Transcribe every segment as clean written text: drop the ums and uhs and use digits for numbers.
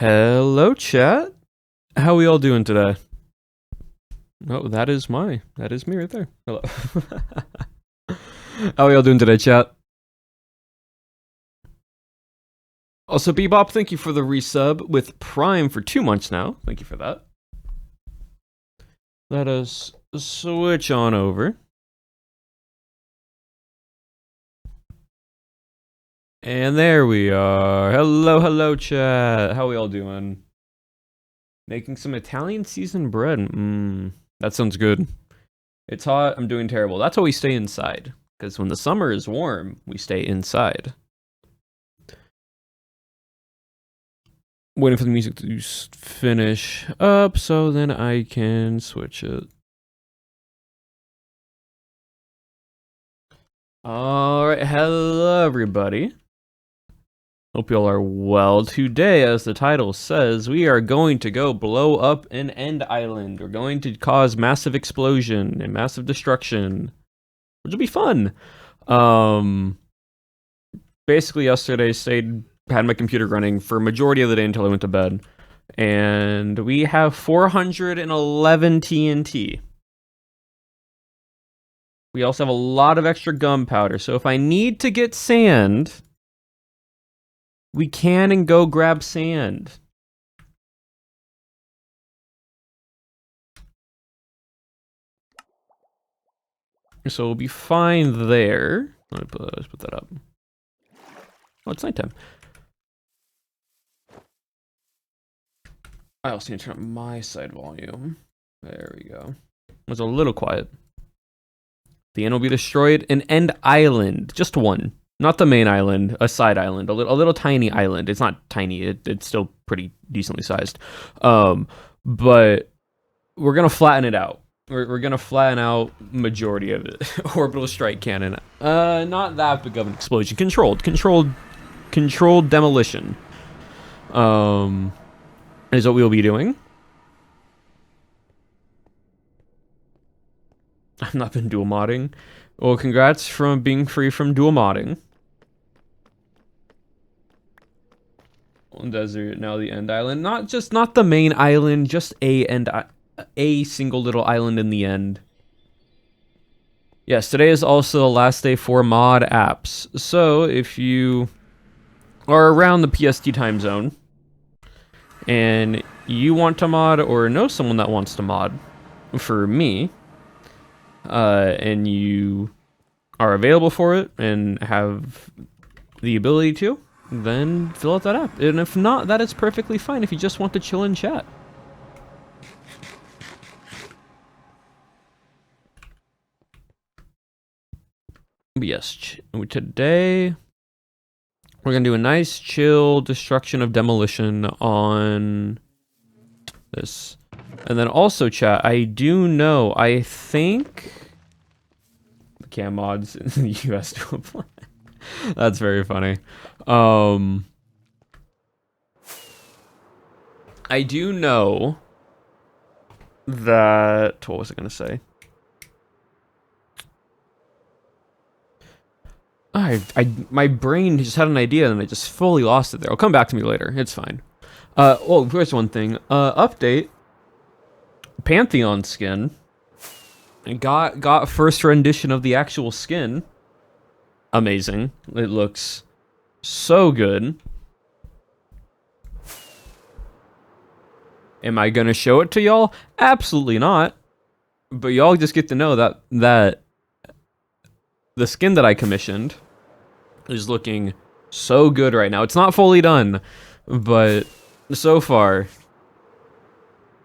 Hello, chat. How we all doing today? Oh, that is me right there. Hello. How we all doing today, chat? Also, Bebop, thank you for the resub with Prime for 2 months now. Thank you for that. Let us switch on over. And there we are. Hello, chat. How we all doing? Making some Italian seasoned bread. That sounds good. It's hot. I'm doing terrible. That's why we stay inside. Because when the summer is warm, we stay inside. Waiting for the music to finish up so then I can switch it. Alright, hello everybody. Hope you all are well. Today, as the title says, we are going to go blow up an end island. We're going to cause massive explosion and massive destruction, which will be fun. Basically, yesterday, had my computer running for majority of the day until I went to bed. And we have 411 TNT. We also have a lot of extra gunpowder, so if I need to get sand, we can and go grab sand. So we'll be fine there. Let's put that up. Oh, it's nighttime. I also need to turn up my side volume. There we go. It was a little quiet. The end will be destroyed. An end island. Just one. Not the main island. A side island. A little tiny island. It's not tiny. It's still pretty decently sized. But we're going to flatten it out. We're going to flatten out majority of it. Orbital strike cannon. Not that big of an explosion. Controlled demolition. Is what we'll be doing. I've not been dual modding. Well, congrats from being free from dual modding. Desert, now the end island. Not the main island, just a single little island in the end. Yes, today is also the last day for mod apps. So if you are around the PST time zone and you want to mod or know someone that wants to mod for me, and you are available for it and have the ability to, then fill out that app. And if not, that is perfectly fine if you just want to chill and chat. But yes, today we're going to do a nice chill destruction of demolition on this. And then also, chat, I do know, I think the cam mods in the US do apply. That's very funny. I do know that, what was I going to say? My brain just had an idea and I just fully lost it there. I'll come back to me later. It's fine. Oh, here's one thing. Update. Pantheon skin. And got first rendition of the actual skin. Amazing. It looks so good. Am I gonna show it to y'all? Absolutely not. But y'all just get to know that the skin that I commissioned is looking so good right now. It's not fully done, but so far,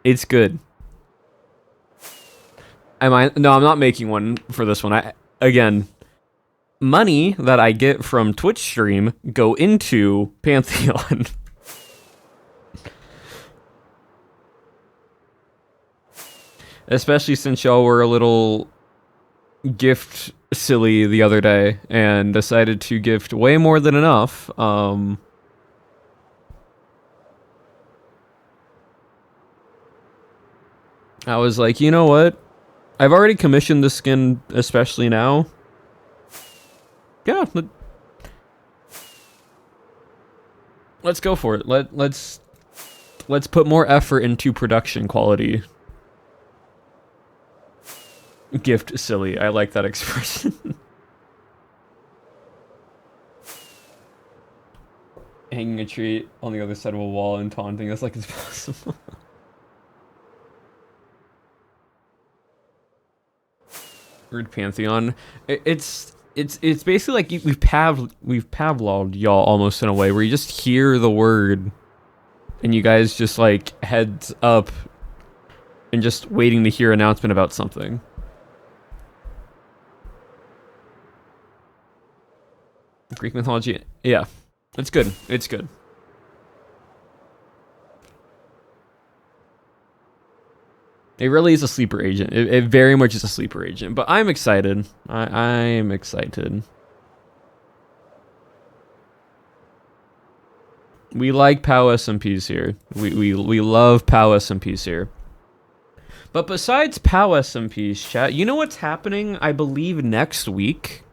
it's good. No, I'm not making one for this one. Again, money that I get from Twitch stream go into Pantheon. Especially since y'all were a little gift silly the other day and decided to gift way more than enough. I was like, you know what? I've already commissioned the skin, especially now. Yeah, let's go for it. Let's Let's put more effort into production quality. Gift silly. I like that expression. Hanging a tree on the other side of a wall and taunting us like it's possible. Rude Pantheon. It's basically like we've Pavloved y'all almost in a way where you just hear the word and you guys just like heads up and just waiting to hear announcement about something. Greek mythology, yeah, it's good. It's good. It really is a sleeper agent. It very much is a sleeper agent. But I'm excited. I'm excited. We like POW SMPs here. We love POW SMPs here. But besides POW SMPs, chat, you know what's happening? I believe next week.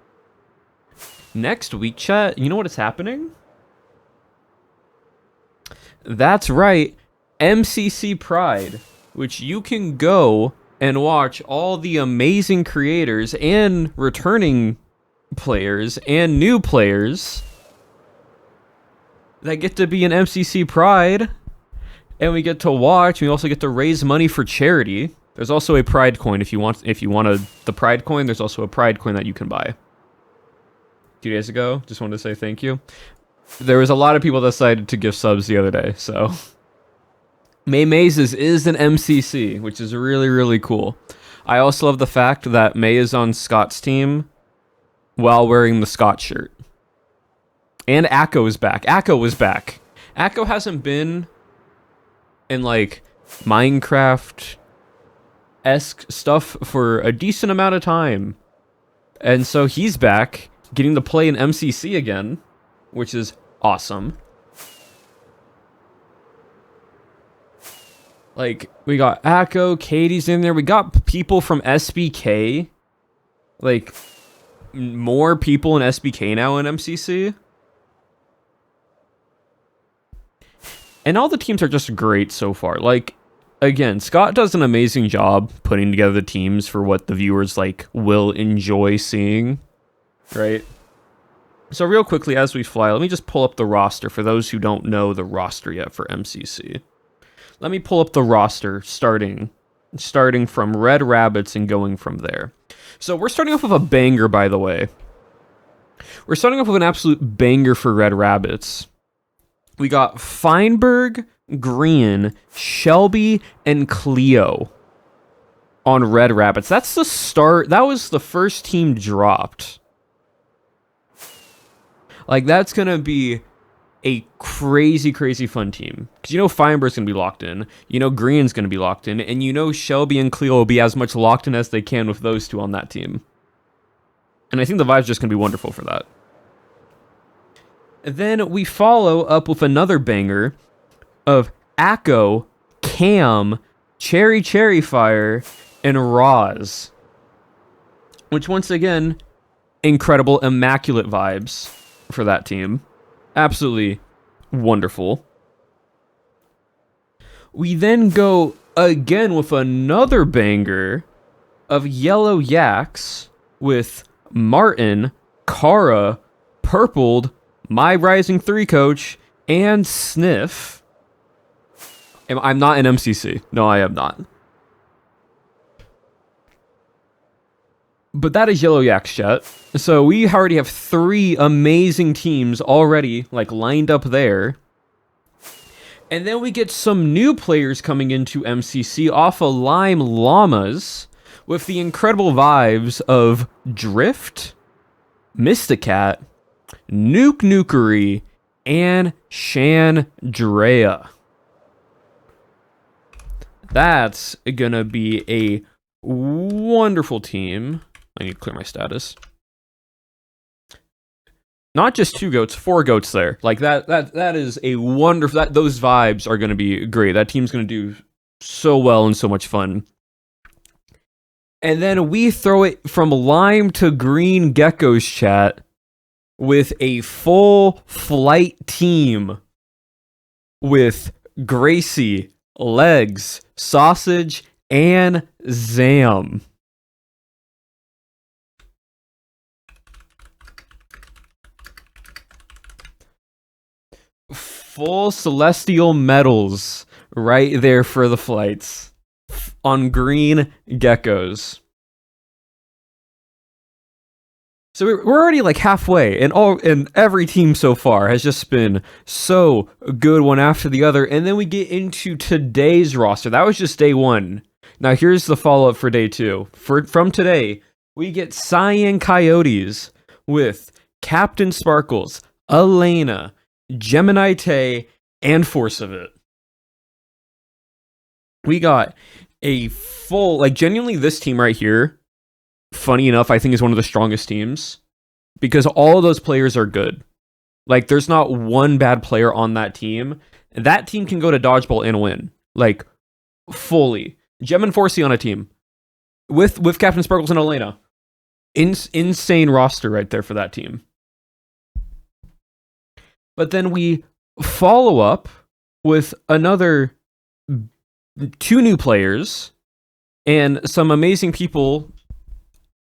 Next week, chat, you know what is happening? That's right, MCC Pride, which you can go and watch all the amazing creators and returning players and new players that get to be in MCC Pride, and we get to watch. We also get to raise money for charity. There's also a Pride coin if you want the Pride coin. There's also a Pride coin that you can buy. 2 days ago, just wanted to say thank you. There was a lot of people that decided to give subs the other day, so May Mazes is an MCC, which is really, really cool. I also love the fact that May is on Scott's team while wearing the Scott shirt. And Akko is back. Akko was back. Akko hasn't been in like Minecraft-esque stuff for a decent amount of time. And so he's back, getting to play in MCC again, which is awesome. Like, we got Akko, Katie's in there. We got people from SBK. Like, more people in SBK now in MCC. And all the teams are just great so far. Like, again, Scott does an amazing job putting together the teams for what the viewers, like, will enjoy seeing. Right? So real quickly, as we fly, let me just pull up the roster for those who don't know the roster yet for MCC. Let me pull up the roster starting from Red Rabbits and going from there. So we're starting off with a banger, by the way. We're starting off with an absolute banger for Red Rabbits. We got Feinberg, Green, Shelby, and Cleo on Red Rabbits. That's the start. That was the first team dropped. Like, that's going to be a crazy, crazy fun team. Because you know Feinberg's going to be locked in. You know Green's going to be locked in. And you know Shelby and Cleo will be as much locked in as they can with those two on that team. And I think the vibe's just going to be wonderful for that. And then we follow up with another banger of Akko, Cam, Cherry Fire, and Roz. Which, once again, incredible, immaculate vibes for that team. Absolutely wonderful. We then go again with another banger of Yellow Yaks with Martin, Kara, Purpled, My Rising 3 Coach, and Sniff. I'm not in MCC. No, I am not. But that is Yellow Yaks, chat. So we already have 3 amazing teams already, like, lined up there. And then we get some new players coming into MCC off of Lime Llamas with the incredible vibes of Drift, Mysticat, Nuke Nukery, and Chandrea. That's gonna be a wonderful team. I need to clear my status. Not just 2 goats, 4 goats there. Like that is a wonderful. Those vibes are going to be great. That team's going to do so well and so much fun. And then we throw it from lime to green geckos, chat, with a full flight team with Gracie, Legs, Sausage, and Zam. Full celestial metals right there for the flights on green geckos. So we're already like halfway, and every team so far has just been so good one after the other. And then we get into today's roster. That was just day one. Now here's the follow up for day two. From today, we get Cyan Coyotes with Captain Sparkles, Elena, Gemini Tay, and Force of It. We got a full, like, genuinely this team right here, funny enough, I think is one of the strongest teams because all of those players are good. Like, there's not one bad player on that team. That team can go to dodgeball and win, like, fully. Gem and Forcey on a team with Captain Sparkles and Elena. Insane roster right there for that team. But then we follow up with another 2 new players and some amazing people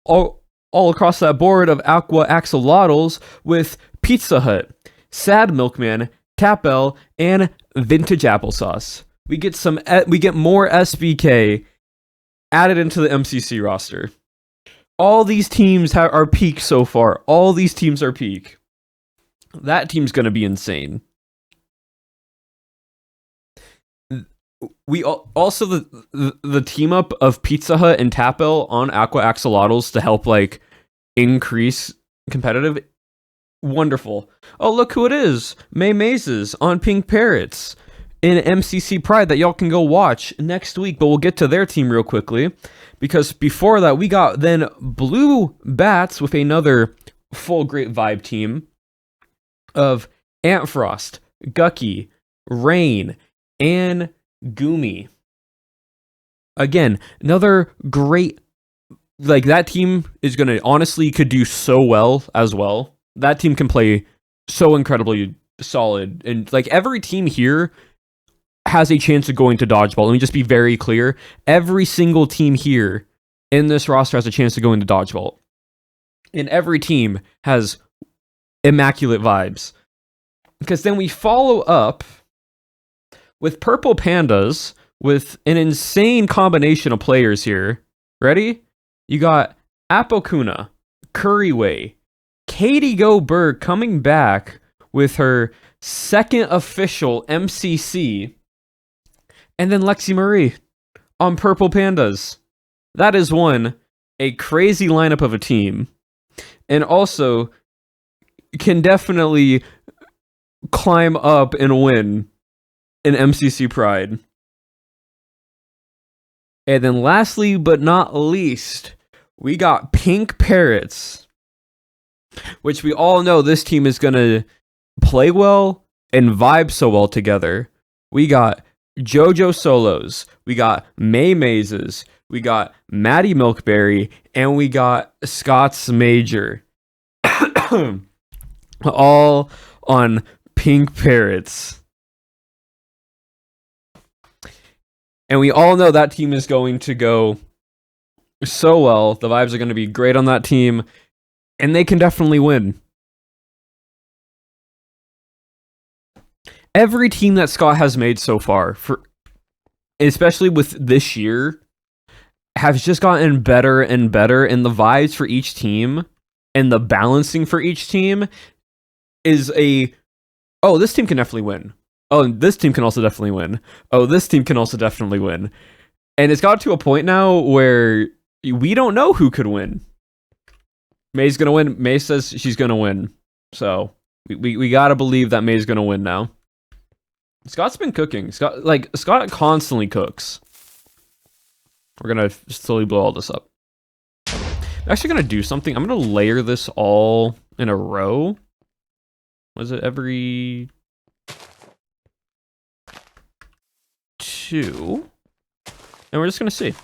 all across that board of Aqua Axolotls with Pizza Hut, Sad Milkman, Tapel, and Vintage Applesauce. We get more SBK added into the MCC roster. All these teams are peak so far. All these teams are peak. That team's going to be insane. We also the team up of Pizza Hut and Tapel on Aqua Axolotls to help like increase competitive. Wonderful. Oh, look who it is. May Mazes on Pink Parrots in MCC Pride that y'all can go watch next week, but we'll get to their team real quickly because before that we got then Blue Bats with another full great vibe team of Antfrost, Gucky, Rain, and Goomy. Again, another great, like, that team is gonna honestly could do so well as well. That team can play so incredibly solid, and like every team here has a chance of going to dodgeball. Let me just be very clear: every single team here in this roster has a chance to go into dodgeball, and every team has immaculate vibes. Because then we follow up with Purple Pandas with an insane combination of players here. Ready? You got Apokuna, Curryway, Katie Goberg coming back with her second official MCC, and then Lexi Marie on Purple Pandas. That is a crazy lineup of a team, and also can definitely climb up and win in MCC Pride. And then lastly but not least, we got Pink Parrots, which we all know this team is going to play well and vibe so well together. We got JoJo Solos, we got May Mazes, we got Maddie Milkberry, and we got Scott's Major. All on Pink Parrots. And we all know that team is going to go so well. The vibes are going to be great on that team, and they can definitely win. Every team that Scott has made so far, especially with this year, has just gotten better and better, and the vibes for each team and the balancing for each team is oh, this team can definitely win. Oh, this team can also definitely win. Oh, this team can also definitely win. And it's got to a point now where we don't know who could win. May's going to win. May says she's going to win. So we got to believe that May's going to win now. Scott's been cooking. Scott constantly cooks. We're going to slowly blow all this up. I'm actually going to do something. I'm going to layer this all in a row. Was it every 2? And we're just going to see.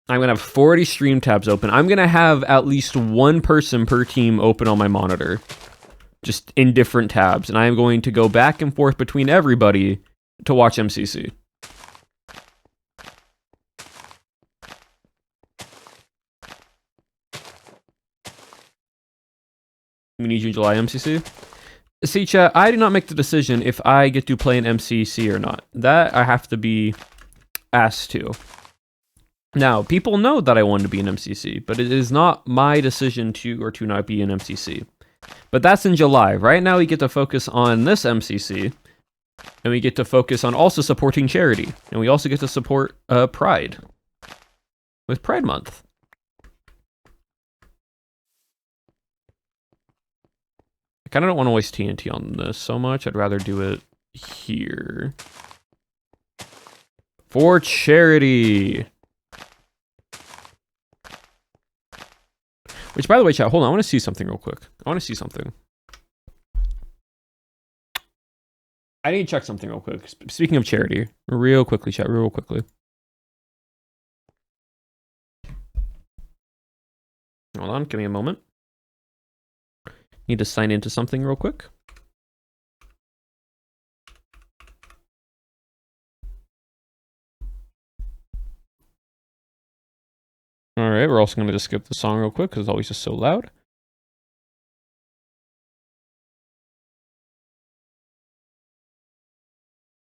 I'm going to have 40 stream tabs open. I'm going to have at least one person per team open on my monitor, just in different tabs. And I am going to go back and forth between everybody to watch MCC. We need you in July MCC. See, chat, I do not make the decision if I get to play an MCC or not. That I have to be asked to. Now, people know that I want to be an MCC, but it is not my decision to or to not be an MCC. But that's in July. Right now, we get to focus on this MCC, and we get to focus on also supporting charity, and we also get to support Pride with Pride Month. I kind of don't want to waste TNT on this so much. I'd rather do it here. For charity! Which, by the way, chat, hold on. I want to see something real quick. I want to see something. I need to check something real quick. Speaking of charity, real quickly, chat, real quickly. Hold on, give me a moment. Need to sign into something real quick. All right, we're also going to just skip the song real quick because it's always just so loud.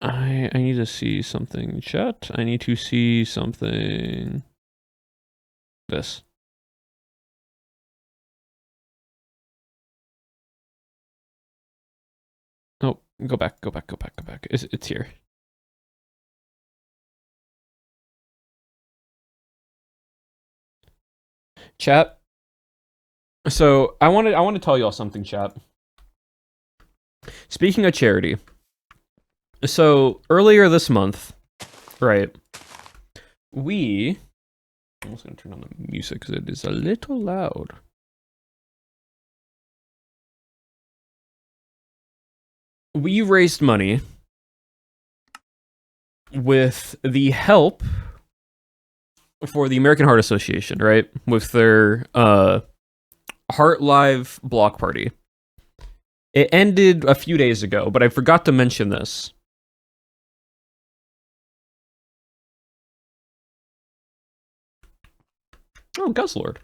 I need to see something, chat. I need to see something. This. Oh, go back. It's here. Chat. So I want to tell y'all something, chat. Speaking of charity. So earlier this month, right? I'm just gonna turn on the music because it is a little loud. We raised money with the help for the American Heart Association, right? With their Heart Live block party. It ended a few days ago, but I forgot to mention this. Oh, Guzzlord.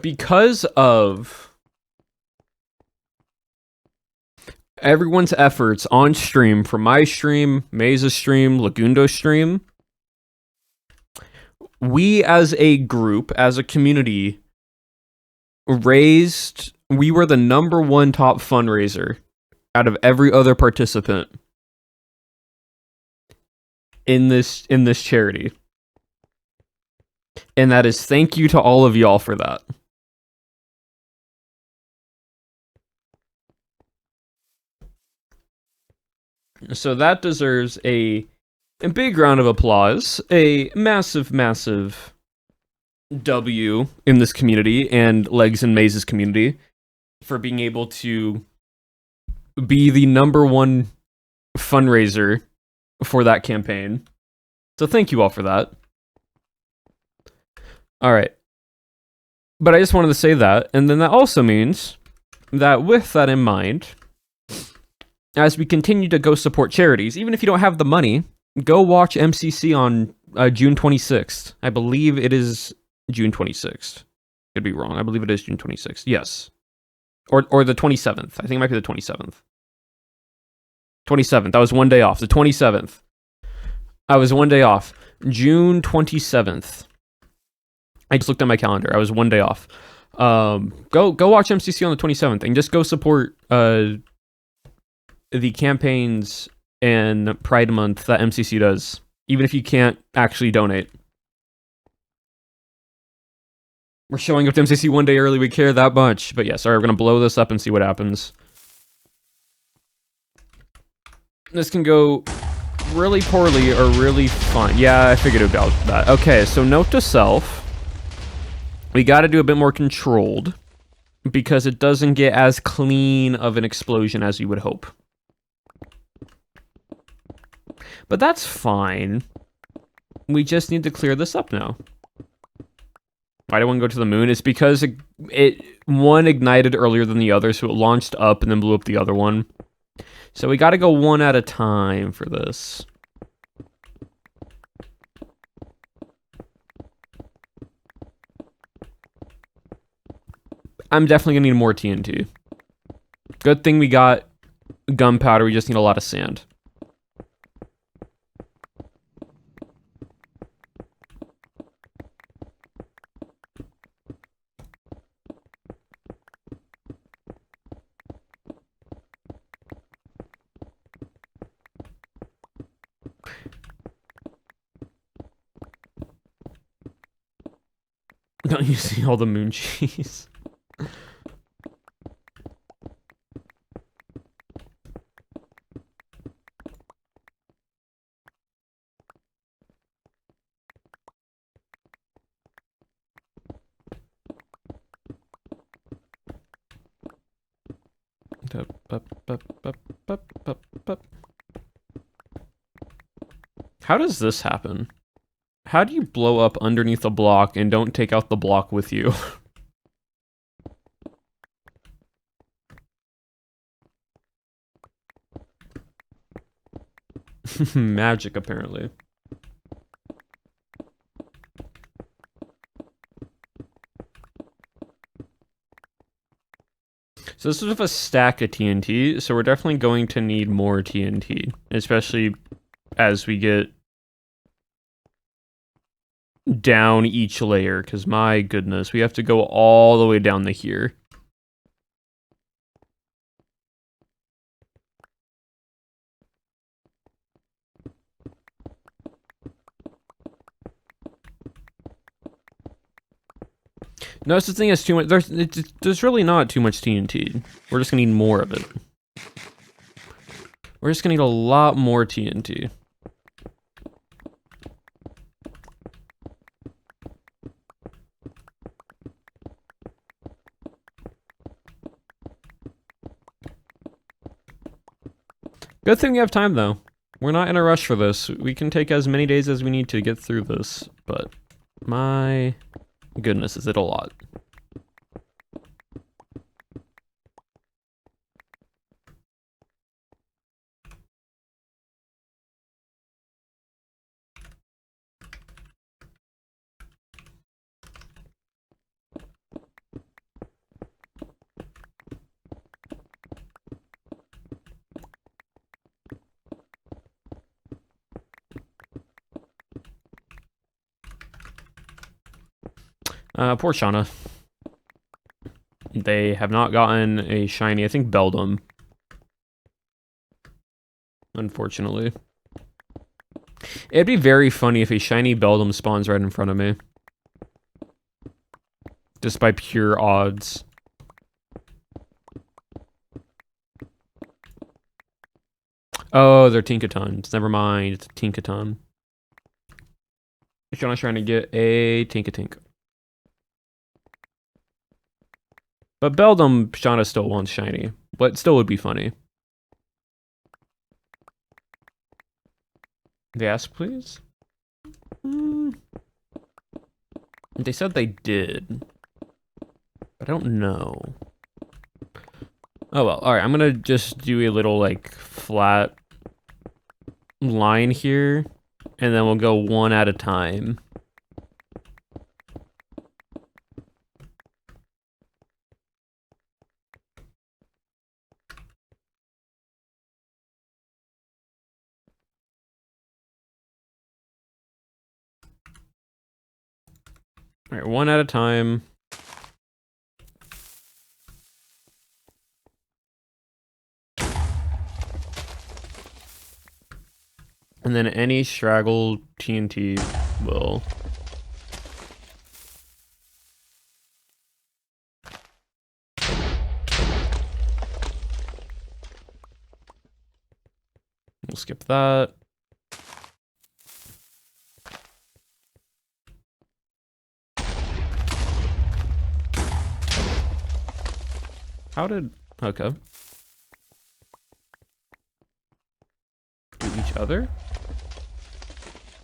Because of everyone's efforts on stream, from my stream, Meza's stream, Lagundo's stream, we as a group, as a community, we were the #1 top fundraiser out of every other participant in this charity. And that is thank you to all of y'all for that. So that deserves a big round of applause. A massive, massive W in this community and Legs and Mazes community for being able to be the #1 fundraiser for that campaign. So thank you all for that. All right. But I just wanted to say that. And then that also means that with that in mind, as we continue to go support charities, even if you don't have the money, go watch MCC on June 26th. I believe it is June 26th. Could be wrong. I believe it is June 26th. Yes. Or the 27th. I think it might be the 27th. 27th. I was one day off. The 27th. I was one day off. June 27th. I just looked at my calendar. I was one day off. Go watch MCC on the 27th and just go support the campaigns and Pride Month that MCC does, even if you can't actually donate. We're showing up to MCC one day early. We care that much. But yeah, sorry, we're going to blow this up and see what happens. This can go really poorly or really fine. Yeah, I figured about that. Okay, so note to self. We got to do a bit more controlled because it doesn't get as clean of an explosion as you would hope. But that's fine. we just need to clear this up now. Why do one go to the moon? It's because it one ignited earlier than the other, so it launched up and then blew up the other one. So we gotta go one at a time for this. I'm definitely gonna need more TNT. Good thing we got gunpowder, we just need a lot of sand. Don't you see all the moon cheese? How does this happen? How do you blow up underneath a block and don't take out the block with you? Magic, apparently. So this is with a stack of TNT, so we're definitely going to need more TNT, especially as we get down each layer, because my goodness, we have to go all the way down to here. No, it's the thing is too much. There's really not too much TNT. We're just gonna need more of it. We're just gonna need a lot more TNT. Good thing we have time, though. We're not in a rush for this. We can take as many days as we need to get through this, but my goodness, is it a lot. Poor Shauna. They have not gotten a shiny, I think, Beldum. Unfortunately. It'd be very funny if a shiny Beldum spawns right in front of me. Just by pure odds. Oh, they're Tinkatons. Never mind, it's a Tinkaton. Shauna's trying to get a Tinkatink. But Beldum, Shauna still wants shiny. But still would be funny. Yes, please? They said they did. But I don't know. Oh well, alright, I'm gonna just do a little, like, flat line here. And then we'll go one at a time. All right, one at a time. And then any straggle TNT will... We'll skip that. How did... Okay. Do each other?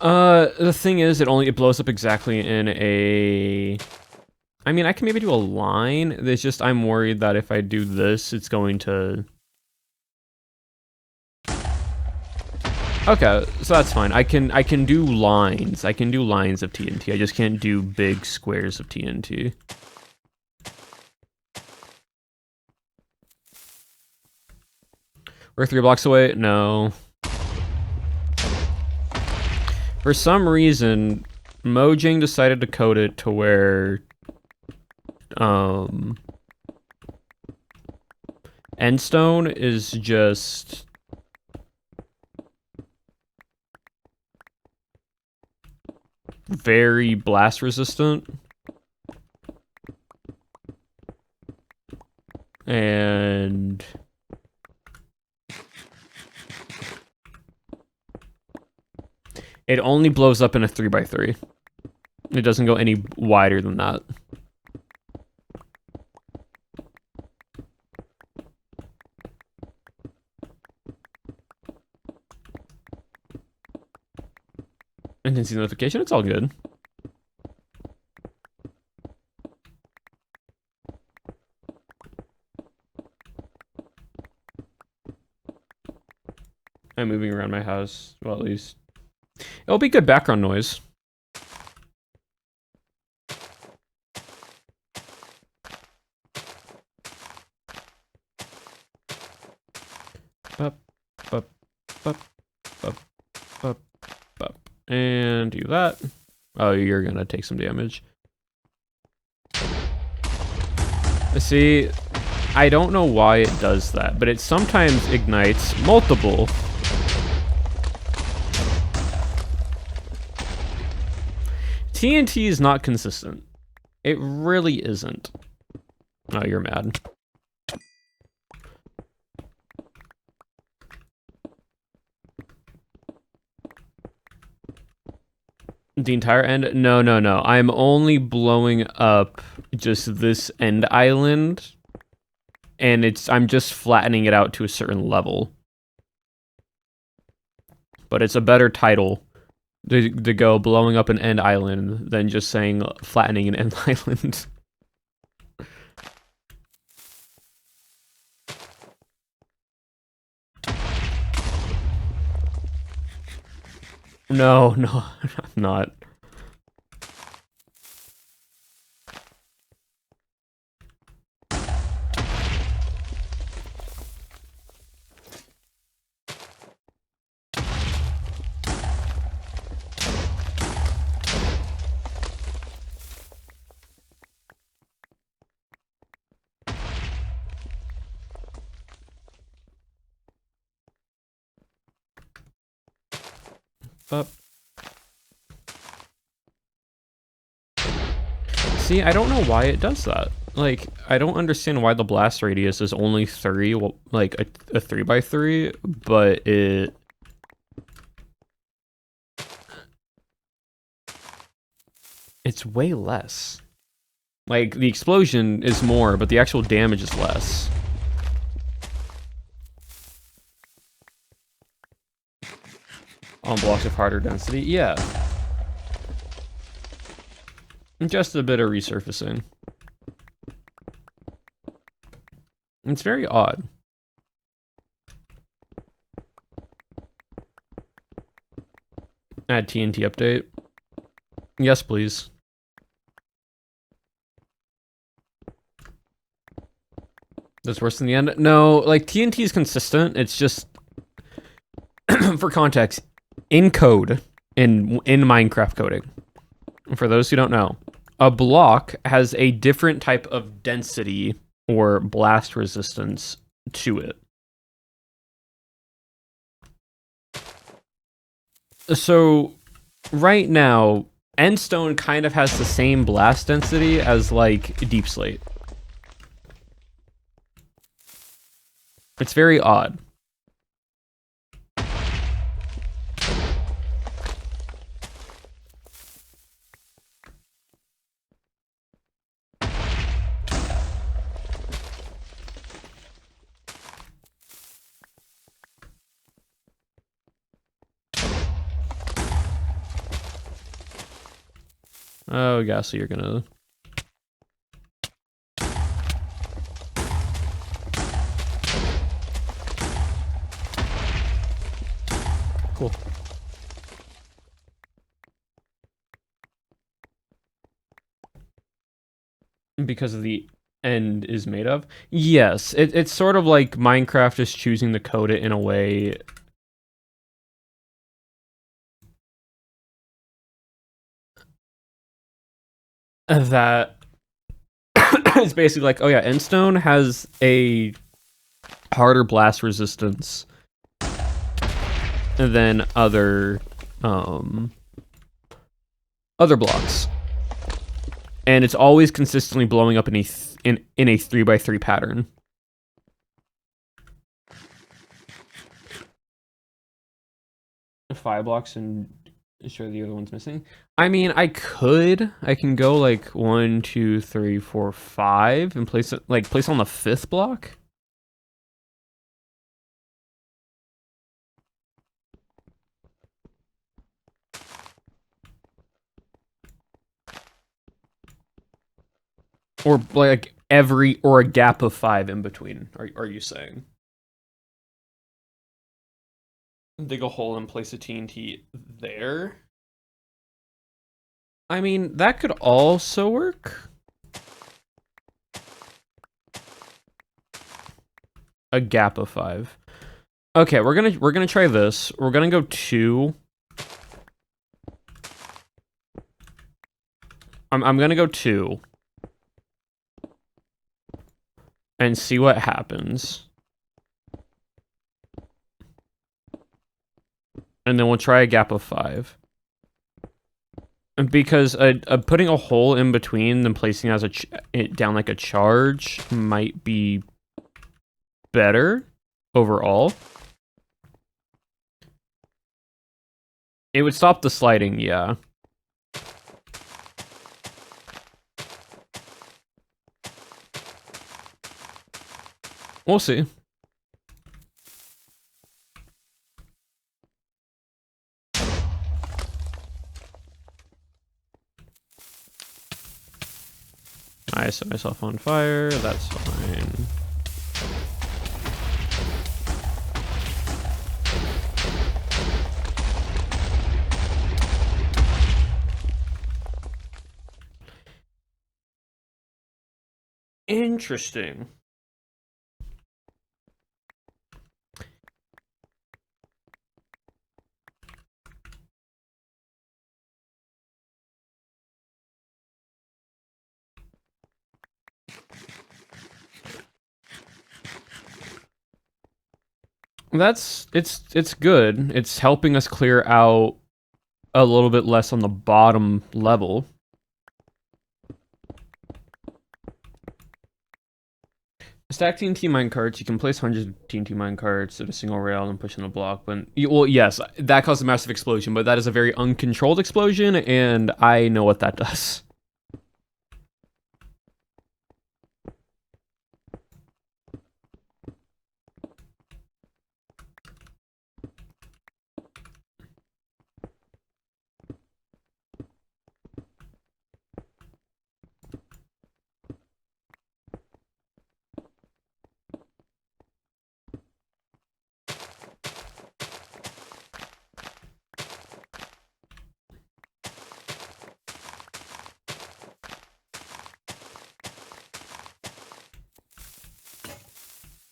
The thing is, it blows up exactly in a... I mean, I can maybe do a line. It's just I'm worried that if I do this, it's going to... Okay, so that's fine. I can do lines. I can do lines of TNT. I just can't do big squares of TNT. We're 3 blocks away? No. For some reason, Mojang decided to code it to where Endstone is just very blast resistant. And it only blows up in a 3x3. It doesn't go any wider than that. I didn't see the notification, it's all good. I'm moving around my house, well, at least. It'll be good background noise. Bup, bup, bup, bup, bup, bup. And do that. Oh, you're gonna take some damage. See, I don't know why it does that, but it sometimes ignites multiple. TNT is not consistent. It really isn't. Oh, you're mad. The entire end? No, no, no. I'm only blowing up just this end island, and I'm just flattening it out to a certain level. But it's a better title to go blowing up an end island than just saying flattening an end island. No, no, I'm not. Up. See, I don't know why it does that. Like, I don't understand why the blast radius is only 3, like a 3x3, but it's way less. Like, the explosion is more, but the actual damage is less. On blocks of harder density, yeah. Just a bit of resurfacing. It's very odd. Add TNT update. Yes, please. That's worse than the end? No, like, TNT is consistent. It's just, for context, in code, in Minecraft coding, for those who don't know, a block has a different type of density or blast resistance to it. So, right now, Endstone kind of has the same blast density as, like, Deep Slate. It's very odd. Oh, yeah, so you're gonna... Cool. Because of the end is made of? Yes, it's sort of like Minecraft is choosing to code it in a way that is basically like, oh yeah, Endstone has a harder blast resistance than other blocks, and it's always consistently blowing up in a 3x3 pattern. Five blocks and sure the other one's missing. I mean, I can go like 1, 2, 3, 4, 5 and place it on the 5th block. Or like or a gap of 5 in between. Are you saying? Dig a hole and place a TNT there. I mean, that could also work. A gap of 5. Okay, we're gonna try this. We're gonna go 2. I'm gonna go 2 and see what happens. And then we'll try a gap of 5. Because putting a hole in between then placing it as it down like a charge might be better overall. It would stop the sliding, yeah. We'll see. I set myself on fire, that's fine. Interesting. It's good. It's helping us clear out a little bit less on the bottom level. Stack TNT minecarts. You can place hundreds of TNT minecarts at a single rail and push in a block. Well, yes, that caused a massive explosion, but that is a very uncontrolled explosion, and I know what that does.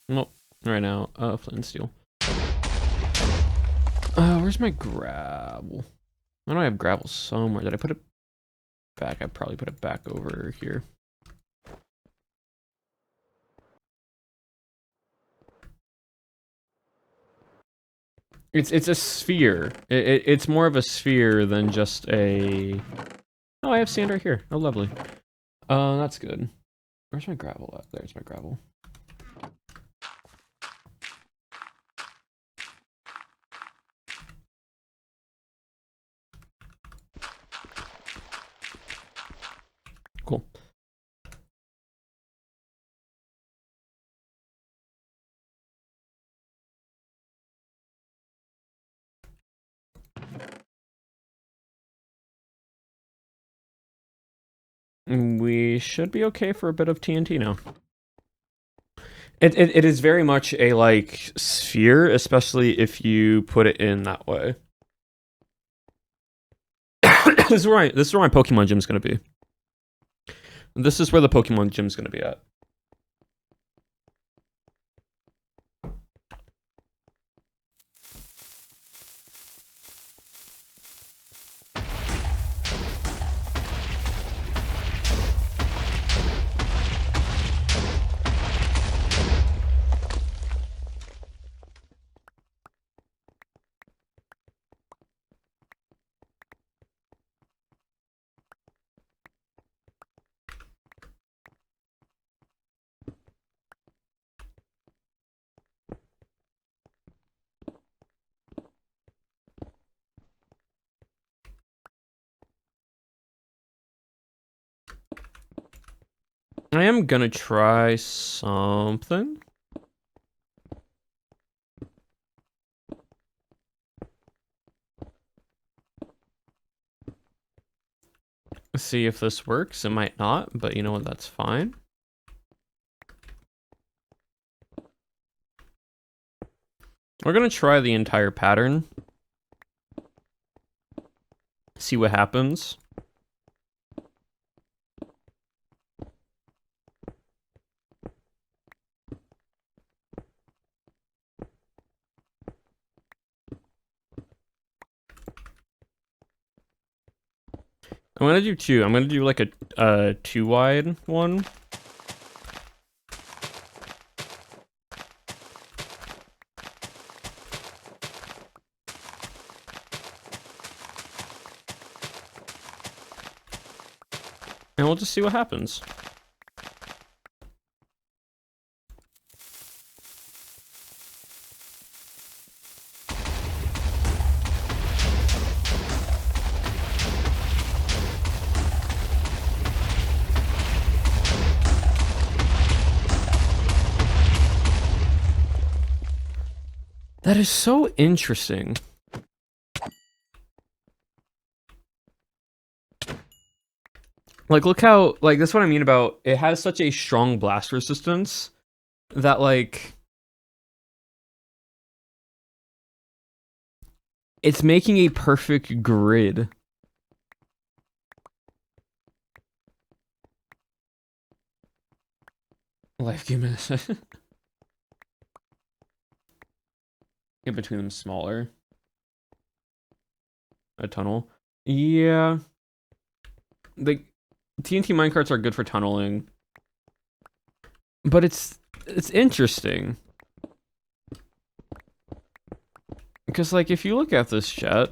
Nope. Right now, flint and steel. Where's my gravel? Why don't I have gravel somewhere? Did I put it back? I probably put it back over here. It's a sphere. It's more of a sphere than just a... Oh, I have sand right here. Oh, lovely. That's good. Where's my gravel at? There's my gravel. Cool. We should be okay for a bit of TNT now. It is very much a, like, sphere, especially if you put it in that way. This is where my Pokemon gym's gonna be. This is where the Pokemon gym's gonna be at. I am gonna try something. See if this works. It might not, but you know what? That's fine. We're gonna try the entire pattern. See what happens. I'm gonna do two. I'm gonna do like a 2 wide one. And we'll just see what happens. That is so interesting. Like, look how, like, that's what I mean about, it has such a strong blast resistance that, like, it's making a perfect grid. Life game is in between them smaller. A tunnel. Yeah. The TNT minecarts are good for tunneling. But it's interesting. Because, like, if you look at this, chat,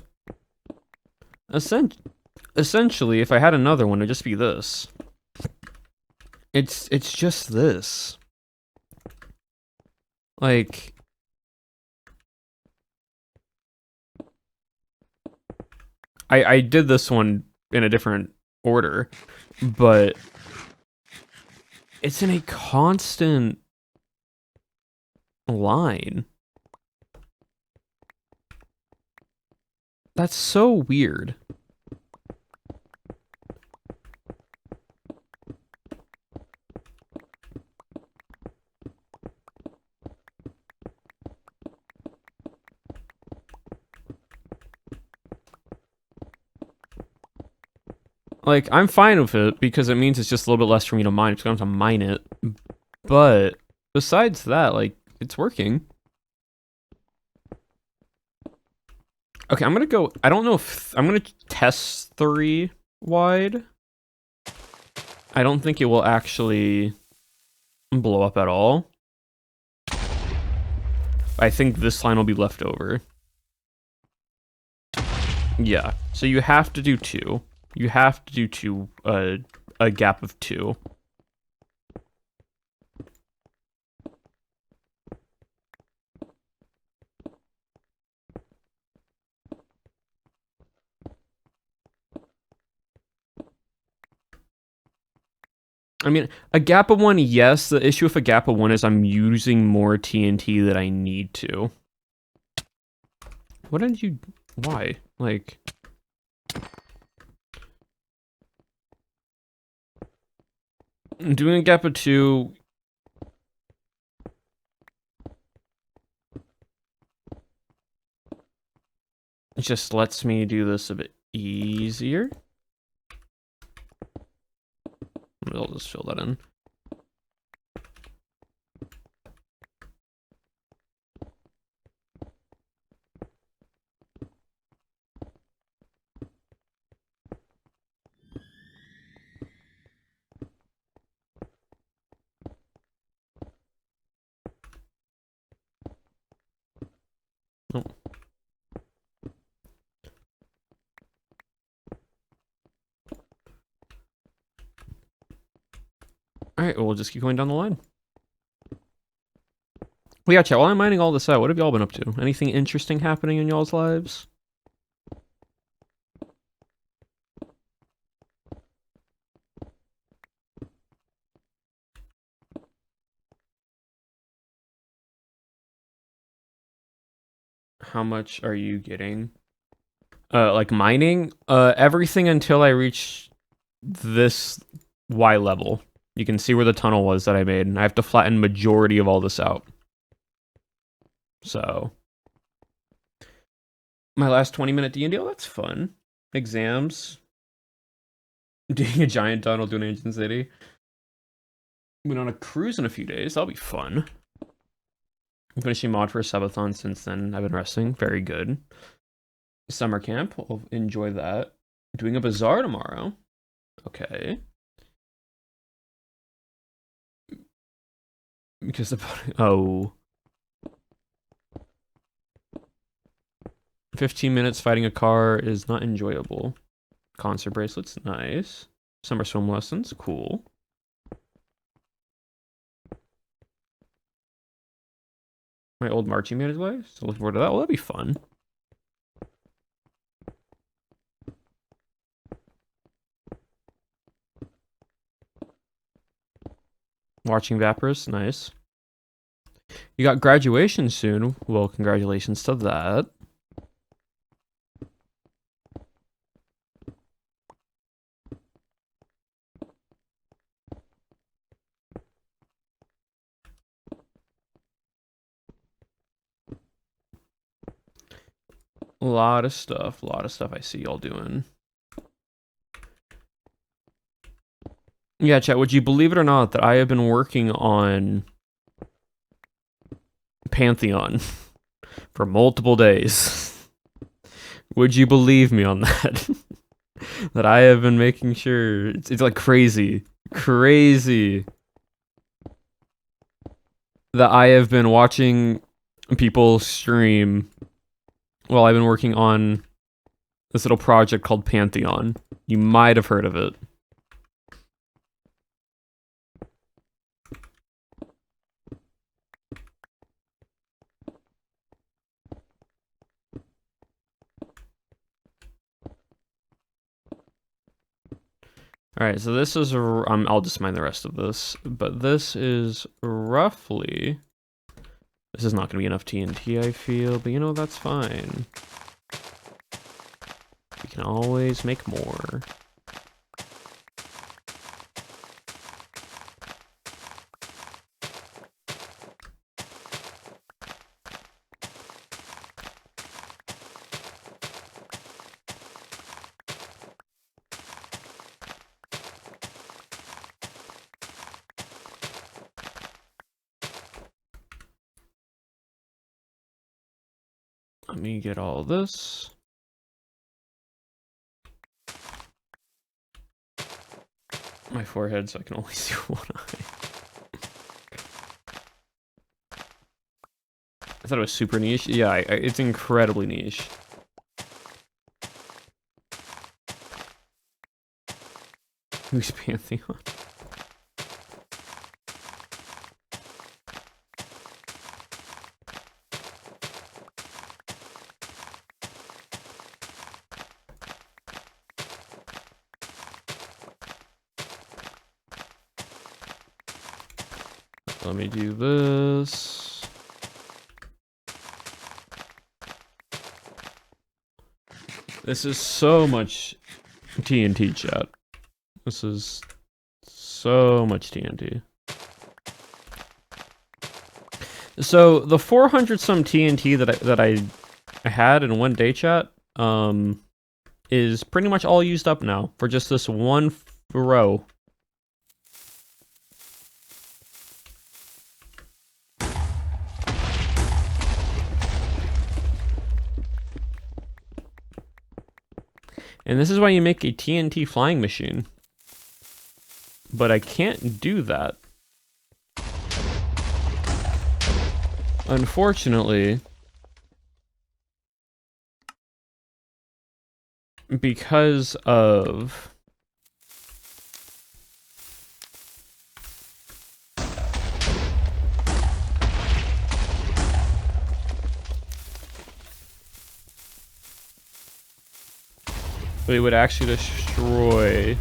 essentially, if I had another one, it'd just be this. It's just this. Like, I did this one in a different order, but it's in a constant line. That's so weird. Like, I'm fine with it because it means it's just a little bit less for me to mine because I don't have to mine it. But besides that, like, it's working. Okay, I'm gonna go, I don't know if, I'm gonna test 3 wide. I don't think it will actually blow up at all. I think this line will be left over. Yeah, so you have to do 2. You have to do 2, a gap of 2. I mean, a gap of 1, yes. The issue with a gap of 1 is I'm using more TNT than I need to. What did you... Why? Like... doing a gap of 2. It just lets me do this a bit easier. I'll just fill that in. Oh. Alright, well, we'll just keep going down the line. Well, yeah, chat, while I'm mining all this out, what have y'all been up to? Anything interesting happening in y'all's lives? How much are you getting? Like mining? Everything until I reach this Y level. You can see where the tunnel was that I made, and I have to flatten majority of all this out. So, my last 20-minute D&D, oh, that's fun. Exams. Doing a giant tunnel to an ancient city. Went on a cruise in a few days, that'll be fun. I'm finishing mod for a subathon since then. I've been resting, very good. Summer camp, we'll enjoy that. Doing a bazaar tomorrow. Okay. Because oh. 15 minutes fighting a car is not enjoyable. Concert bracelets, nice. Summer swim lessons, cool. My old marching band is away, so looking forward to that. Well, that'd be fun. Watching Vapors, nice. You got graduation soon. Well, congratulations to that. A lot of stuff I see y'all doing. Yeah, chat, would you believe it or not that I have been working on Pantheon for multiple days? Would you believe me on that? That I have been making sure it's like crazy that I have been watching people stream while I've been working on this little project called Pantheon. You might have heard of it. Alright, so this is, I'll just mine the rest of this, but this is roughly, this is not going to be enough TNT, I feel, but you know, that's fine. We can always make more. Let me get all this. My forehead, so I can only see one eye. I thought it was super niche. Yeah, it's incredibly niche. Who's Pantheon? Let me do this. This is so much TNT, chat. This is So much TNT. So the 400 some TNT that I had in one day chat is pretty much all used up now for just this one row. And this is why you make a TNT flying machine. But I can't do that. Unfortunately, because of it would actually destroy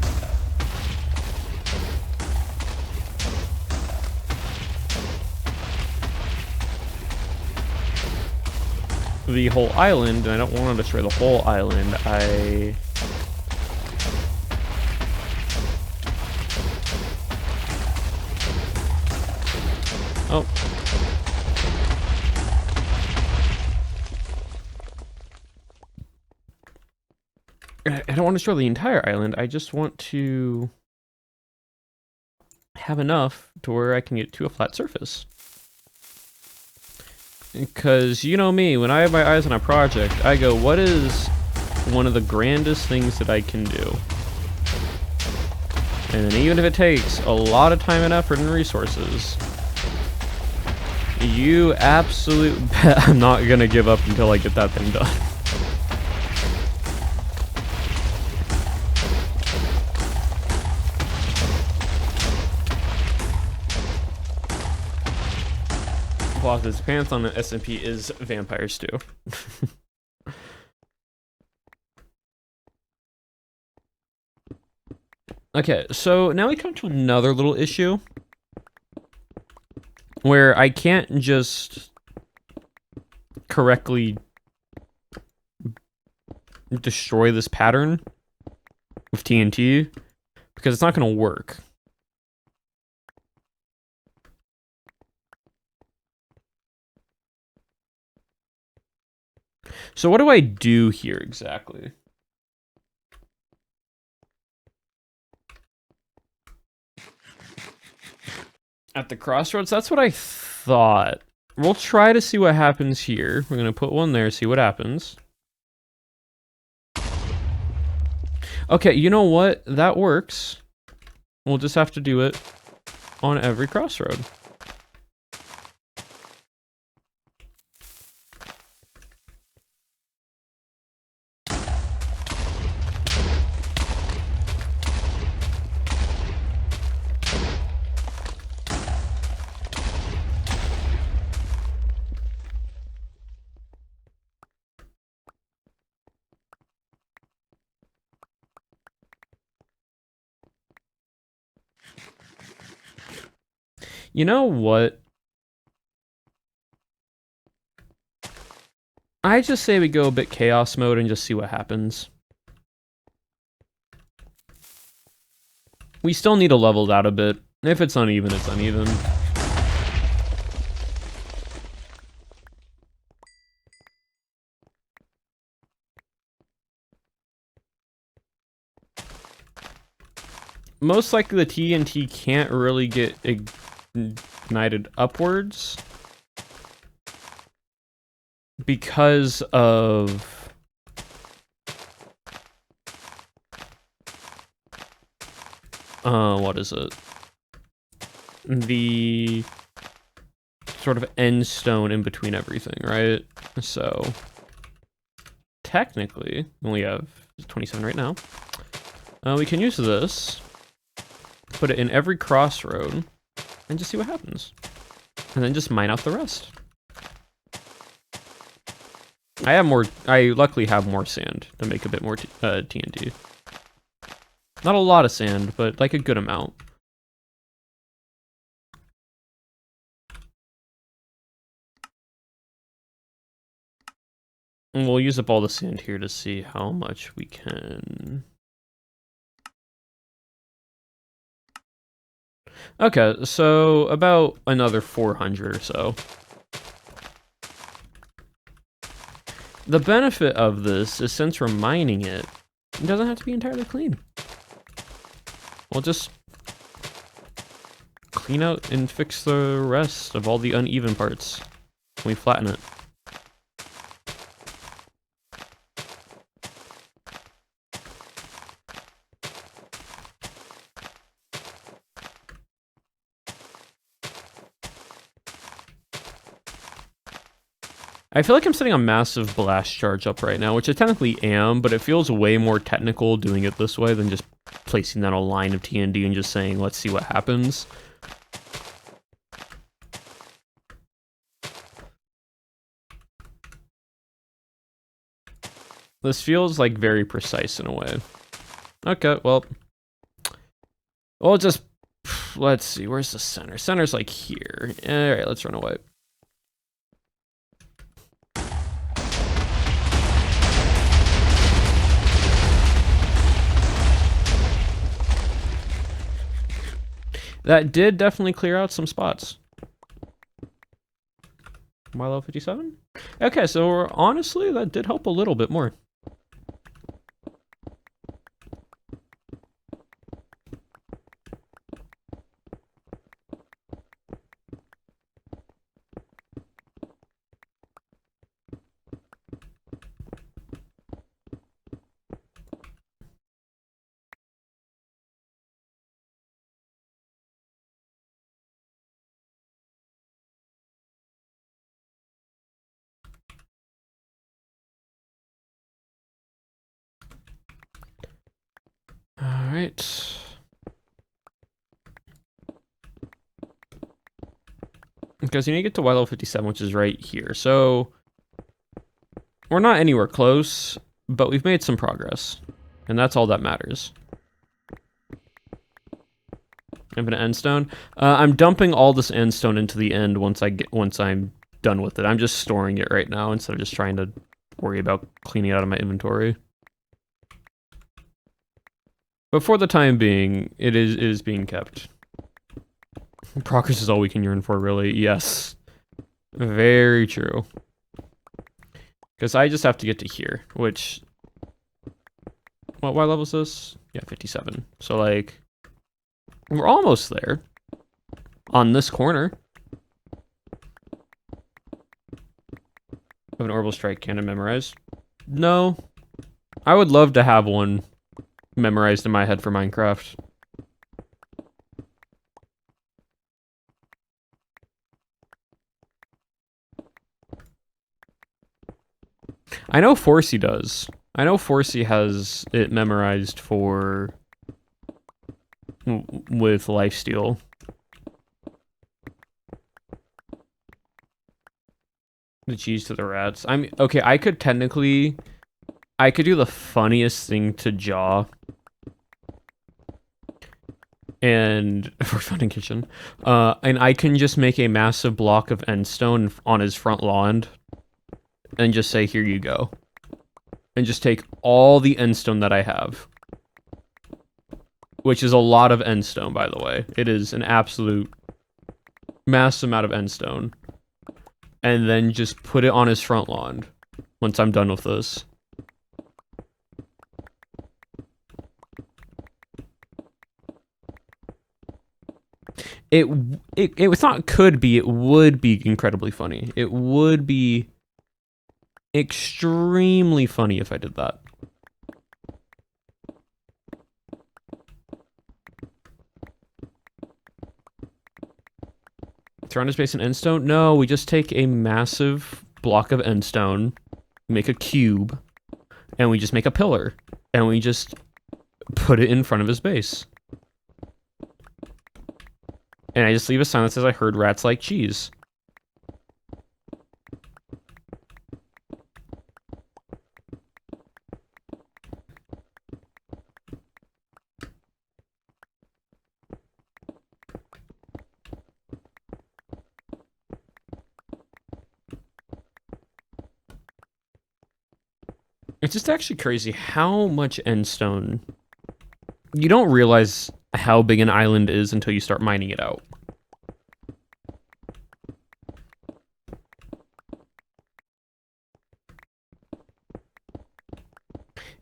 the whole island, and I don't want to destroy the whole island. Oh. I don't want to destroy the entire island. I just want to have enough to where I can get to a flat surface. Because you know me, when I have my eyes on a project, I go, what is one of the grandest things that I can do? And then even if it takes a lot of time and effort and resources, you absolute bet I'm not gonna give up until I get that thing done. His pants on the SMP is vampires too. Okay, so now we come to another little issue where I can't just correctly destroy this pattern with TNT because it's not going to work. So what do I do here exactly? At the crossroads? That's what I thought. We'll try to see what happens here. We're going to put one there, see what happens. Okay, you know what? That works. We'll just have to do it on every crossroad. You know what? I just say we go a bit chaos mode and just see what happens. We still need to level it out a bit. If it's uneven, it's uneven. Most likely the TNT can't really get ignited upwards because of what is it? The sort of end stone in between everything, right? So technically, we have 27 right now. We can use this, put it in every crossroad, and just see what happens. And then just mine out the rest. I luckily have more sand to make a bit more TNT. Not a lot of sand, but like a good amount. And we'll use up all the sand here to see how much we can. Okay, so about another 400 or so. The benefit of this is since we're mining it, it doesn't have to be entirely clean. We'll just clean out and fix the rest of all the uneven parts when we flatten it. I feel like I'm setting a massive blast charge up right now, which I technically am, but it feels way more technical doing it this way than just placing down a line of TND and just saying, let's see what happens. This feels like very precise in a way. Okay, well, we'll just, let's see, where's the center? Center's like here. All right, let's run away. That did definitely clear out some spots. Milo 57? Okay, so honestly, that did help a little bit more. Alright. Because you need to get to Y level 57, which is right here. So, we're not anywhere close, but we've made some progress. And that's all that matters. Infinite endstone. I'm dumping all this endstone into the end once I'm done with it. I'm just storing it right now instead of just trying to worry about cleaning it out of my inventory. But for the time being, it is being kept. Progress is all we can yearn for, really. Yes. Very true. Because I just have to get to here, which... What level is this? Yeah, 57. So, like... We're almost there. On this corner. Have an orbital strike cannon memorized? No. I would love to have one memorized in my head for Minecraft. I know Forsey does. I know Forsey has it memorized for... with lifesteal. The cheese to the rats. Okay, I could technically... I could do the funniest thing to Jaw. And... for Founding Kitchen. And I can just make a massive block of endstone on his front lawn. And just say, here you go. And just take all the endstone that I have. Which is a lot of endstone, by the way. It is an absolute massive amount of endstone. And then just put it on his front lawn. Once I'm done with this. It's not could be, it would be incredibly funny. It would be extremely funny if I did that. Surround his base in endstone? No, we just take a massive block of endstone, make a cube, and we just make a pillar. And we just put it in front of his base. And I just leave a sign that says, I heard rats like cheese. It's just actually crazy how much endstone... You don't realize how big an island is until you start mining it out.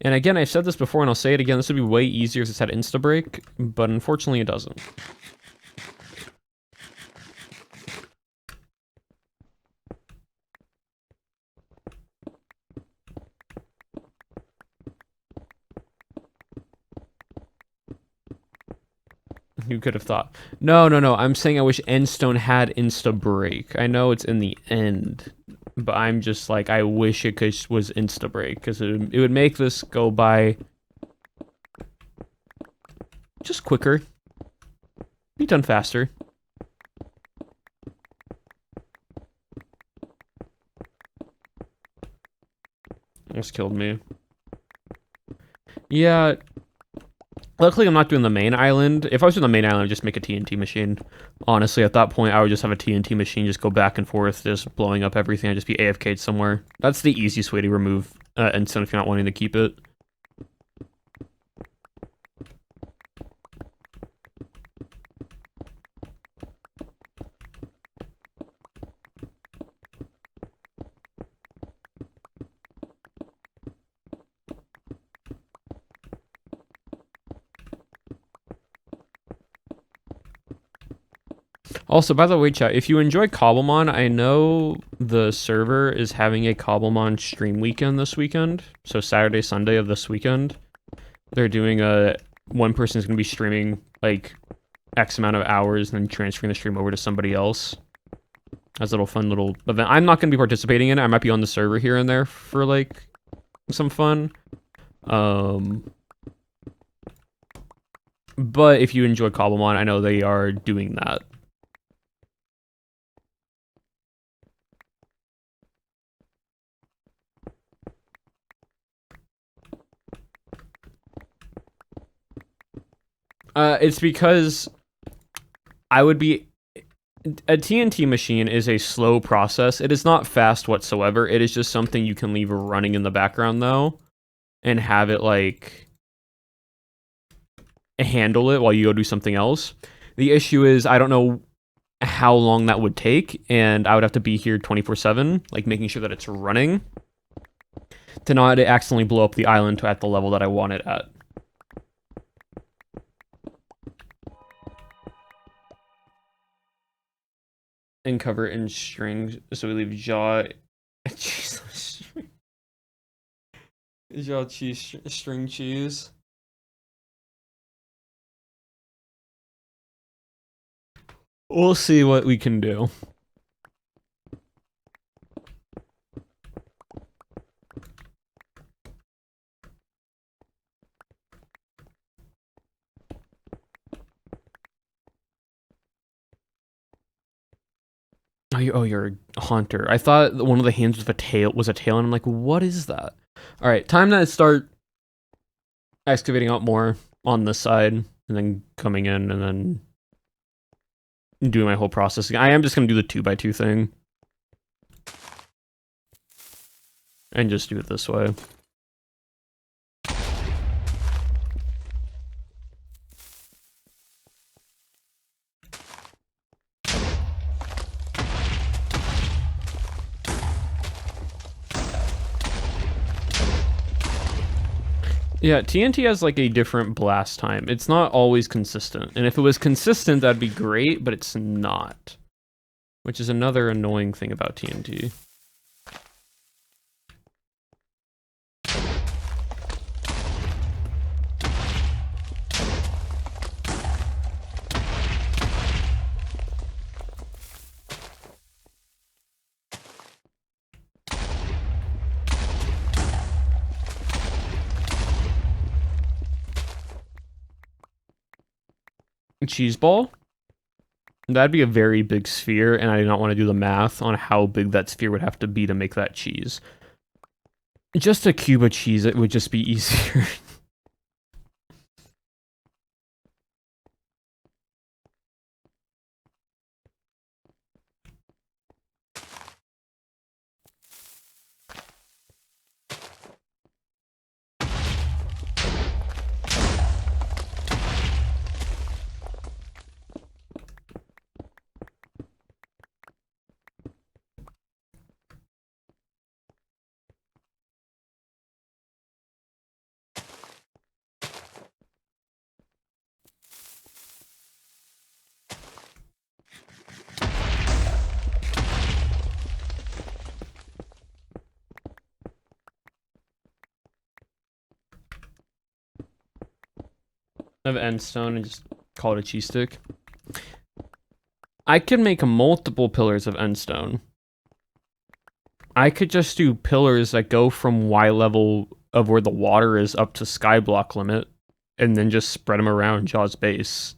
And again, I've said this before and I'll say it again, this would be way easier if this had insta-break, but unfortunately it doesn't. You could have thought. No. I'm saying I wish Endstone had insta-break. I know it's in the end, but I'm just like, I wish it was insta-break, because it would make this go by just quicker. Be done faster. Almost killed me. Yeah. Luckily, I'm not doing the main island. If I was doing the main island, I'd just make a TNT machine. Honestly, at that point, I would just have a TNT machine, just go back and forth, just blowing up everything. I'd just be AFK'd somewhere. That's the easiest way to remove Ensign if you're not wanting to keep it. Also, by the way, chat, if you enjoy Cobblemon, I know the server is having a Cobblemon stream weekend this weekend. So Saturday, Sunday of this weekend. They're doing one person is going to be streaming like X amount of hours and then transferring the stream over to somebody else. That's a little fun little event. I'm not going to be participating in it. I might be on the server here and there for like some fun. But if you enjoy Cobblemon, I know they are doing that. It's because I would be... A TNT machine is a slow process. It is not fast whatsoever. It is just something you can leave running in the background, though, and have it, like, handle it while you go do something else. The issue is I don't know how long that would take, and I would have to be here 24/7, like, making sure that it's running to not accidentally blow up the island at the level that I want it at. And cover it in string, so we leave jaw. Cheese. Jaw cheese, string cheese. We'll see what we can do. Oh, you're a hunter. I thought one of the hands was a tail, and I'm like, what is that? All right, time to start excavating out more on this side, and then coming in, and then doing my whole process. I am just gonna do the 2x2 thing, and just do it this way. Yeah, TNT has like a different blast time. It's not always consistent. And if it was consistent, that'd be great, but it's not. Which is another annoying thing about TNT. Cheese ball? That'd be a very big sphere, and I do not want to do the math on how big that sphere would have to be to make that cheese. Just a cube of cheese, it would just be easier. of endstone and just call it a cheese stick. I could make multiple pillars of endstone. I could just do pillars that go from Y level of where the water is up to skyblock limit, and then just spread them around Jaw's base.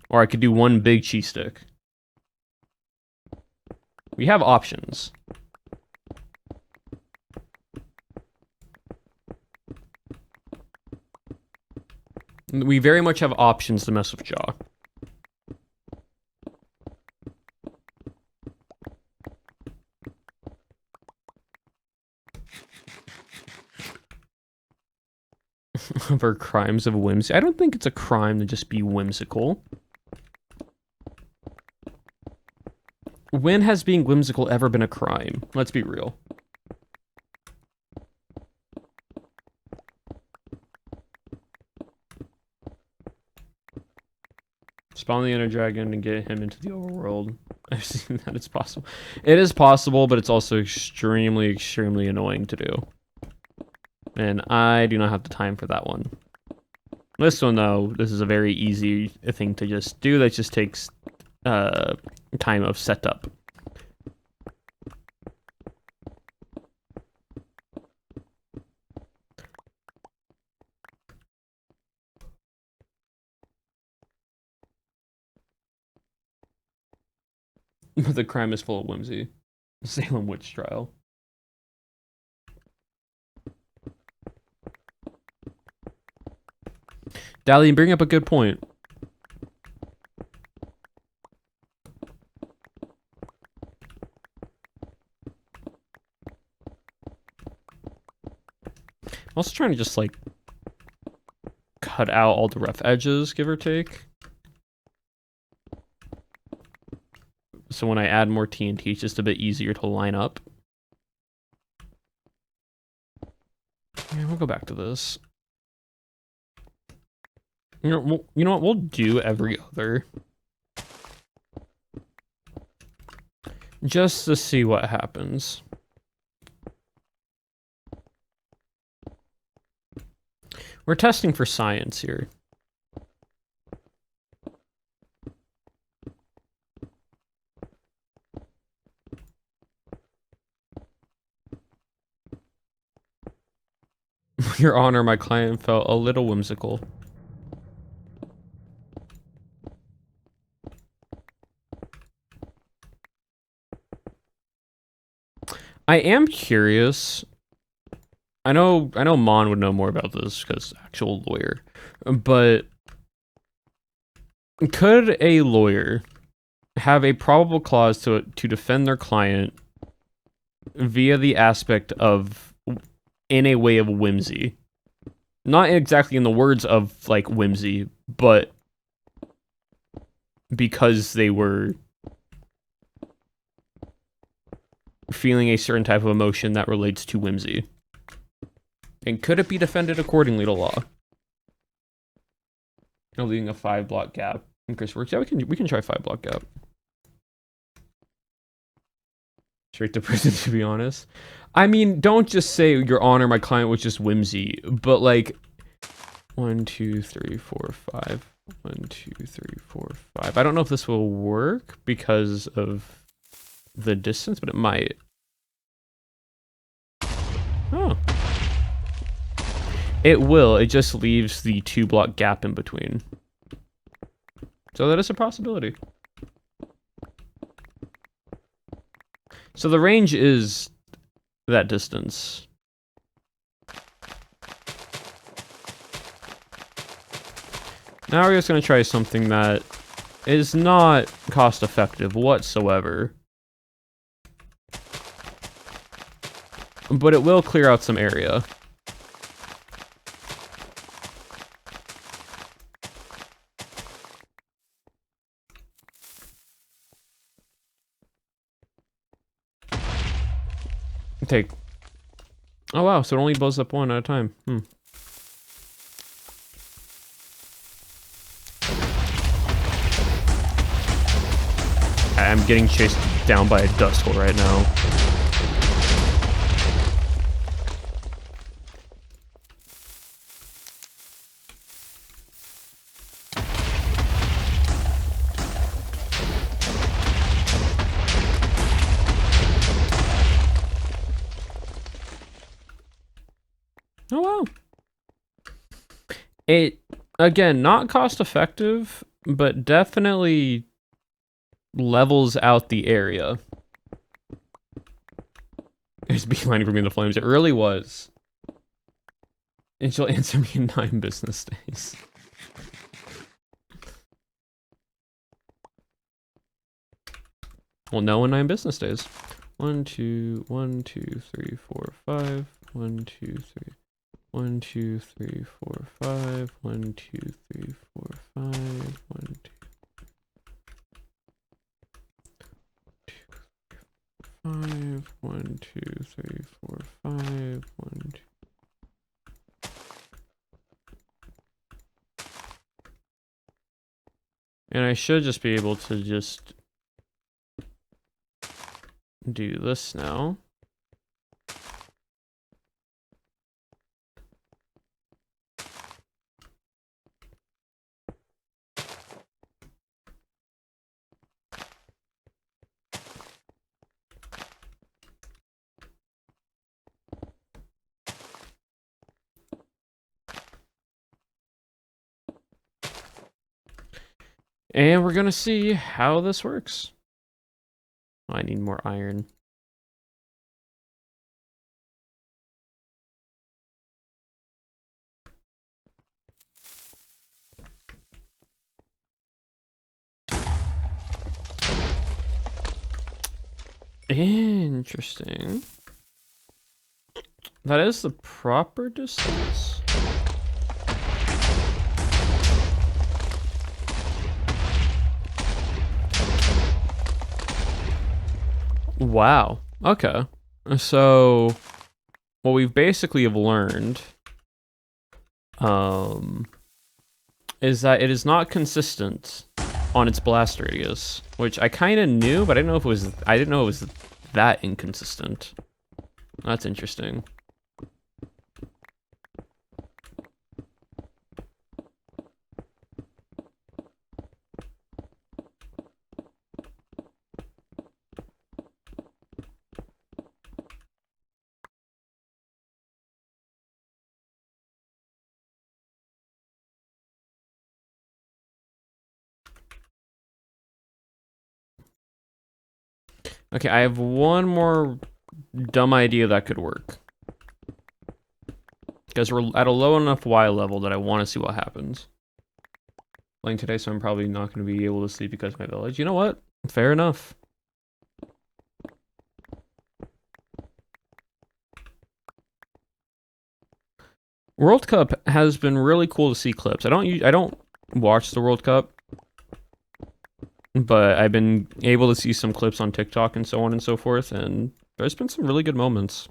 Or I could do one big cheese stick. We have options. We very much have options to mess with Jaw. For crimes of whimsy. I don't think it's a crime to just be whimsical. When has being whimsical ever been a crime? Let's be real. Spawn the inner dragon and get him into the overworld. I've seen that it's possible. It is possible, but it's also extremely, extremely annoying to do. And I do not have the time for that one. This one, though, this is a very easy thing to just do that just takes time of setup. The crime is full of whimsy. Salem witch trial. Dally, you bring up a good point. I'm also trying to just, like, cut out all the rough edges, give or take. So when I add more TNT, it's just a bit easier to line up. Yeah, we'll go back to this. You know what? We'll do every other. Just to see what happens. We're testing for science here. Your Honor, my client felt a little whimsical. I am curious. I know Mon would know more about this because actual lawyer, but could a lawyer have a probable cause to defend their client via the aspect of in a way of whimsy? Not exactly in the words of like whimsy, but because they were feeling a certain type of emotion that relates to whimsy. And could it be defended accordingly to law? Leaving a 5-block gap in Chris works. Yeah, we can try 5-block gap. Straight to prison, to be honest. I mean, don't just say, Your Honor, my client was just whimsy, but like 1, 2, 3, 4, 5. 1, 2, 3, 4, 5. I don't know if this will work because of the distance, but it might. Oh. It will. It just leaves the 2-block gap in between. So that is a possibility. So the range is that distance. Now we're just going to try something that is not cost effective whatsoever. But it will clear out some area. Take. Oh wow, so it only blows up one at a time. I'm getting chased down by a dust hole right now. It, again, not cost effective, but definitely levels out the area. It's beelining for me in the flames. It really was. And she'll answer me in 9 business days. Well, no, in 9 business days. 1, 2, 1, 2, 3, 4, 5. 1, 2, 3. 1, 2, 3, 4, 5. 1, 2, 3, 4, 5. 1, 2, 5. 1, 2, 3, 4, 5. 1, 2. And I should just be able to just do this now. And we're gonna see how this works. I need more iron. Interesting. That is the proper distance? Wow. Okay. So, what we've basically have learned is that it is not consistent on its blast radius, which I kind of knew, but I didn't know it was that inconsistent. That's interesting. Okay, I have one more dumb idea that could work. Because we're at a low enough Y level that I want to see what happens. Playing today, so I'm probably not going to be able to sleep because of my village. You know what? Fair enough. World Cup has been really cool to see clips. I don't watch the World Cup, but I've been able to see some clips on TikTok and so on and so forth, and there's been some really good moments.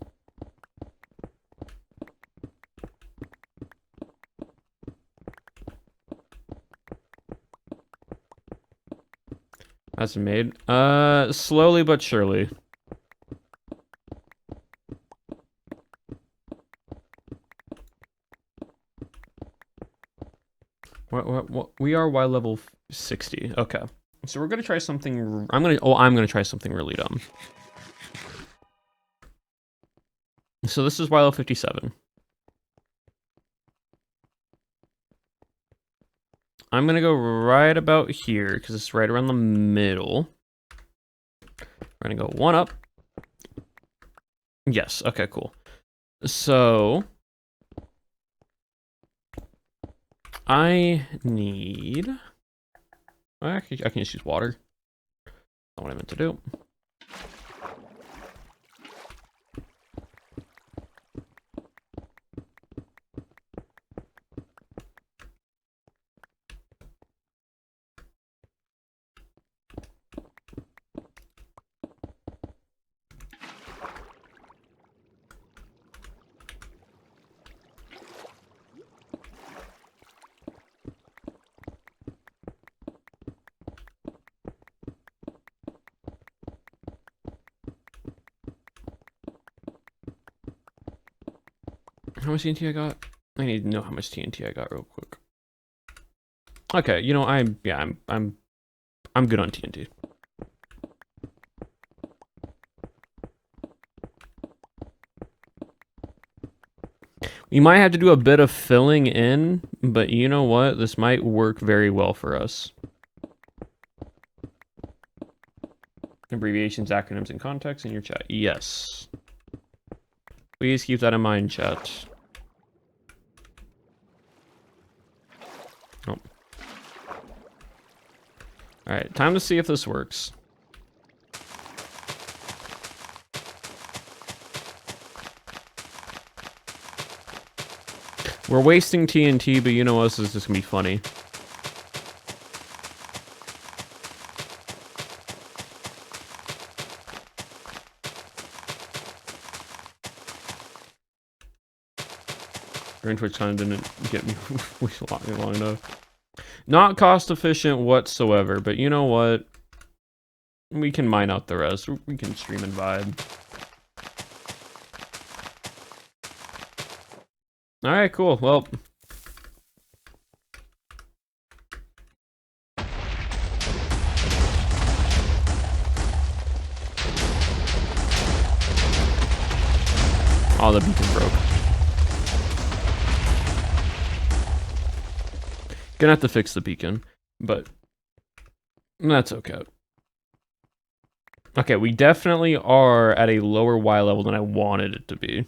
That's made. Slowly but surely. What? We are Y level 60. Okay. So we're gonna try something. I'm gonna try something really dumb. So this is Y level 57. I'm gonna go right about here because it's right around the middle. We're gonna go 1 up. Yes. Okay. Cool. So I need. Actually, I can just use water. Not what I meant to do. How much TNT I got? I need to know how much TNT I got real quick. Okay, you know, I'm good on TNT. We might have to do a bit of filling in, but you know what? This might work very well for us. Abbreviations, acronyms, and context in your chat. Yes. Please keep that in mind, chat. Oh. Alright, time to see if this works. We're wasting TNT, but you know us, this is just gonna be funny. Green Twitch kind of didn't get me long enough. Not cost efficient whatsoever, but you know what? We can mine out the rest. We can stream and vibe. Alright, cool. Well. Oh, the beacon broke. Gonna have to fix the beacon, but that's okay. Okay, we definitely are at a lower Y level than I wanted it to be.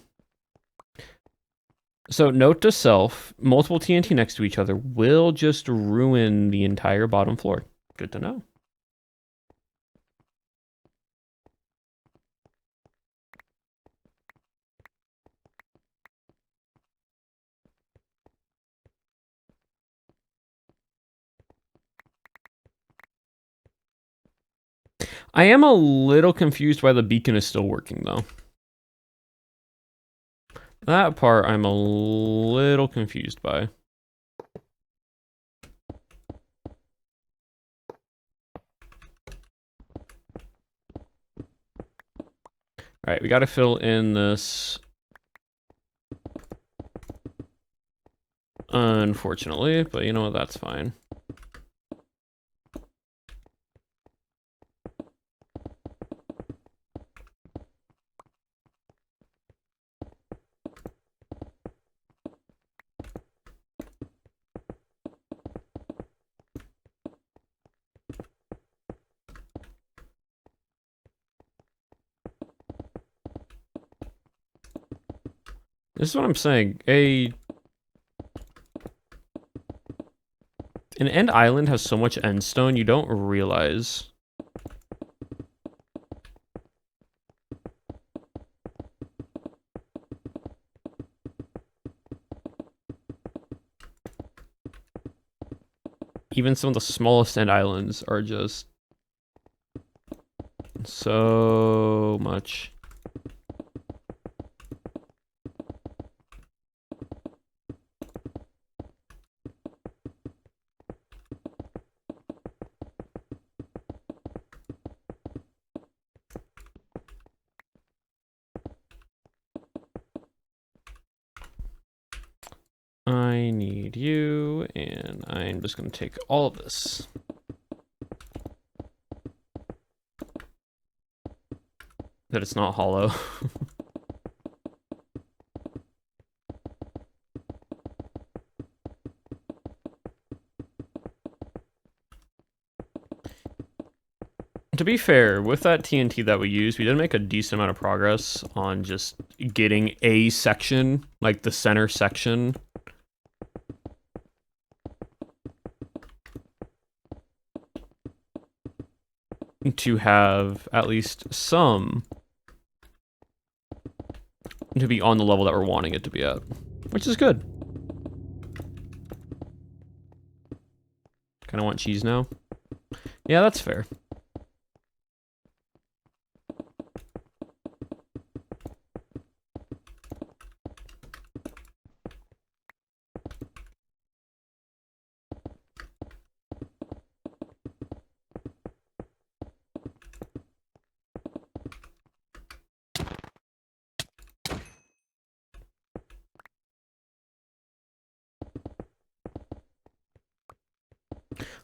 So note to self, multiple TNT next to each other will just ruin the entire bottom floor. Good to know. I am a little confused why the beacon is still working, though. That part I'm a little confused by. Alright, we gotta fill in this. Unfortunately, but you know what, that's fine. This is what I'm saying. An end island has so much end stone you don't realize. Even some of the smallest end islands are just so much. I need you, and I'm just going to take all of this. That it's not hollow. To be fair, with that TNT that we used, we did make a decent amount of progress on just getting a section, like the center section. To have at least some to be on the level that we're wanting it to be at, which is good. Kind of want cheese now. Yeah, that's fair.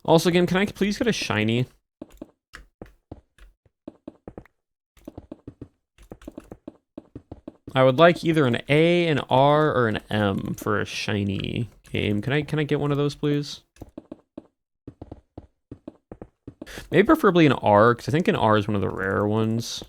Also, again, can I please get a shiny? I would like either an A, an R, or an M for a shiny game. Can I get one of those, please? Maybe preferably an R, because I think an R is one of the rarer ones.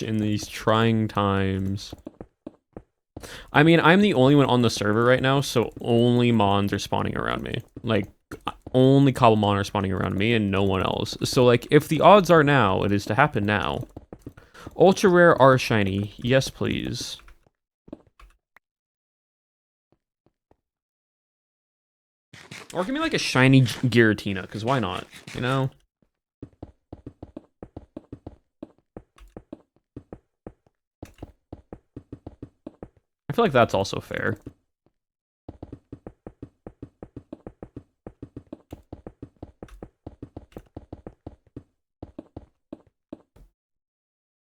In these trying times. I mean, I'm the only one on the server right now, so only Mons are spawning around me. Like, only Cobblemon are spawning around me and no one else. So, like, if the odds are now, it is to happen now. Ultra rare R shiny. Yes, please. Or give me, like, a shiny Giratina, because why not? You know? I feel like that's also fair.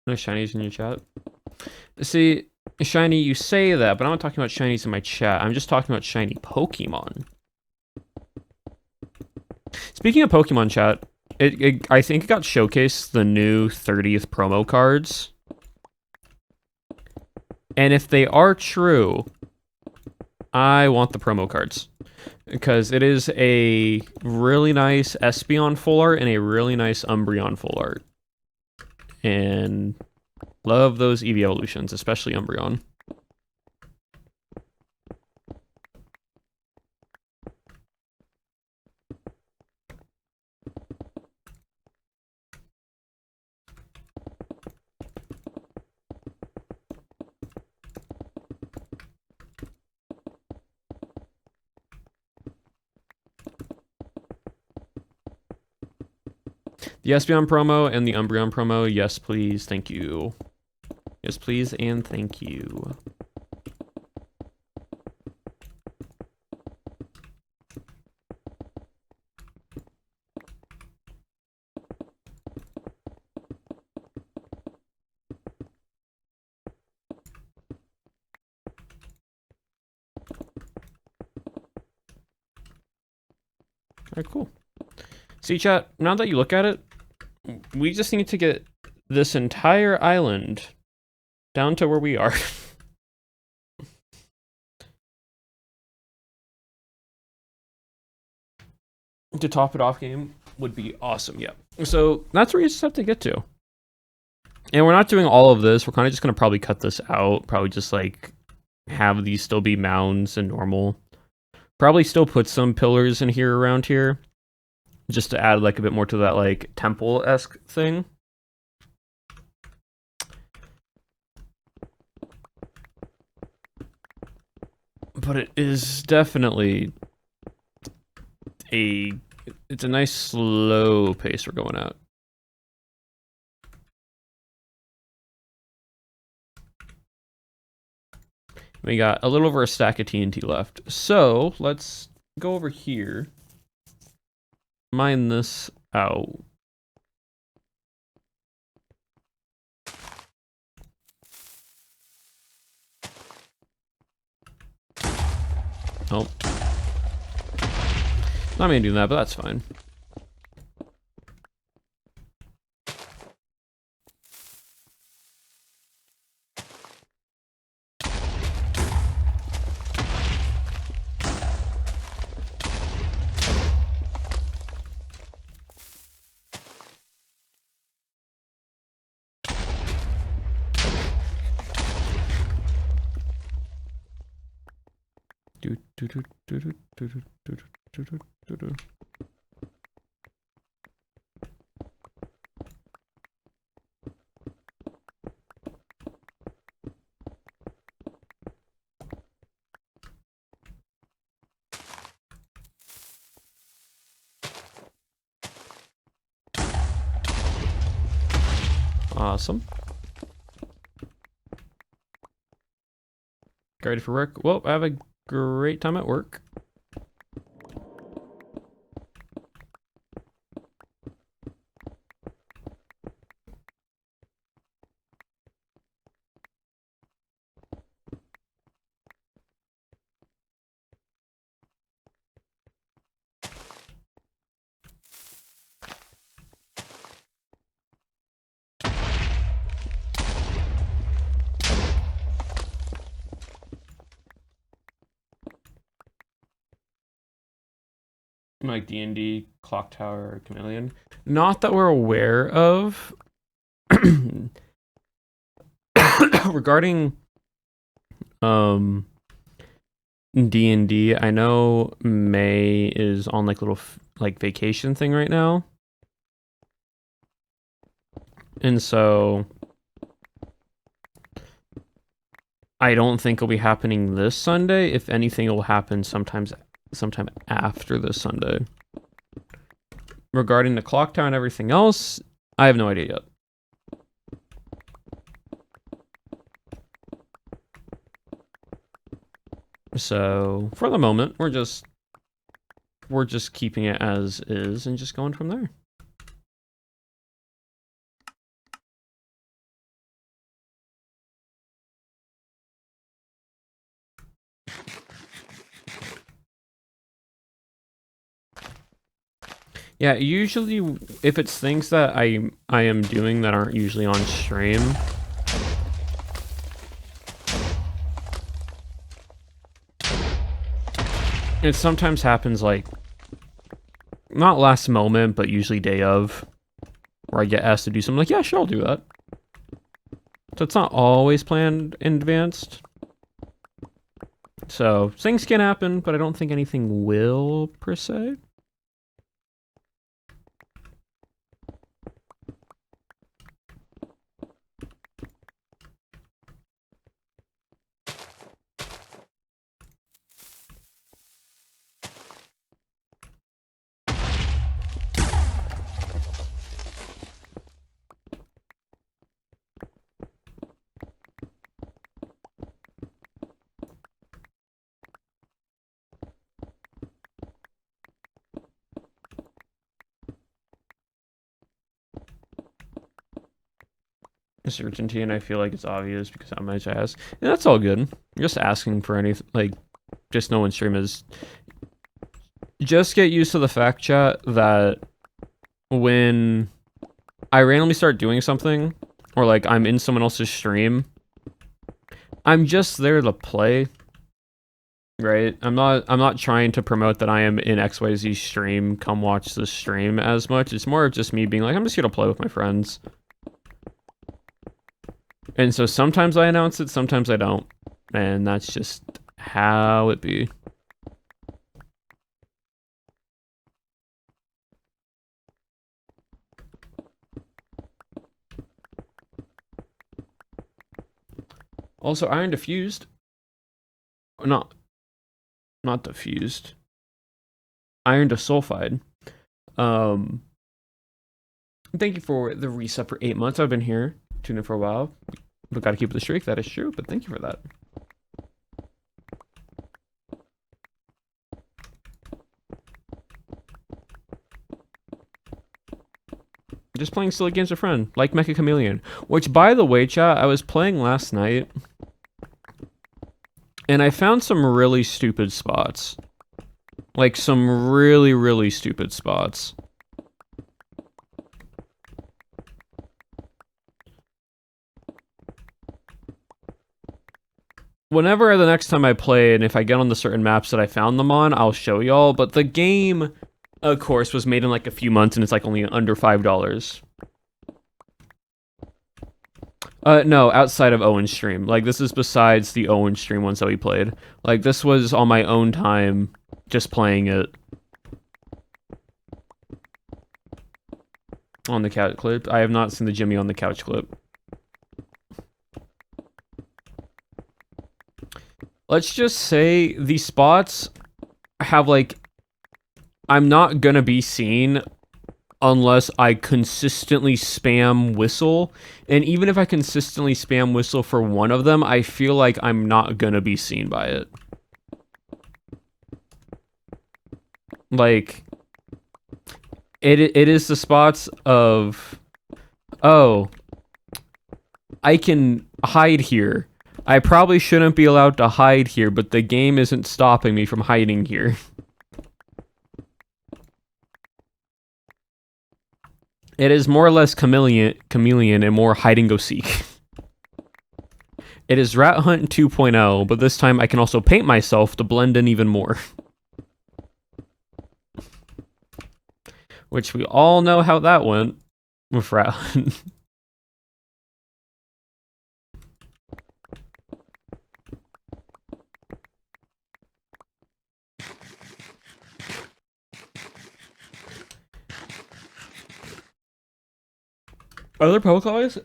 No shinies in your chat? See, shiny, you say that, but I'm not talking about shinies in my chat. I'm just talking about shiny Pokemon. Speaking of Pokemon chat, I think it got showcased the new 30th promo cards. And if they are true, I want the promo cards. Because it is a really nice Espeon full art and a really nice Umbreon full art. And love those Eevee evolutions, especially Umbreon. The Espeon promo and the Umbreon promo, yes please, thank you. Yes please and thank you. Alright, cool. See, chat, now that you look at it, we just need to get this entire island down to where we are. To top it off game would be awesome, yeah. So that's where you just have to get to. And we're not doing all of this. We're kind of just going to probably cut this out. Probably just like have these still be mounds and normal. Probably still put some pillars in here around here. Just to add like a bit more to that like temple-esque thing. But it is definitely it's a nice slow pace we're going at. We got a little over a stack of TNT left. So let's go over here. Mine this out. Oh. Not me doing that, but that's fine. Awesome. Get ready for work. Well, I have a great time at work. like D&D, Clock Tower, Chameleon. Not that we're aware of. Regarding D&D, I know May is on like little like vacation thing right now. And so I don't think it'll be happening this Sunday. If anything, it will happen sometime after this Sunday. Regarding the clock tower and everything else, I have no idea yet. So for the moment, we're just keeping it as is and just going from there. Yeah, usually if it's things that I am doing that aren't usually on stream, it sometimes happens like not last moment, but usually day of, where I get asked to do something like, yeah, sure, I'll do that. So it's not always planned in advance. So things can happen, but I don't think anything will per se. Certainty, and I feel like it's obvious because how much I ask, and that's all good. You're just asking for anything, like, just no one stream is. Just get used to the fact, chat, that when I randomly start doing something, or like I'm in someone else's stream, I'm just there to play, right? I'm not trying to promote that I am in XYZ stream, come watch this stream as much. It's more of just me being like, I'm just here to play with my friends. And so sometimes I announce it, sometimes I don't. And that's just how it be. Also, iron diffused. Not diffused. Iron disulfide. Thank you for the reset for 8 months. I've been here, tuning in for a while. But gotta keep the streak, that is true, but thank you for that. Just playing silly games with a friend, like Mecha Chameleon. Which, by the way, chat, I was playing last night, and I found some really stupid spots. Like, some really, really stupid spots. Whenever the next time I play, and if I get on the certain maps that I found them on, I'll show y'all. But the game, of course, was made in like a few months, and it's like only under $5. No, outside of Owen's stream. Like, this is besides the Owen stream ones that we played. Like, this was on my own time, just playing it. On the couch clip. I have not seen the Jimmy on the couch clip. Let's just say the spots have, like, I'm not gonna be seen unless I consistently spam whistle. And even if I consistently spam whistle for one of them, I feel like I'm not gonna be seen by it. Like, it is the spots of, oh, I can hide here. I probably shouldn't be allowed to hide here, but the game isn't stopping me from hiding here. It is more or less chameleon and more hide and go seek. It is Rat Hunt 2.0, but this time I can also paint myself to blend in even more. which we all know how that went with Rattlin. Other public lobbies?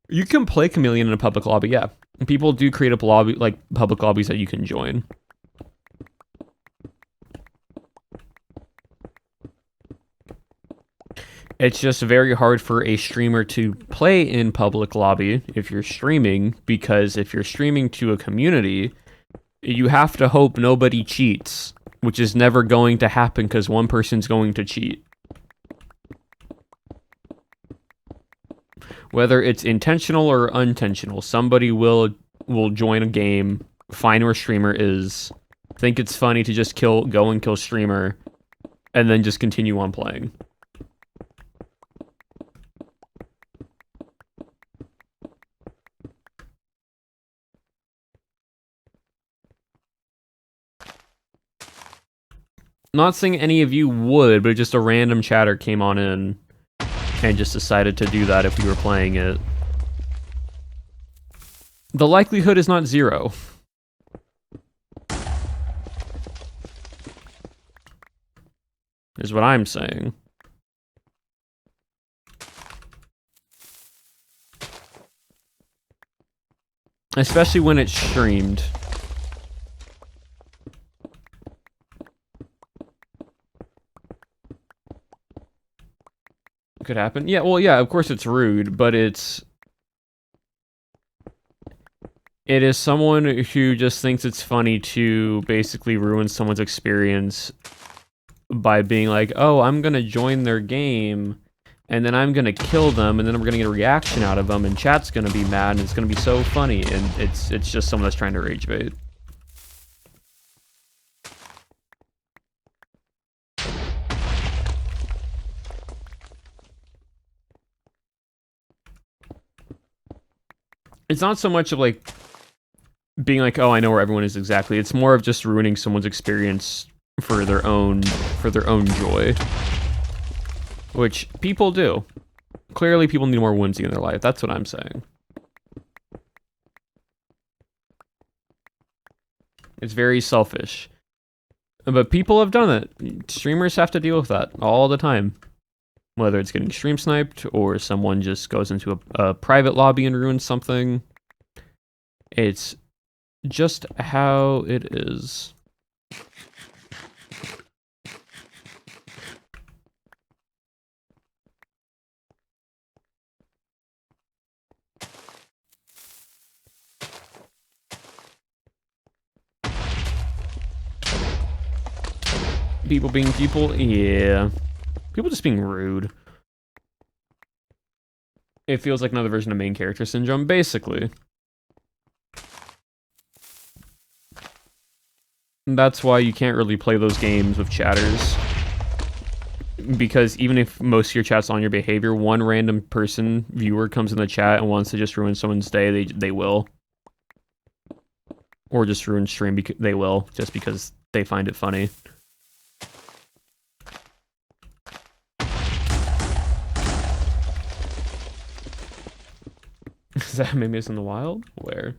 You can play Chameleon in a public lobby, yeah. People do create up lobby, like public lobbies that you can join. It's just very hard for a streamer to play in public lobby if you're streaming, because if you're streaming to a community, you have to hope nobody cheats, which is never going to happen because one person's going to cheat. Whether it's intentional or unintentional, somebody will join a game, find where streamer is, think it's funny to just go and kill streamer, and then just continue on playing. Not saying any of you would, but just a random chatter came on in and just decided to do that if we were playing it. The likelihood is not 0. Is what I'm saying. Especially when it's streamed. Could happen. Yeah, well, yeah, of course it's rude, but it is someone who just thinks it's funny to basically ruin someone's experience by being like, oh, I'm gonna join their game, and then I'm gonna kill them, and then we're gonna get a reaction out of them, and chat's gonna be mad, and it's gonna be so funny, and it's just someone that's trying to rage bait. It's not so much of like being like, oh, I know where everyone is exactly. It's more of just ruining someone's experience for their own joy, which people do. Clearly, people need more whimsy in their life. That's what I'm saying. It's very selfish, but people have done it. Streamers have to deal with that all the time. Whether it's getting stream sniped or someone just goes into a private lobby and ruins something. It's just how it is. People being people? Yeah. People just being rude. It feels like another version of main character syndrome, basically. And that's why you can't really play those games with chatters. Because even if most of your chat's on your behavior, one random person, viewer, comes in the chat and wants to just ruin someone's day, they will. Or just ruin stream, they will, just because they find it funny. Is that maybe it's in the wild? Where?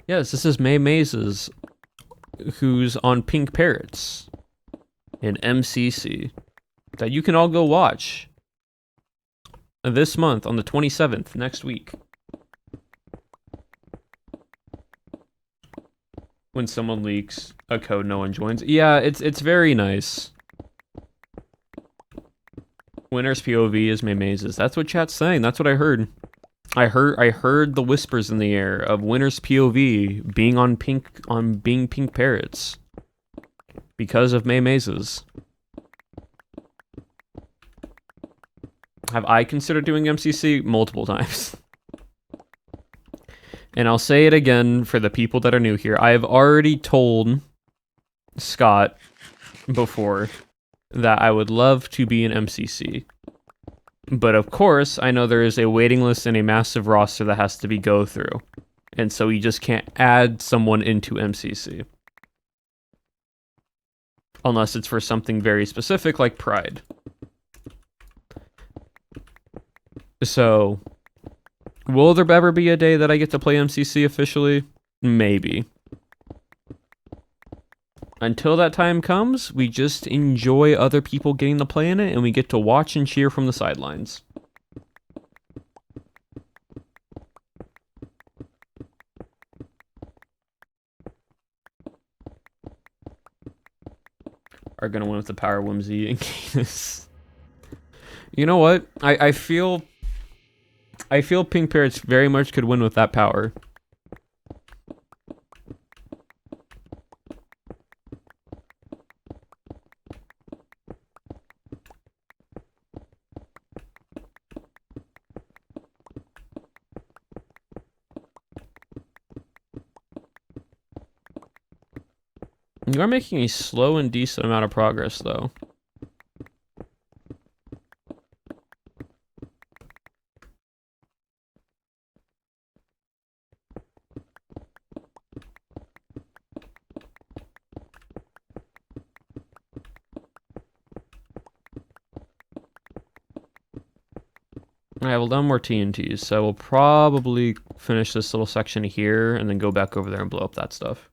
Yes, this is May Mazes, who's on Pink Parrots in MCC, that you can all go watch this month on the 27th, next week. When someone leaks a code no one joins. Yeah, it's very nice. Winner's POV is May Mazes. That's what chat's saying. That's what I heard. I heard the whispers in the air of Winner's POV being Pink Parrots because of May Mazes. Have I considered doing MCC? Multiple times. And I'll say it again for the people that are new here. I have already told Scott before that I would love to be in MCC. But of course, I know there is a waiting list and a massive roster that has to be go through. And so you just can't add someone into MCC. Unless it's for something very specific like Pride. So, will there ever be a day that I get to play MCC officially? Maybe. Until that time comes, we just enjoy other people getting to play in it, and we get to watch and cheer from the sidelines. Are gonna win with the power Whimsy and Canis. You know what? I feel Pink Parrots very much could win with that power. You are making a slow and decent amount of progress, though. I have 11 more TNTs, so we'll probably finish this little section here and then go back over there and blow up that stuff.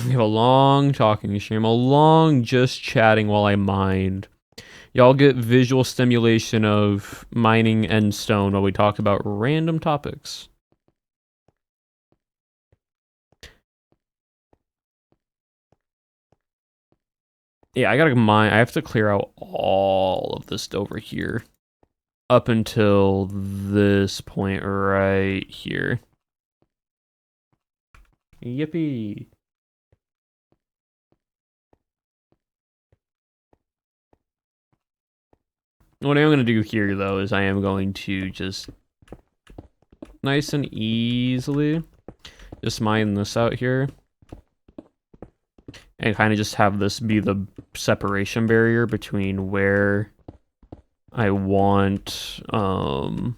We have a long talking stream, a long just chatting while I mined. Y'all get visual stimulation of mining and stone while we talk about random topics. Yeah, I gotta mine. I have to clear out all of this over here. Up until this point right here. Yippee. What I am going to do here, though, is I am going to just nice and easily just mine this out here. And kind of just have this be the separation barrier between where I want the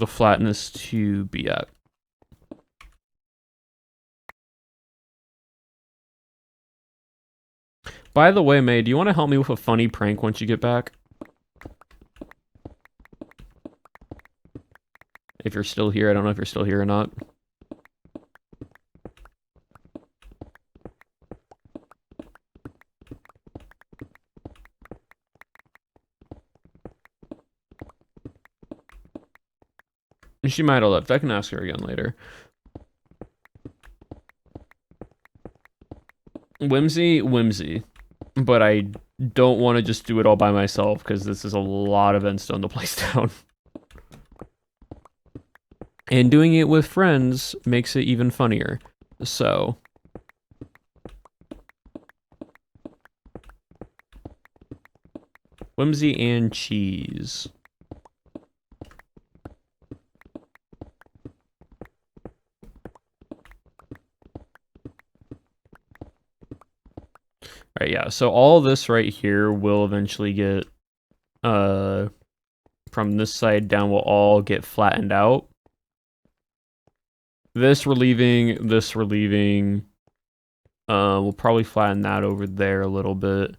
flatness to be at. By the way, May, do you want to help me with a funny prank once you get back? If you're still here, I don't know if you're still here or not. She might have left. I can ask her again later. Whimsy. But I don't want to just do it all by myself because this is a lot of endstone to place down. And doing it with friends makes it even funnier. So Whimsy and cheese. Right, yeah, so all this right here will eventually get, from this side down will all get flattened out. This relieving, we'll probably flatten that over there a little bit.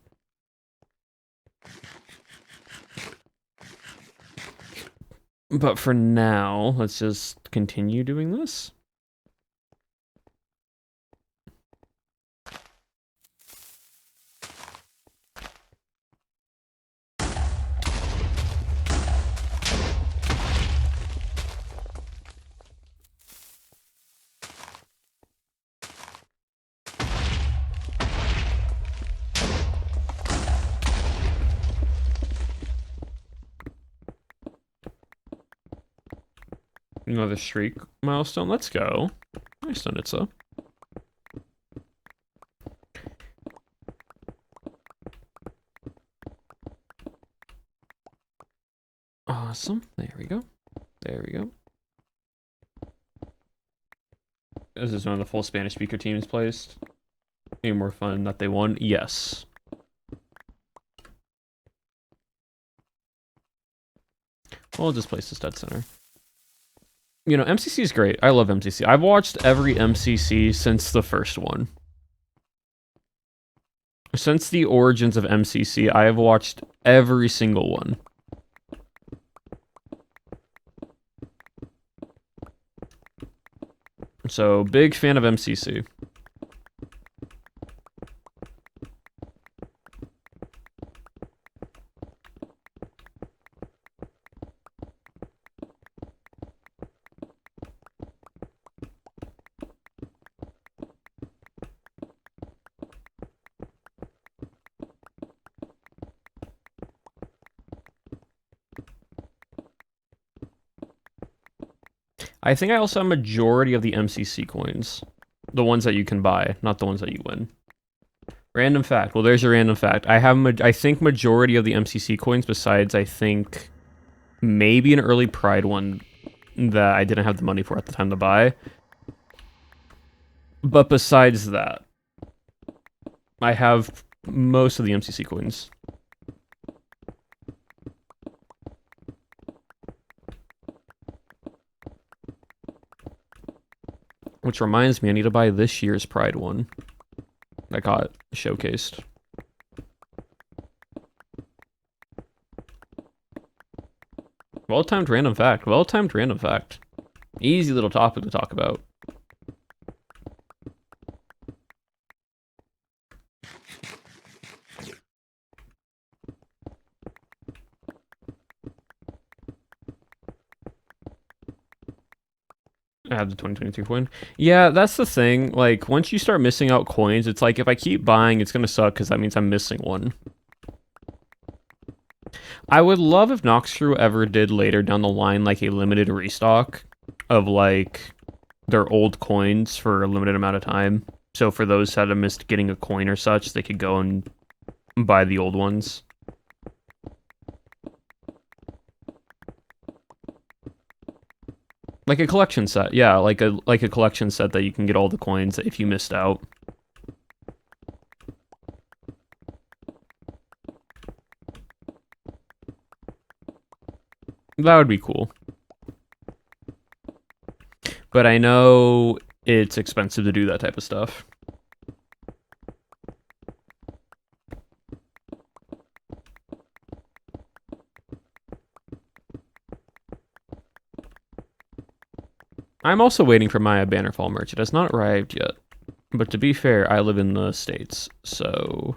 But for now, let's just continue doing this. Another streak milestone. Let's go. Nice, Donitsa. Awesome. There we go. There we go. This is one of the full Spanish speaker teams placed. Any more fun that they won? Yes. We'll just place this dead center. You know, MCC is great. I love MCC. I've watched every MCC since the first one. Since the origins of MCC, I have watched every single one. So, big fan of MCC. I think I also have a majority of the MCC coins. The ones that you can buy, not the ones that you win. Random fact. Well, there's your random fact. I have, I think, majority of the MCC coins besides, I think, maybe an early Pride one that I didn't have the money for at the time to buy. But besides that, I have most of the MCC coins. Which reminds me, I need to buy this year's Pride one. That got showcased. Well-timed random fact. Well-timed random fact. Easy little topic to talk about. I have the 2023 coin. Yeah, that's the thing. Like, once you start missing out coins, it's like, if I keep buying, it's gonna suck because that means I'm missing one. I would love if Noxcrew ever did later down the line, like, a limited restock of, like, their old coins for a limited amount of time. So for those that have missed getting a coin or such, they could go and buy the old ones. Like a collection set, yeah, like a collection set that you can get all the coins if you missed out. That would be cool. But I know it's expensive to do that type of stuff. I'm also waiting for my Bannerfall merch. It has not arrived yet. But to be fair, I live in the States, so...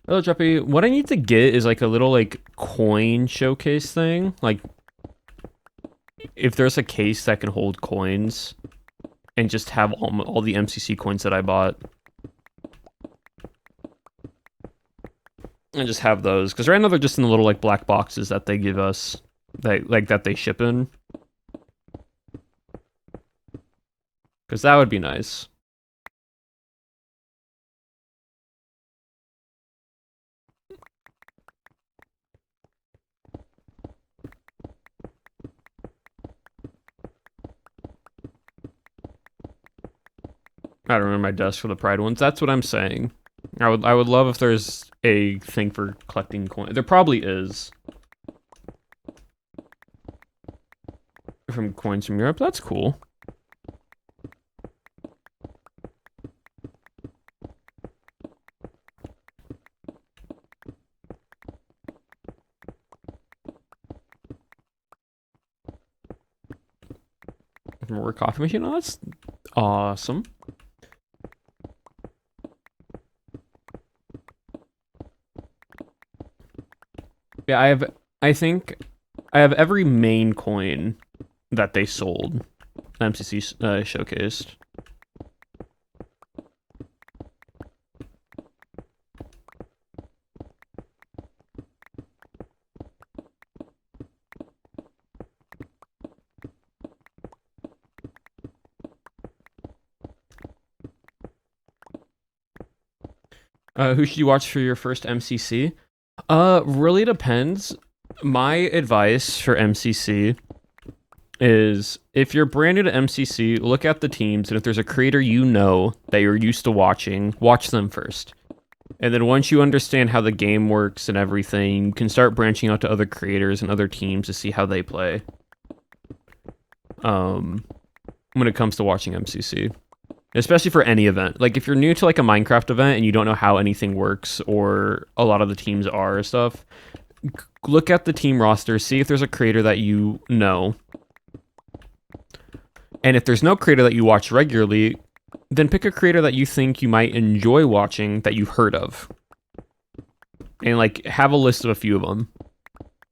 Hello, Juppy. What I need to get is like a little like coin showcase thing. Like, if there's a case that can hold coins and just have all the MCC coins that I bought. And just have those. Because right now they're just in the little like black boxes that they give us. That they ship in. Because that would be nice. I don't remember my desk for the Pride ones. That's what I'm saying. I would love if there's a thing for collecting coins. There probably is. From coins from Europe. That's cool. More coffee machine. Oh, that's awesome. Yeah, I think I have every main coin that they sold. MCC showcased. Who should you watch for your first MCC? Really depends. My advice for MCC is if you're brand new to MCC, look at the teams, and if there's a creator you know that you're used to watching, watch them first. And then once you understand how the game works and everything, you can start branching out to other creators and other teams to see how they play. When it comes to watching MCC. Especially for any event. Like, if you're new to, like, a Minecraft event and you don't know how anything works or a lot of the teams are or stuff, look at the team roster, see if there's a creator that you know. And if there's no creator that you watch regularly, then pick a creator that you think you might enjoy watching that you've heard of. And, like, have a list of a few of them.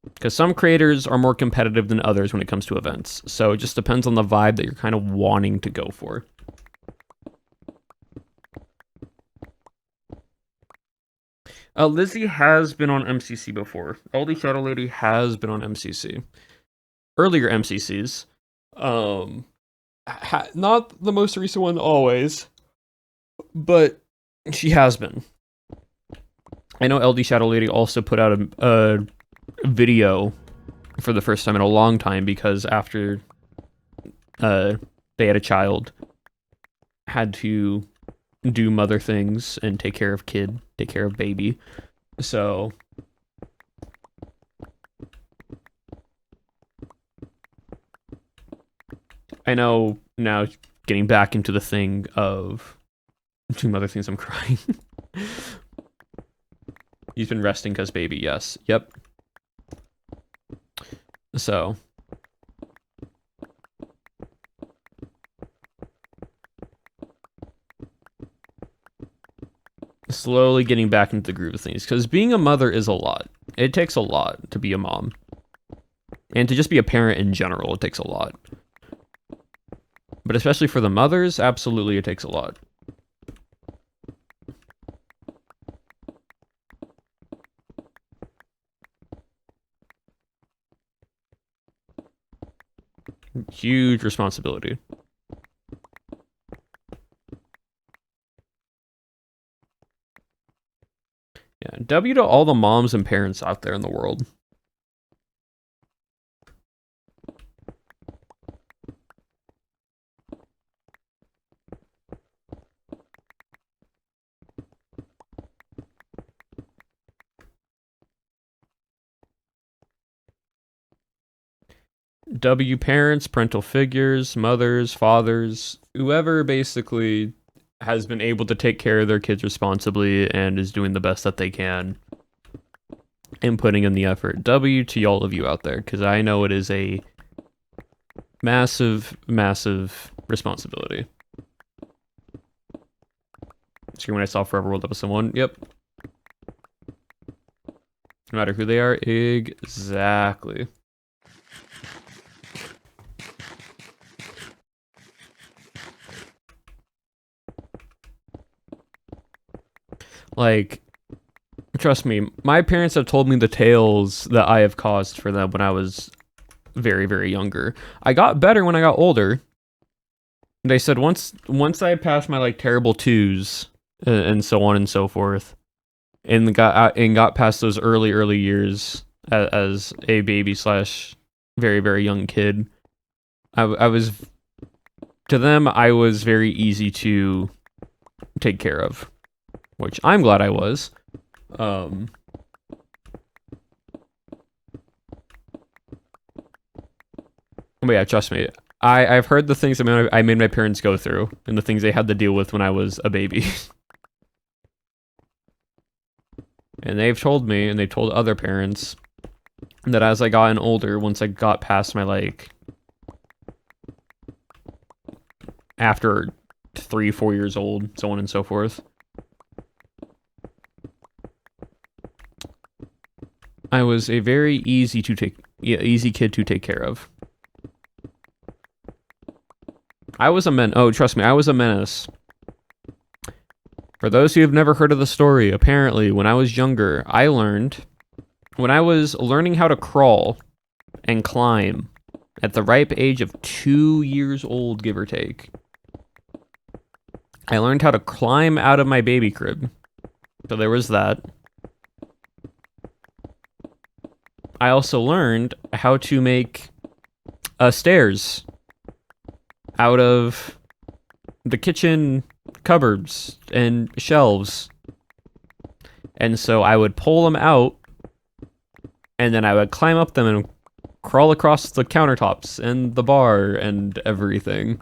Because some creators are more competitive than others when it comes to events. So it just depends on the vibe that you're kind of wanting to go for. Lizzie has been on MCC before. LD Shadow Lady has been on MCC. Earlier MCCs. Not the most recent one always. But she has been. I know LD Shadow Lady also put out a video for the first time in a long time because after they had a child, had to do mother things and take care of baby. So I know now getting back into the thing of doing mother things, I'm crying. He's been resting because baby, yes. Yep. So slowly getting back into the groove of things, because being a mother is a lot. It takes a lot to be a mom. And to just be a parent in general, it takes a lot. But especially for the mothers, absolutely it takes a lot. Huge responsibility. Yeah, W to all the moms and parents out there in the world. W parents, parental figures, mothers, fathers, whoever basically has been able to take care of their kids responsibly and is doing the best that they can and putting in the effort. W to all of you out there, because I know it is a massive, massive responsibility. Scream when I saw Forever World Episode 1. Yep. No matter who they are. Exactly. Like, trust me, my parents have told me the tales that I have caused for them when I was very, very younger. I got better when I got older. They said once I passed my like terrible twos and so on and so forth, and got past those early years as a baby / very, very young kid, I was, to them, I was very easy to take care of. Which I'm glad I was. But yeah, trust me. I've heard the things that I made my parents go through and the things they had to deal with when I was a baby. And they've told me, and they told other parents, that as I gotten older, once I got past my, like, after 3-4 years old, so on and so forth, I was a very easy kid to take care of. I was trust me, I was a menace. For those who have never heard of the story, apparently, when I was younger, when I was learning how to crawl and climb at the ripe age of 2 years old, give or take, I learned how to climb out of my baby crib So there was that. I also learned how to make stairs out of the kitchen cupboards and shelves. And so I would pull them out, and then I would climb up them and crawl across the countertops and the bar and everything.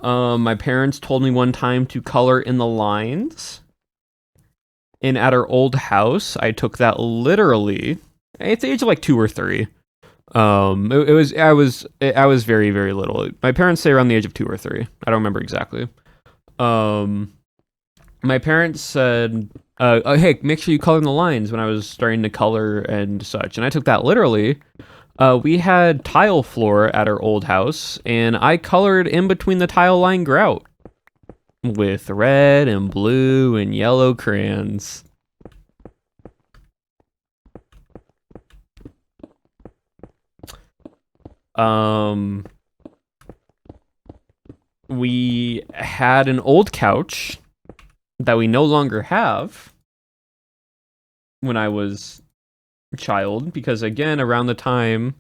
My parents told me one time to color in the lines. And at our old house, I took that literally at the age of like 2 or 3. I was very, very little. My parents say around the age of 2 or 3. I don't remember exactly. My parents said, hey, make sure you color in the lines when I was starting to color and such. And I took that literally. We had tile floor at our old house, and I colored in between the tile line grout with red and blue and yellow crayons. We had an old couch that we no longer have when I was a child, because again, around the time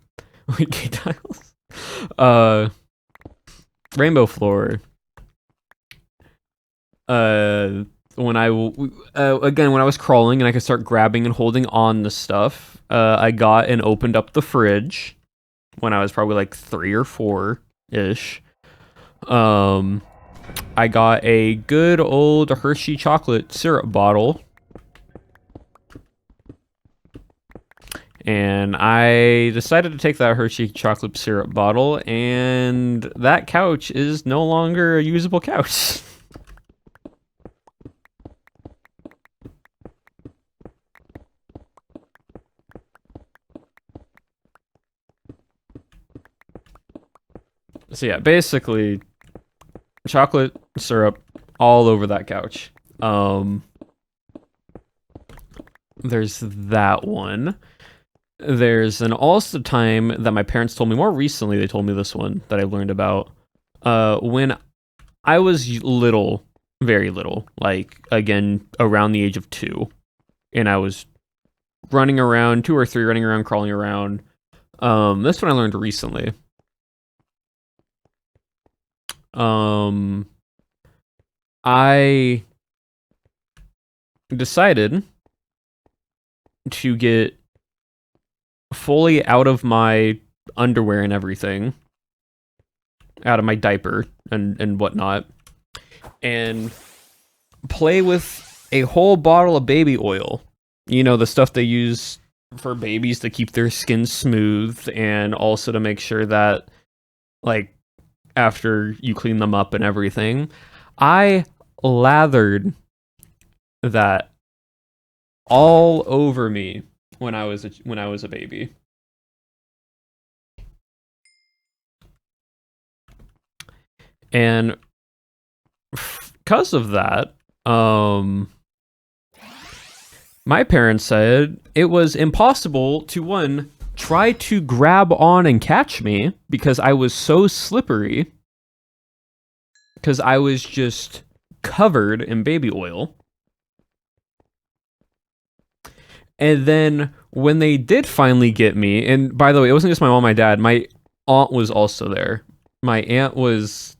we get tiles, rainbow floor. When I was crawling and I could start grabbing and holding on to stuff, I got and opened up the fridge when I was probably like 3 or 4-ish. I got a good old Hershey chocolate syrup bottle. And I decided to take that Hershey chocolate syrup bottle, and that couch is no longer a usable couch. So yeah, basically, chocolate syrup all over that couch. There's that one. There's an also time that my parents told me more recently. They told me this one that I learned about when I was little, very little, like again around the age of 2, and I was running around 2 or 3, running around, crawling around. This one I learned recently. I decided to get fully out of my underwear and everything, out of my diaper and whatnot, and play with a whole bottle of baby oil. You know, the stuff they use for babies to keep their skin smooth, and also to make sure that, like, after you clean them up and everything. I lathered that all over me when I was a baby. And because of that, my parents said it was impossible to, one, try to grab on and catch me because I was so slippery, because I was just covered in baby oil. And then when they did finally get me, and by the way, it wasn't just my mom and my dad, my aunt was also there. My aunt was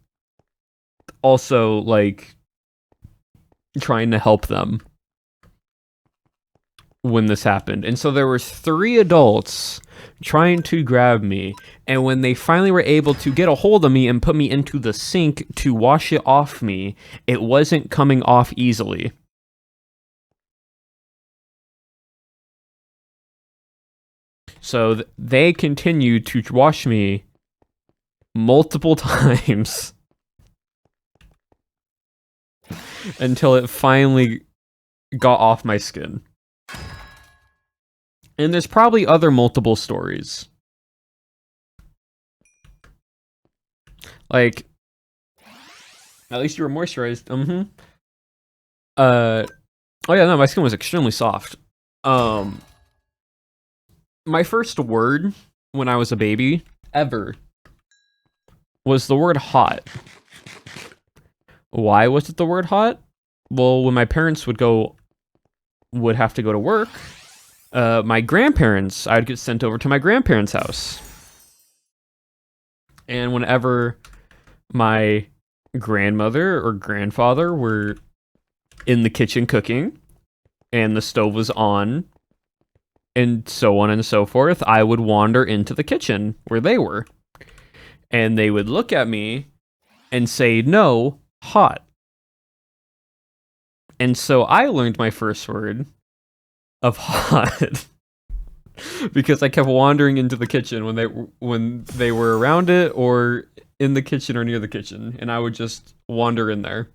also, like, trying to help them when this happened. And so there were 3 adults trying to grab me, and when they finally were able to get a hold of me and put me into the sink to wash it off me, it wasn't coming off easily. So they continued to wash me multiple times until it finally got off my skin. And there's probably other multiple stories. Like, at least you were moisturized. Oh yeah, no, my skin was extremely soft. My first word when I was a baby ever was the word hot. Why was it the word hot? Well, when my parents would have to go to work, I'd get sent over to my grandparents' house. And whenever my grandmother or grandfather were in the kitchen cooking and the stove was on and so on and so forth, I would wander into the kitchen where they were. And they would look at me and say, no, hot. And so I learned my first word of hot because I kept wandering into the kitchen when they were around it or in the kitchen or near the kitchen, and I would just wander in there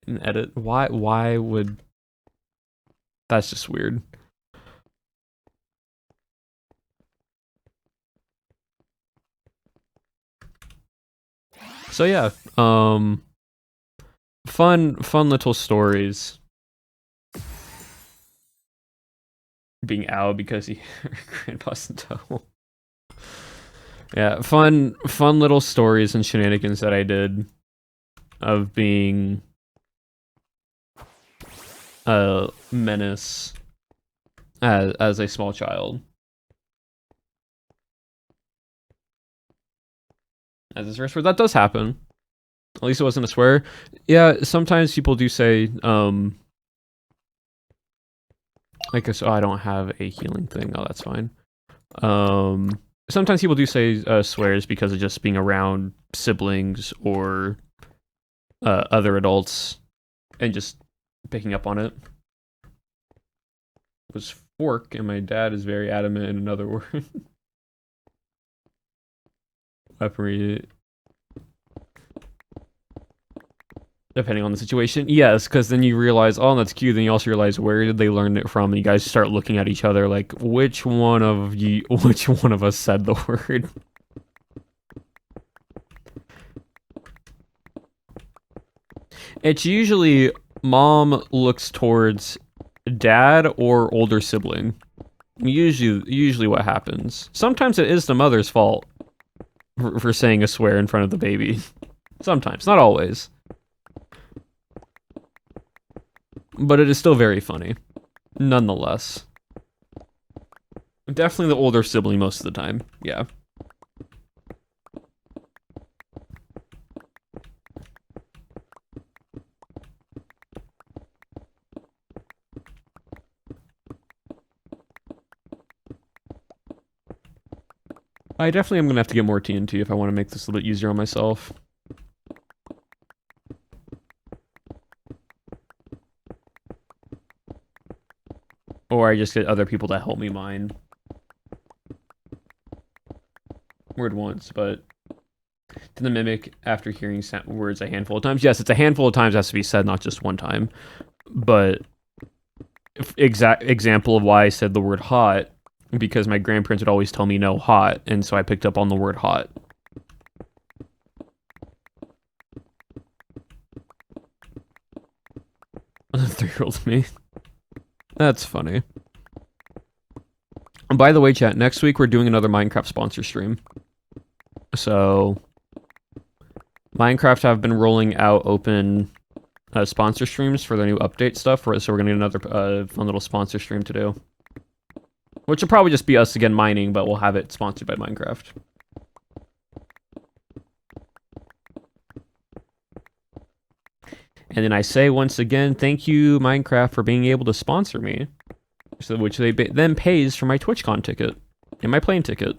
and edit. Why would... That's just weird. So yeah, fun little stories. Being out because he grandpa's in tow. Yeah, fun little stories and shenanigans that I did of being a menace as a small child. As his first word, that does happen. At least it wasn't a swear. Yeah, sometimes people do say, like, so I don't have a healing thing. Oh, that's fine. Sometimes people do say swears because of just being around siblings or other adults and just picking up on it. It was fork, and my dad is very adamant in another word. Weaponry. Depending on the situation, yes, because then you realize, oh, that's cute. Then you also realize, where did they learn it from? And you guys start looking at each other like, which one of us said the word? It's usually mom looks towards dad or older sibling. Usually what happens. Sometimes it is the mother's fault for saying a swear in front of the baby. Sometimes, not always. But it is still very funny, nonetheless. Definitely the older sibling most of the time, yeah. I definitely am going to have to get more TNT if I want to make this a little bit easier on myself. Or I just get other people to help me mine. Word once, but to the mimic after hearing words a handful of times. Yes, it's a handful of times, has to be said, not just one time. But exact example of why I said the word hot, because my grandparents would always tell me no hot, and so I picked up on the word hot. A 3-year-old me. That's funny. And by the way, chat, next week we're doing another Minecraft sponsor stream. So, Minecraft have been rolling out open sponsor streams for their new update stuff, so we're going to get another fun little sponsor stream to do. Which will probably just be us again mining, but we'll have it sponsored by Minecraft. And then I say once again, thank you, Minecraft, for being able to sponsor me. So, which they then pays for my TwitchCon ticket and my plane ticket.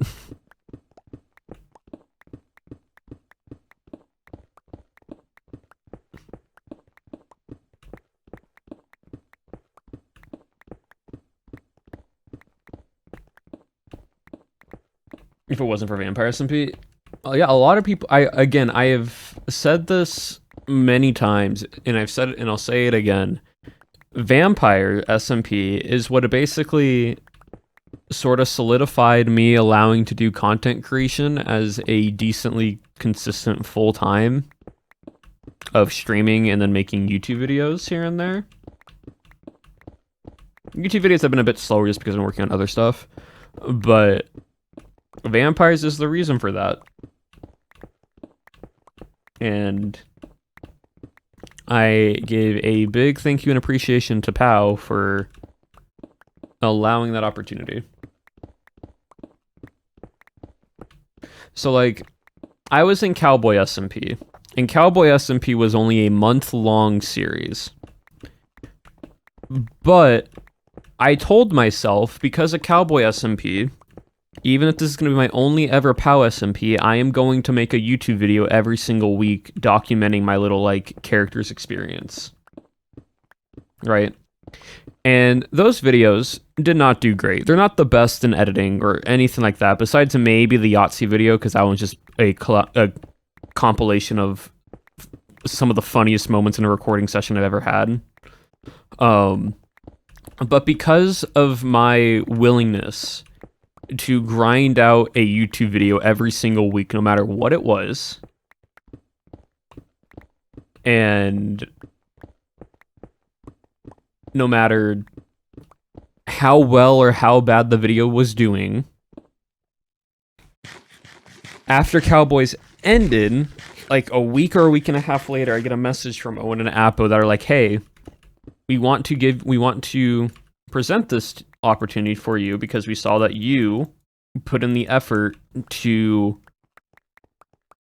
If it wasn't for Vampire SMP, yeah, a lot of people. I have said this many times, and I've said it, and I'll say it again. Vampire SMP is what it basically sort of solidified me allowing to do content creation as a decently consistent full-time of streaming and then making YouTube videos here and there. YouTube videos have been a bit slower just because I'm working on other stuff, but Vampires is the reason for that. And I gave a big thank you and appreciation to Pow for allowing that opportunity. So, like, I was in Cowboy SMP, and Cowboy SMP was only a month-long series. But I told myself, because of Cowboy SMP, even if this is going to be my only ever POW SMP, I am going to make a YouTube video every single week documenting my little, like, character's experience. Right? And those videos did not do great. They're not the best in editing or anything like that, besides maybe the Yahtzee video, because that one's just a compilation of some of the funniest moments in a recording session I've ever had. But because of my willingness to grind out a YouTube video every single week, no matter what it was, and no matter how well or how bad the video was doing, after Cowboys ended, like a week or a week and a half later, I get a message from Owen and Appo that are like, hey, we want to present this opportunity for you because we saw that you put in the effort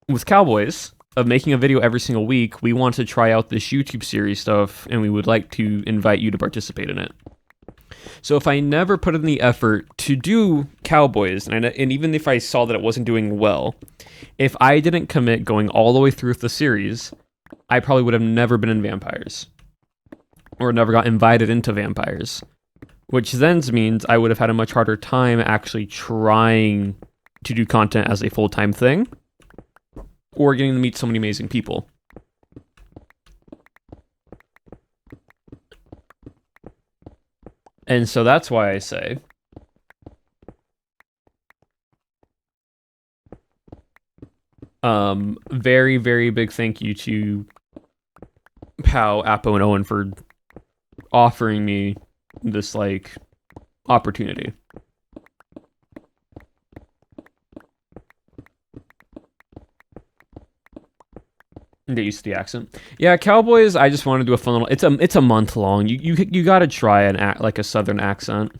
with Cowboys, of making a video every single week. We want to try out this YouTube series stuff, and we would like to invite you to participate in it. So if I never put in the effort to do Cowboys, and even if I saw that it wasn't doing well, if I didn't commit going all the way through with the series, I probably would have never been in Vampires. Or never got invited into Vampires. Which then means I would have had a much harder time actually trying to do content as a full-time thing, or getting to meet so many amazing people. And so that's why I say, very, very big thank you to Pow, Appo, and Owen for offering me this, like, opportunity. Get used to the accent. Yeah, Cowboys, I just want to do a fun little... It's a month long. You gotta try like a southern accent.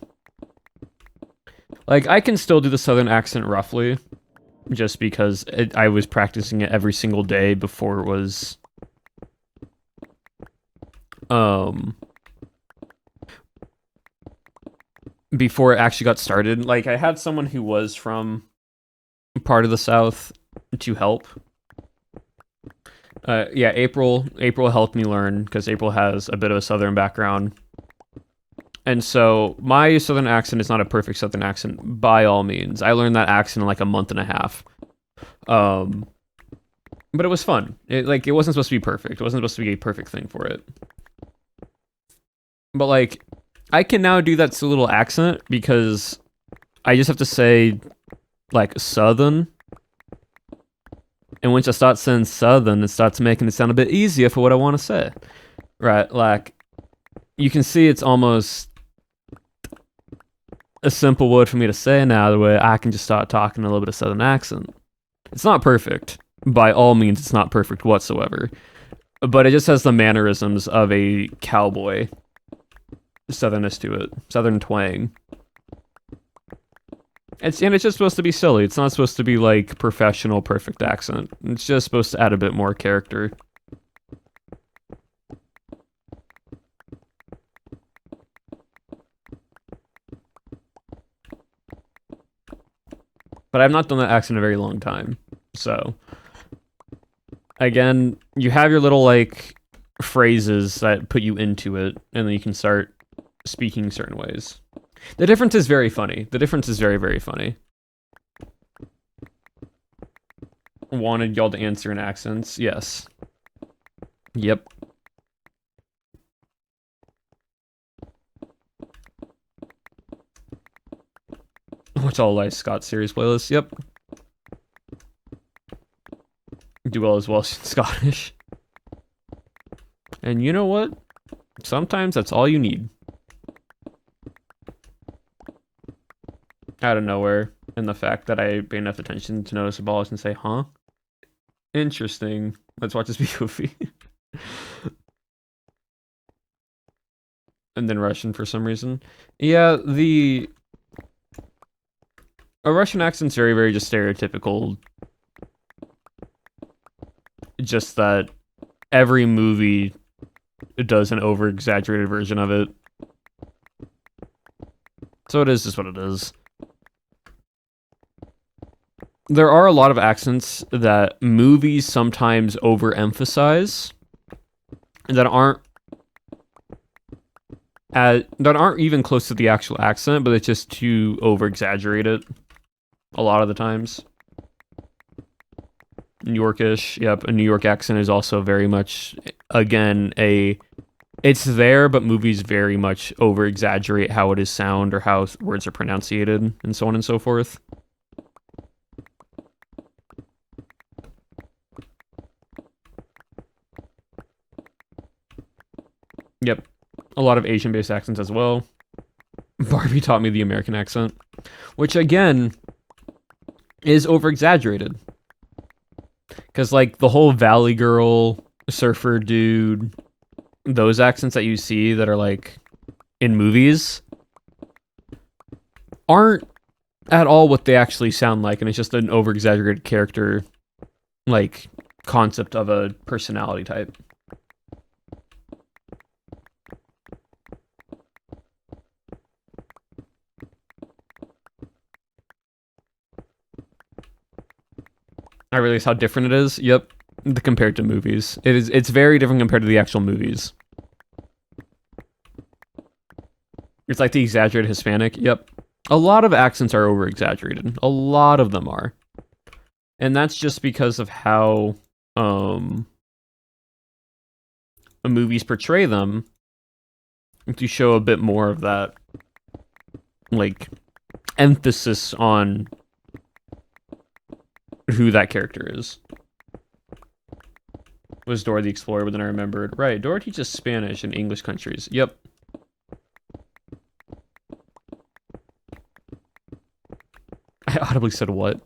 Like, I can still do the southern accent roughly, just because I was practicing it every single day before it was... before it actually got started. Like, I had someone who was from part of the South to help. Yeah, April helped me learn, because April has a bit of a Southern background. And so my Southern accent is not a perfect Southern accent by all means. I learned that accent in like a month and a half. But it was fun. It wasn't supposed to be perfect. It wasn't supposed to be a perfect thing for it. But like, I can now do that little accent because I just have to say like Southern. And once I start saying Southern, it starts making it sound a bit easier for what I want to say. Right? Like, you can see it's almost a simple word for me to say now, the way I can just start talking a little bit of Southern accent. It's not perfect. By all means, it's not perfect whatsoever. But it just has the mannerisms of a cowboy. Southernness to it. Southern twang. It's just supposed to be silly. It's not supposed to be like professional, perfect accent. It's just supposed to add a bit more character. But I've not done that accent in a very long time. So, again, you have your little like phrases that put you into it, and then you can start speaking certain ways. The difference is very funny. The difference is very, very funny. Wanted y'all to answer in accents. Yes. Yep. Watch all Life Scott series playlists. Yep. Do well as Welsh and Scottish. And you know what? Sometimes that's all you need. Out of nowhere, and the fact that I pay enough attention to notice a ball and say, huh? Interesting. Let's watch this be goofy. And then Russian for some reason. Yeah, a Russian accent's very, very just stereotypical. Just that every movie does an over-exaggerated version of it. So it is just what it is. There are a lot of accents that movies sometimes overemphasize that aren't even close to the actual accent, but it's just too over-exaggerated a lot of the times. New Yorkish, yep, a New York accent is also very much, again, it's there, but movies very much over-exaggerate how it is sound or how words are pronunciated, and so on and so forth. Yep, a lot of Asian-based accents as well. Barbie taught me the American accent, which, again, is over-exaggerated. Because, like, the whole Valley Girl, surfer dude, those accents that you see that are, like, in movies aren't at all what they actually sound like, and it's just an over-exaggerated character, like, concept of a personality type. I realize how different it is. Yep, compared to movies, it's very different compared to the actual movies. It's like the exaggerated Hispanic. Yep, a lot of accents are over exaggerated. A lot of them are, and that's just because of how movies portray them to show a bit more of that, like, emphasis on who that character is. Was Dora the Explorer, but then I remembered, right, Dora teaches Spanish in English countries. Yep. I audibly said what?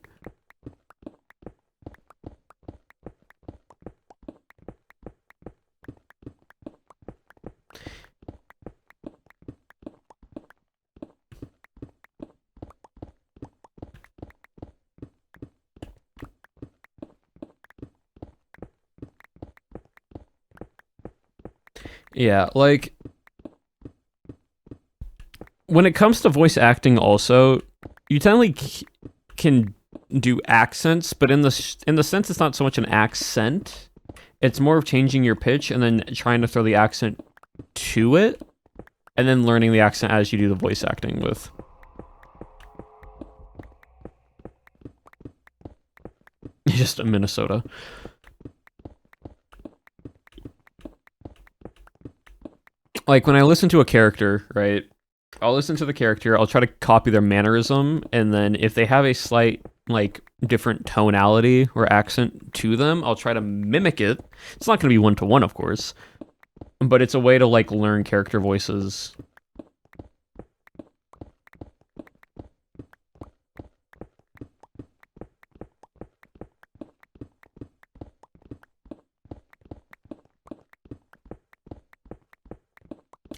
Yeah, like, when it comes to voice acting also, you technically can do accents, but in the sense it's not so much an accent. It's more of changing your pitch and then trying to throw the accent to it, and then learning the accent as you do the voice acting with. Just Minnesota. Like, when I listen to a character, right, I'll listen to the character, I'll try to copy their mannerism, and then if they have a slight, like, different tonality or accent to them, I'll try to mimic it. It's not going to be one-to-one, of course, but it's a way to, like, learn character voices.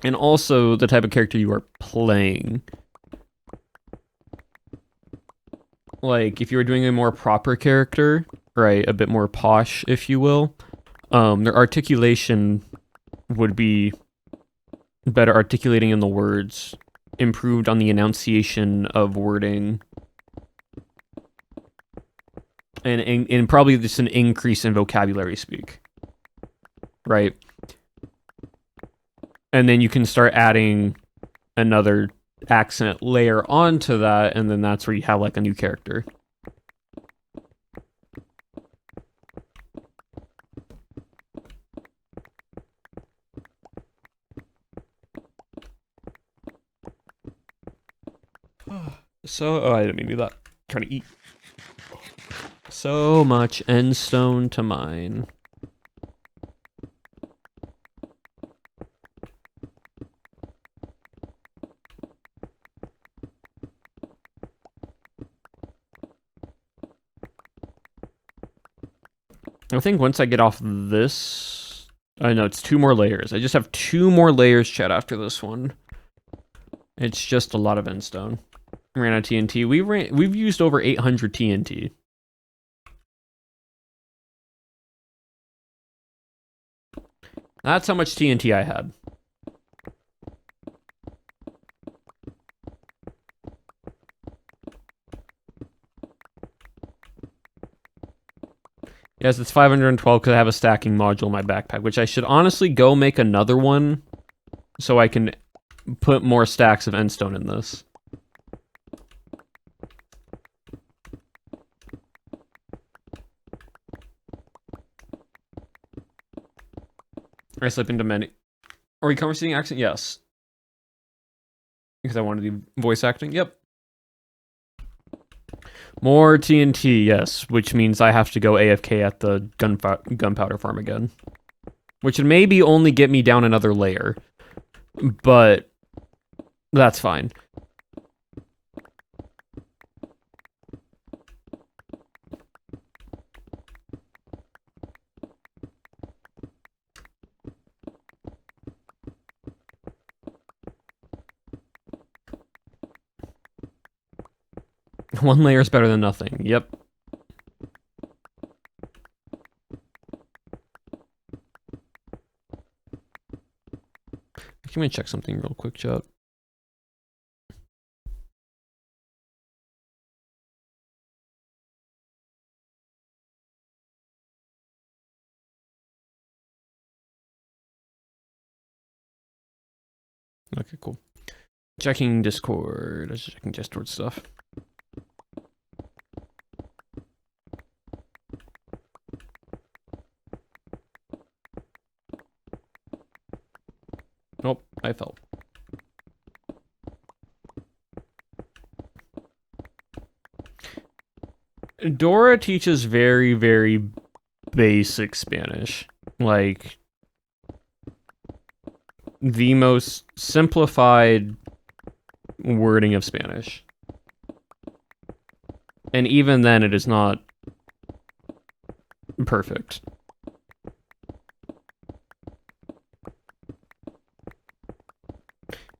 And also the type of character you are playing. Like, if you were doing a more proper character, right, a bit more posh, if you will, their articulation would be better articulating in the words, improved on the enunciation of wording, and probably just an increase in vocabulary speak, right? And then you can start adding another accent layer onto that, and then that's where you have, like, a new character. So, oh, I didn't mean to do that. I'm trying to eat. So much endstone to mine. I think once I get off this, I know it's 2 more layers. I just have 2 more layers, chat, after this one. It's just a lot of endstone. Ran out of TNT. We've used over 800 TNT. That's how much TNT I had. Yes, it's 512 because I have a stacking module in my backpack, which I should honestly go make another one so I can put more stacks of endstone in this. I slip into many. Are we conversating accent? Yes. Because I want to do voice acting? Yep. More TNT, yes, which means I have to go AFK at the gunpowder farm again. Which would maybe only get me down another layer. But that's fine. One layer is better than nothing. Yep. Let me check something real quick, chat. Okay, cool. Checking Discord. Just checking Discord stuff. Nope, I fell. Dora teaches very, very basic Spanish. Like, the most simplified wording of Spanish. And even then, it is not perfect.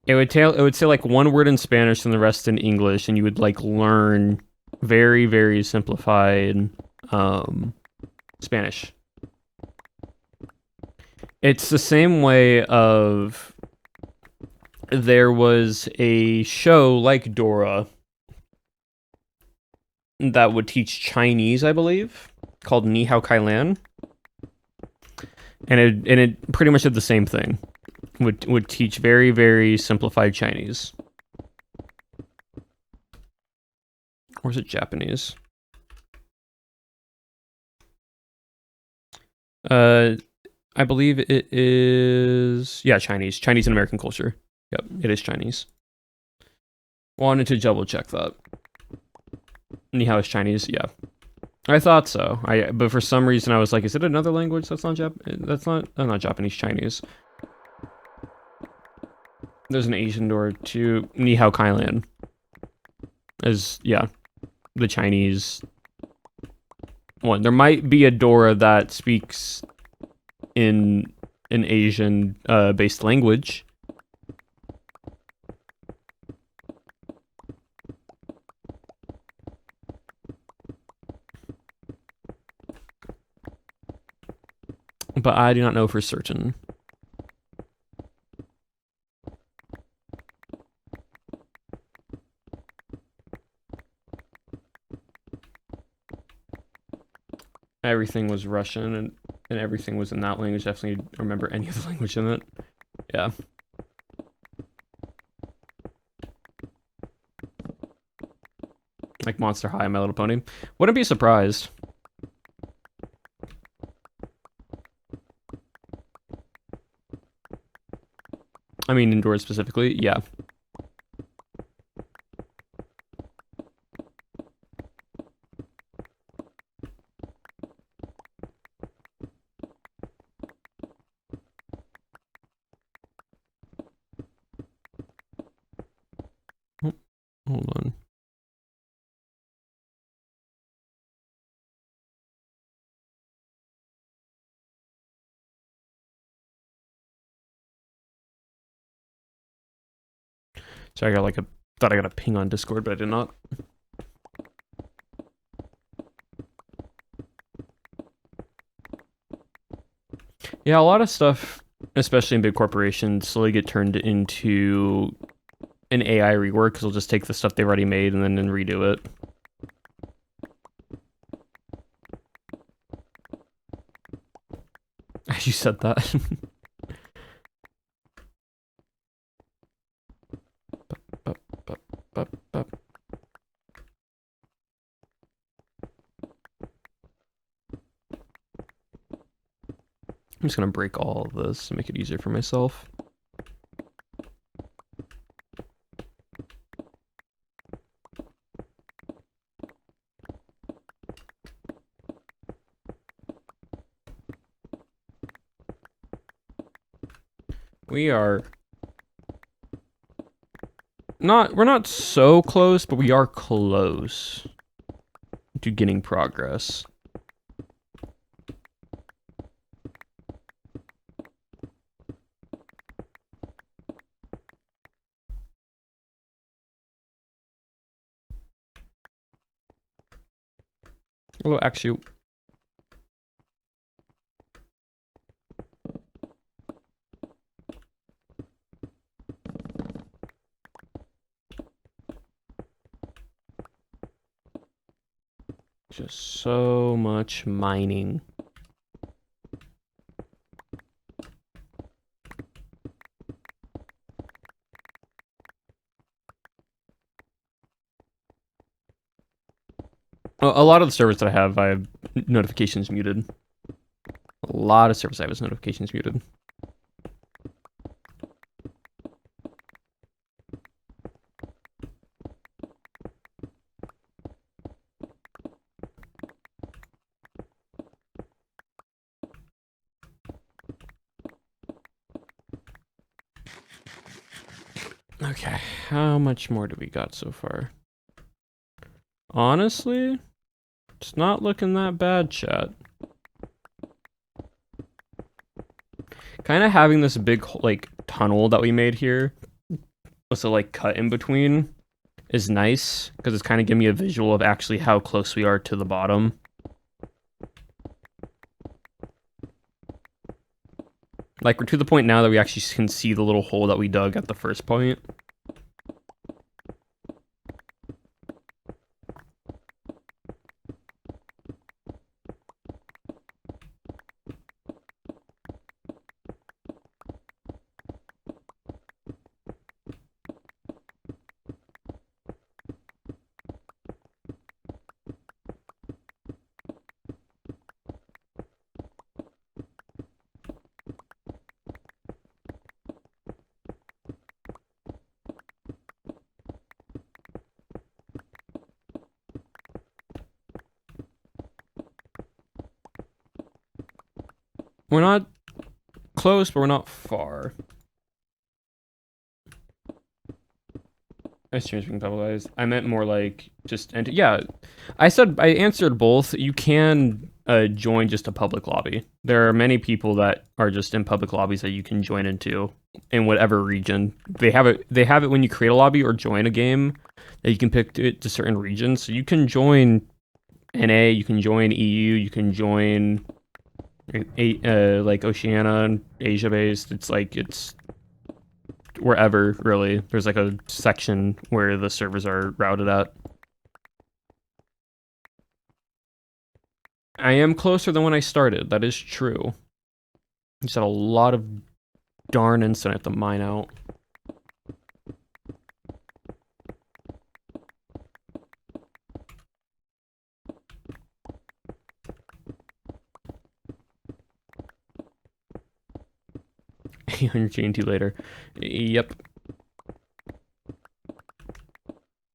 It would say like one word in Spanish and the rest in English, and you would like learn very, very simplified Spanish. It's the same way of there was a show like Dora that would teach Chinese, I believe, called Ni Hao Kai Lan. And it pretty much did the same thing. Would teach very, very simplified Chinese. Or is it Japanese? I believe it is... Yeah, Chinese. Chinese and American culture. Yep, it is Chinese. Wanted to double check that. Ni hao is Chinese, yeah. I thought so. But for some reason I was like, is it another language that's not not Japanese, Chinese. There's an Asian door to Ni Hao Kai Lan. Yeah, the Chinese one. There might be a Dora that speaks in an Asian based language. But I do not know for certain. Everything was Russian and everything was in that language. Definitely don't remember any other language in it. Yeah. Like Monster High, My Little Pony. Wouldn't be surprised. I mean, indoors specifically, yeah. Oh, hold on. So I got like thought I got a ping on Discord, but I did not. Yeah, a lot of stuff, especially in big corporations, slowly get turned into an AI rework because they'll just take the stuff they've already made and then redo it. As you said that. I'm just gonna break all of this to make it easier for myself. We are we're not so close, but we are close to getting progress. Well, actually, just so much mining. A lot of the servers that I have notifications muted. A lot of servers I have notifications muted. Okay, how much more do we got so far? Honestly, it's not looking that bad, chat. Kind of having this big, like, tunnel that we made here, with a, like, cut in between, is nice, because it's kind of giving me a visual of actually how close we are to the bottom. Like, we're to the point now that we actually can see the little hole that we dug at the first point. We're not close, but we're not far. I streams being publicized. I meant more like just enter. Yeah, I answered both. You can join just a public lobby. There are many people that are just in public lobbies that you can join into in whatever region. They have it. They have it when you create a lobby or join a game that you can pick it to certain regions. So you can join NA. You can join EU. You can join like Oceania and Asia based. It's wherever, really. There's like a section where the servers are routed at. I am closer than when I started. That is true. Just had a lot of darn incident to mine out. $800 GNT later. Yep.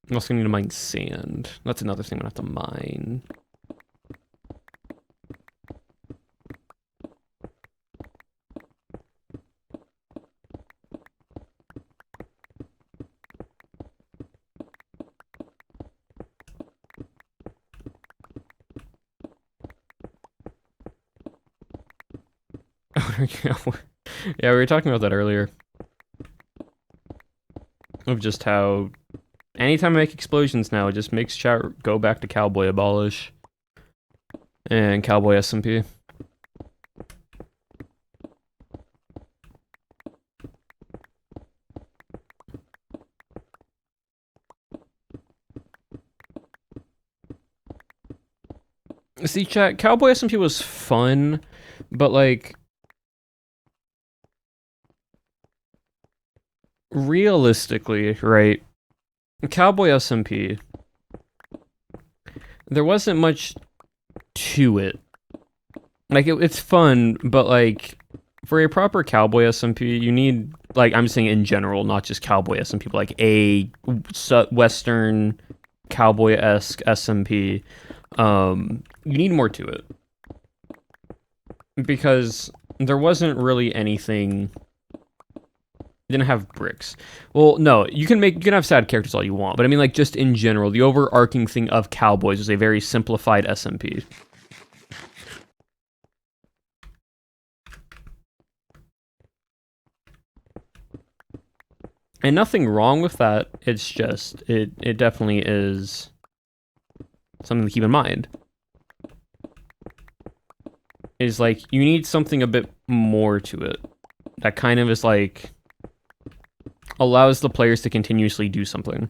I'm also gonna need to mine sand. That's another thing I'm gonna have to mine. Yeah, we were talking about that earlier. of just how anytime I make explosions now, it just makes chat go back to Cowboy Abolish and Cowboy SMP. See, chat, Cowboy SMP was fun, but like realistically, right? Cowboy SMP, there wasn't much to it. Like it's fun, but like for a proper Cowboy SMP, you need, like, I'm saying in general, not just Cowboy SMP, but like a Western Cowboy-esque SMP. You need more to it because there wasn't really anything. You didn't have bricks. Well, no, you can have sad characters all you want, but I mean, like, just in general, the overarching thing of Cowboys is a very simplified SMP. And nothing wrong with that. It's just it definitely is something to keep in mind. Is like you need something a bit more to it that kind of is like allows the players to continuously do something.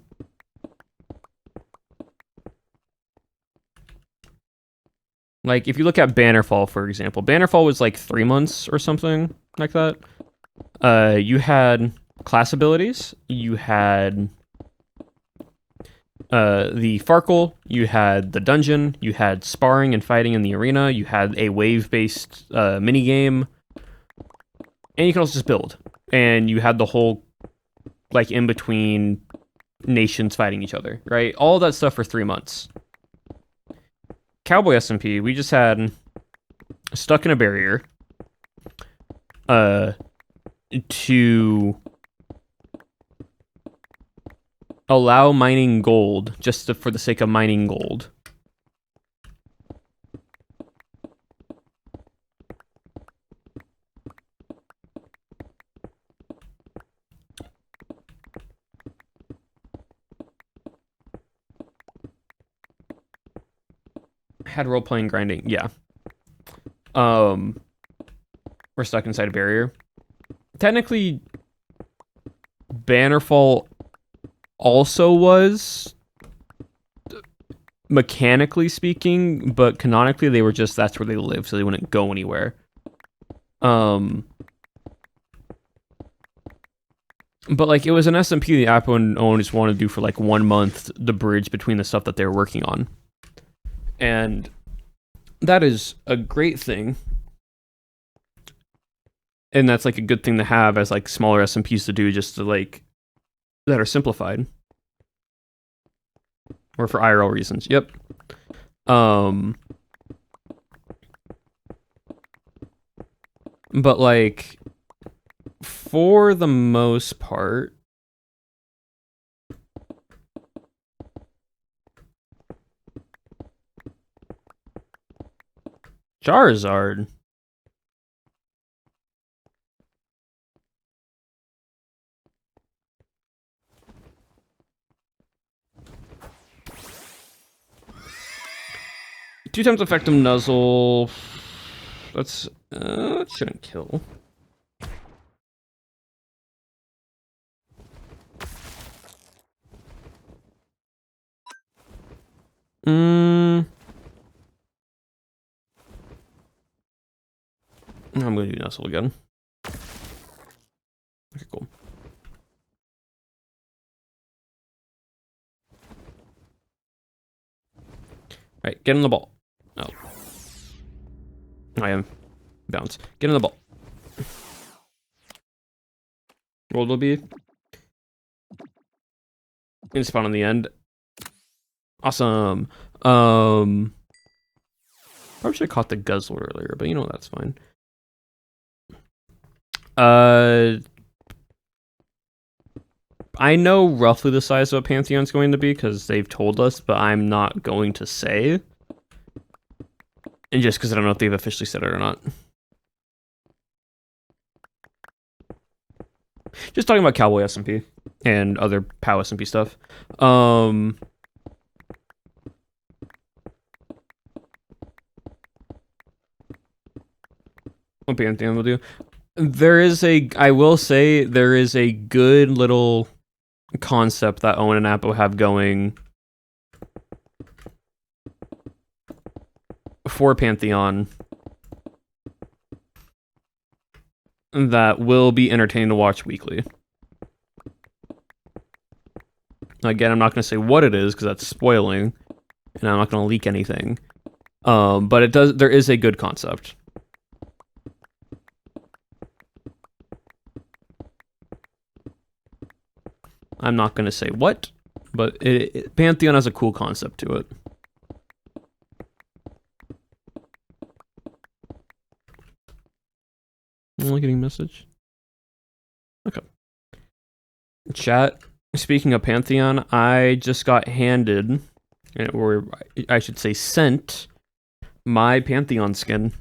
Like if you look at Bannerfall, for example, Bannerfall was like 3 months or something like that. You had class abilities, you had the Farkle, you had the dungeon, you had sparring and fighting in the arena, you had a wave-based minigame, and you can also just build. And you had the whole, like, in-between nations fighting each other, right? All that stuff for 3 months. Cowboy SMP, we just had stuck in a barrier to allow mining gold just for the sake of mining gold. Had role-playing grinding, yeah. We're stuck inside a barrier. Technically, Bannerfall also was, mechanically speaking, but canonically they were just, that's where they lived, so they wouldn't go anywhere. But like it was an SMP the Apple owners wanted to do for like 1 month, the bridge between the stuff that they were working on. And that is a great thing. And that's like a good thing to have as like smaller SMPs to do, just to like, that are simplified. Or for IRL reasons. Yep. But like, for the most part, Charizard. Two times effective nuzzle. That's that shouldn't kill. I'm gonna do nuzzle again. Okay, cool. Alright, get in the ball. Oh. I am. Bounce. Get in the ball. Roll will be. And spawn on the end. Awesome. Probably should have caught the guzzler earlier, but you know, that's fine. I know roughly the size of a Pantheon's going to be because they've told us, but I'm not going to say. And just because I don't know if they've officially said it or not. Just talking about Cowboy SMP and other POW SMP stuff. What Pantheon will do? I will say, there is a good little concept that Owen and Appo have going for Pantheon that will be entertaining to watch weekly. Again, I'm not going to say what it is because that's spoiling, and I'm not going to leak anything. But there is a good concept. I'm not going to say what, but Pantheon has a cool concept to it. Only getting message. Okay. Chat. Speaking of Pantheon, I just got handed, or I should say sent, my Pantheon skin.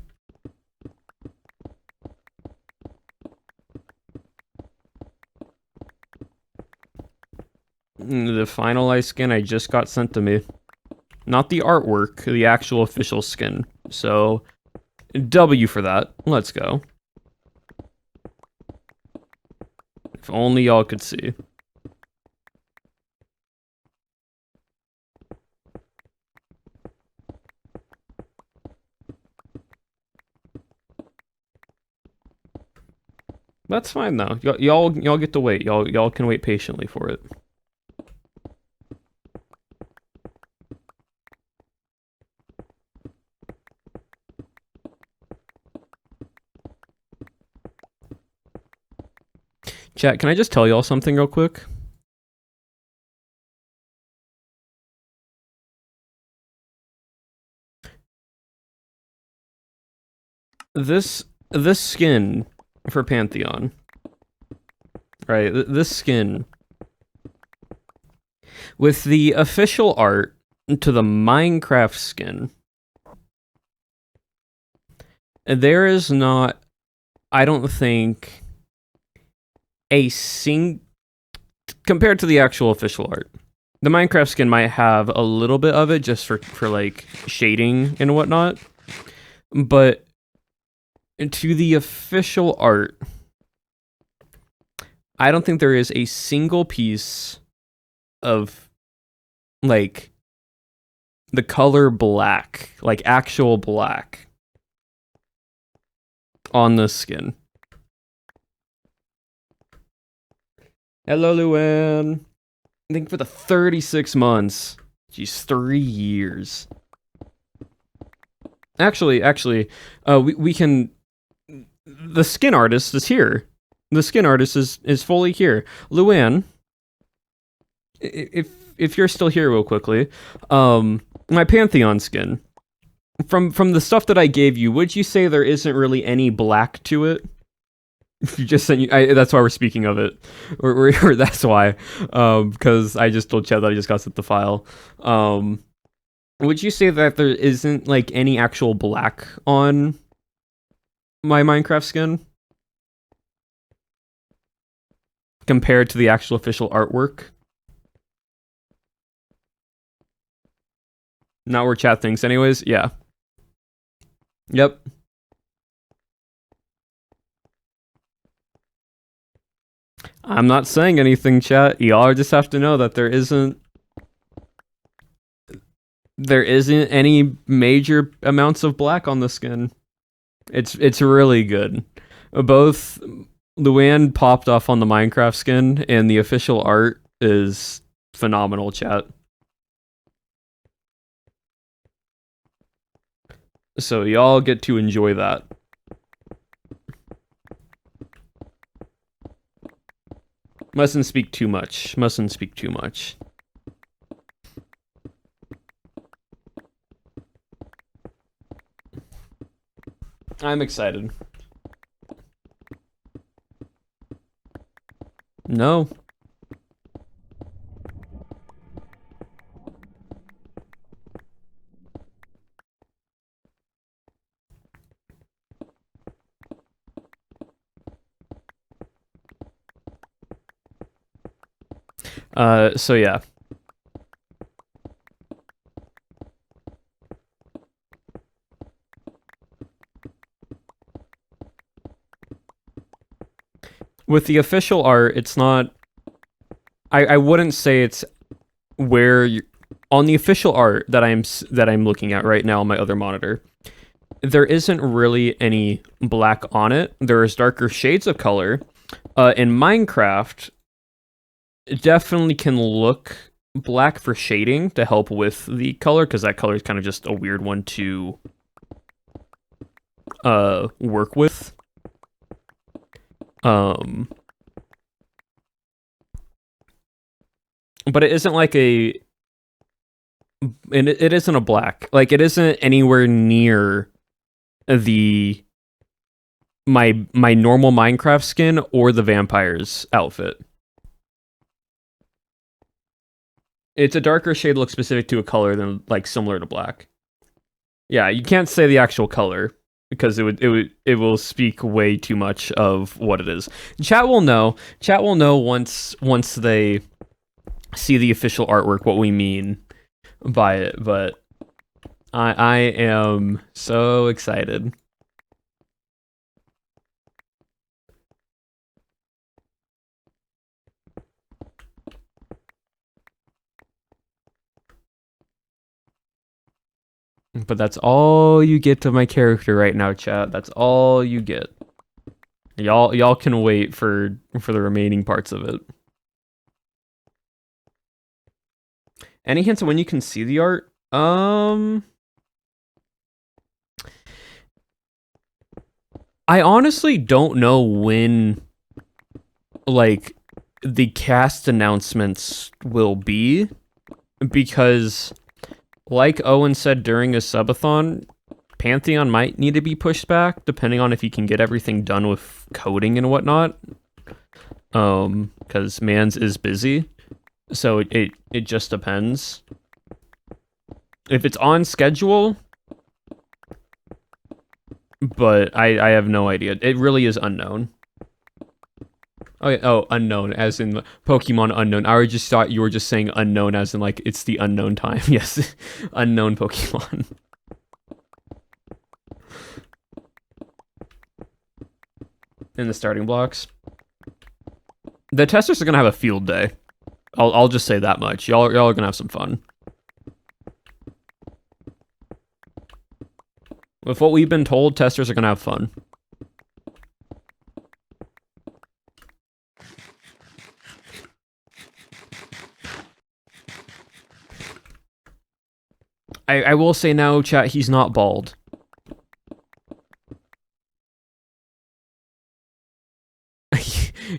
The finalized skin I just got sent to me. Not the artwork, the actual official skin. So, W for that. Let's go. If only y'all could see. That's fine though. Y'all get to wait. Y'all can wait patiently for it. Chat, can I just tell y'all something real quick? This skin for Pantheon, right? This skin with the official art to the Minecraft skin, there is not, I don't think, compared to the actual official art. The Minecraft skin might have a little bit of it just for like shading and whatnot, but to the official art, I don't think there is a single piece of like the color black, like actual black, on this skin. Hello, Luann. I think for the 36 months. Jeez, 3 years. Actually, we can. The skin artist is here. The skin artist is fully here. Luann, if you're still here, real quickly, my Pantheon skin. From the stuff that I gave you, would you say there isn't really any black to it? You just sent that's why we're speaking of it, or that's why, because I just told Chad that I just got sent the file. Would you say that there isn't like any actual black on my Minecraft skin compared to the actual official artwork? Not where chat thinks, anyways. Yeah. Yep. I'm not saying anything, chat. Y'all just have to know that there isn't any major amounts of black on the skin. It's really good. Both Luann popped off on the Minecraft skin, and the official art is phenomenal, chat. So y'all get to enjoy that. Mustn't speak too much. Mustn't speak too much. I'm excited. No. So yeah. With the official art, it's not. I wouldn't say it's where you on the official art that I'm looking at right now on my other monitor. There isn't really any black on it. There is darker shades of color. In Minecraft, it definitely can look black for shading to help with the color, because that color is kind of just a weird one to work with. But it isn't like it isn't a black. Like, it isn't anywhere near the my normal Minecraft skin or the vampire's outfit. It's a darker shade look specific to a color than like similar to black. Yeah, you can't say the actual color because it will speak way too much of what it is. Chat will know. Chat will know once they see the official artwork what we mean by it, but I am so excited. But that's all you get to my character right now, chat. That's all you get. Y'all can wait for the remaining parts of it. Any hints on when you can see the art? I honestly don't know when, like, the cast announcements will be, because, like Owen said during his subathon, Pantheon might need to be pushed back, depending on if you can get everything done with coding and whatnot. Because Mans is busy, so it just depends. If it's on schedule, but I have no idea. It really is unknown. Oh, unknown, as in Pokemon unknown. I just thought you were just saying unknown as in, like, it's the unknown time. Yes, unknown Pokemon. In the starting blocks. The testers are gonna have a field day. I'll just say that much. Y'all are gonna have some fun. With what we've been told, testers are gonna have fun. I will say now, chat, he's not bald.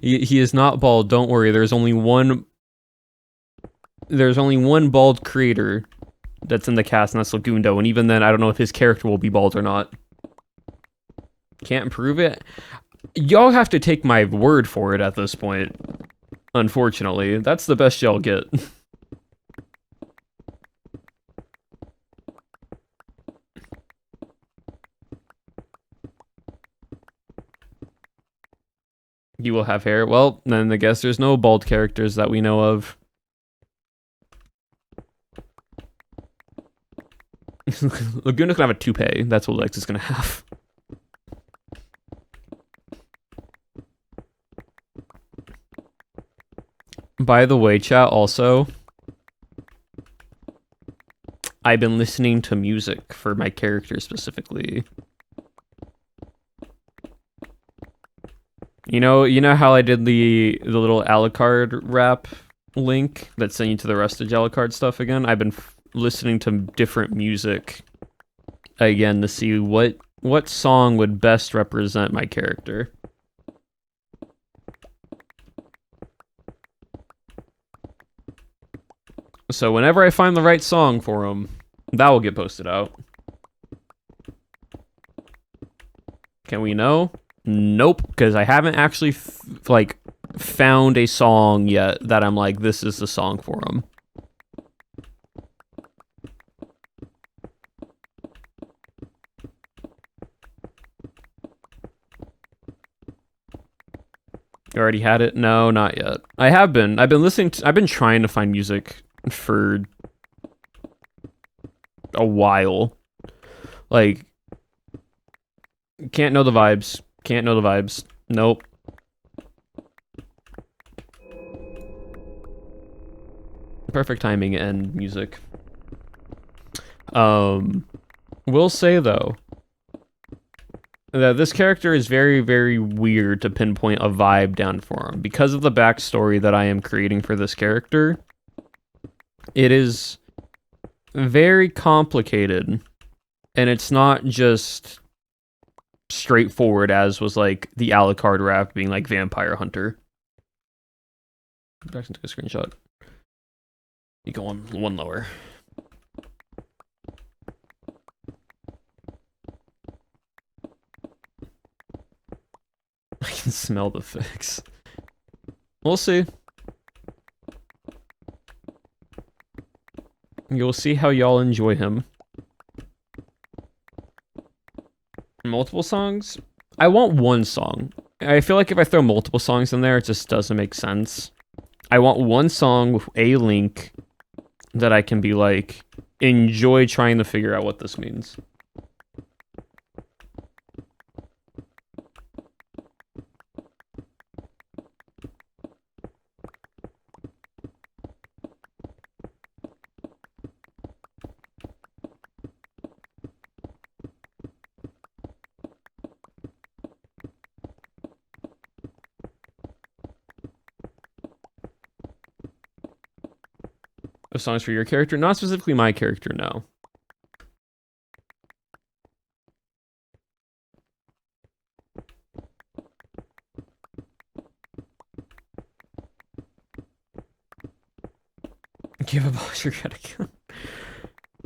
He is not bald, don't worry. There's only one bald creator that's in the cast, and that's Lagundo, and even then, I don't know if his character will be bald or not. Can't prove it. Y'all have to take my word for it at this point. Unfortunately, that's the best y'all get. You will have hair. Well, then I guess there's no bald characters that we know of. Laguna's gonna have a toupee. That's what Lex is gonna have. By the way, chat, also, I've been listening to music for my character specifically. You know how I did the little Alucard rap link that sent you to the rest of Alucard stuff again? I've been listening to different music again to see what song would best represent my character. So whenever I find the right song for him, that will get posted out. Can we know? Nope, because I haven't actually found a song yet that I'm like, this is the song for him. You already had it? No, not yet. I have been. I've been trying to find music for a while. Like, can't know the vibes. Can't know the vibes. Nope. Perfect timing and music. Will say though that this character is very, very weird to pinpoint a vibe down for him because of the backstory that I am creating for this character. It is very complicated, and it's not just straightforward as was like the Alucard rap being like Vampire Hunter. Jackson took a screenshot. You go one lower. I can smell the fix. We'll see. You'll see how y'all enjoy him. Multiple songs? I want one song. I feel like if I throw multiple songs in there, it just doesn't make sense. I want one song with a link that I can be like, enjoy trying to figure out what this means. Of songs for your character? Not specifically my character, no. Give a boss your credit account.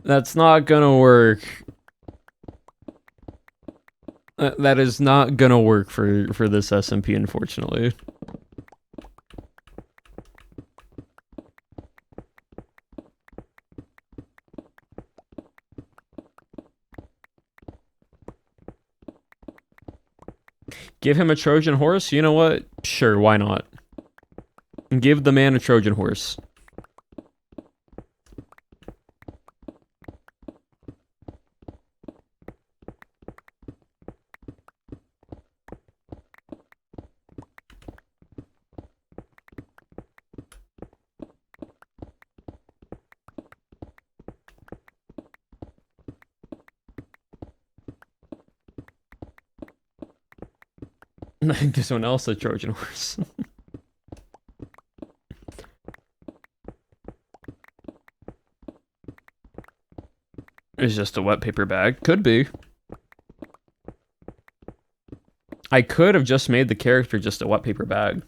That's not gonna work. That is not gonna work for this SMP, unfortunately. Give him a Trojan horse? You know what? Sure, why not? Give the man a Trojan horse. Give someone else a Trojan horse. It's just a wet paper bag. Could be. I could have just made the character just a wet paper bag.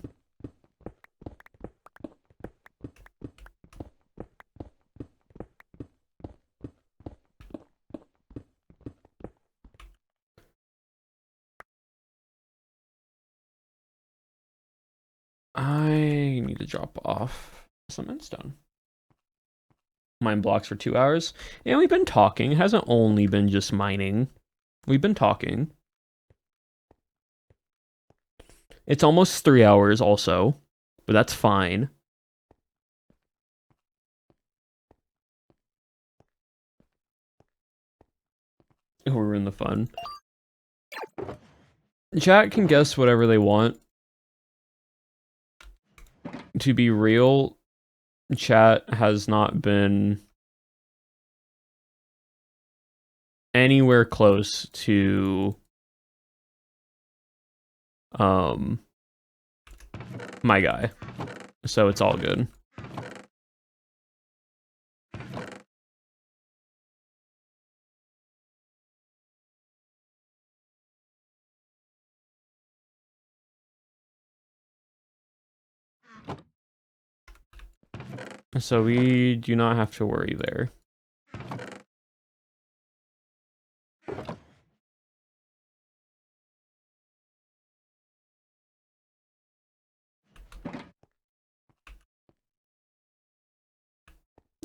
I need to drop off some endstone. Mine blocks for 2 hours. And we've been talking. It hasn't only been just mining. We've been talking. It's almost 3 hours also, but that's fine. We're in the fun. Chat can guess whatever they want. To be real, chat has not been anywhere close to my guy, so it's all good. So we do not have to worry there.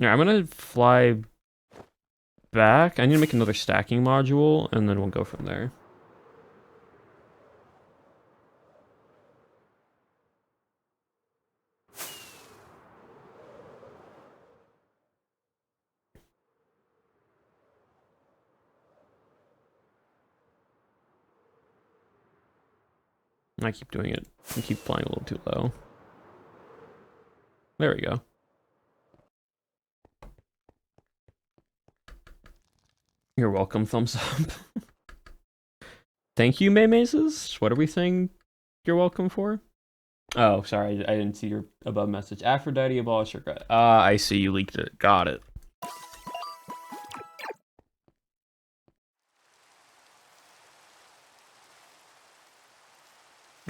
Yeah, I'm gonna fly back. I need to make another stacking module, and then we'll go from there. I keep doing it. I keep flying a little too low. There we go. You're welcome, thumbs up. Thank you, Maymazes. What are we saying you're welcome for? Oh, sorry, I didn't see your above message. Aphrodite abolish regret. Ah, I see, you leaked it. Got it.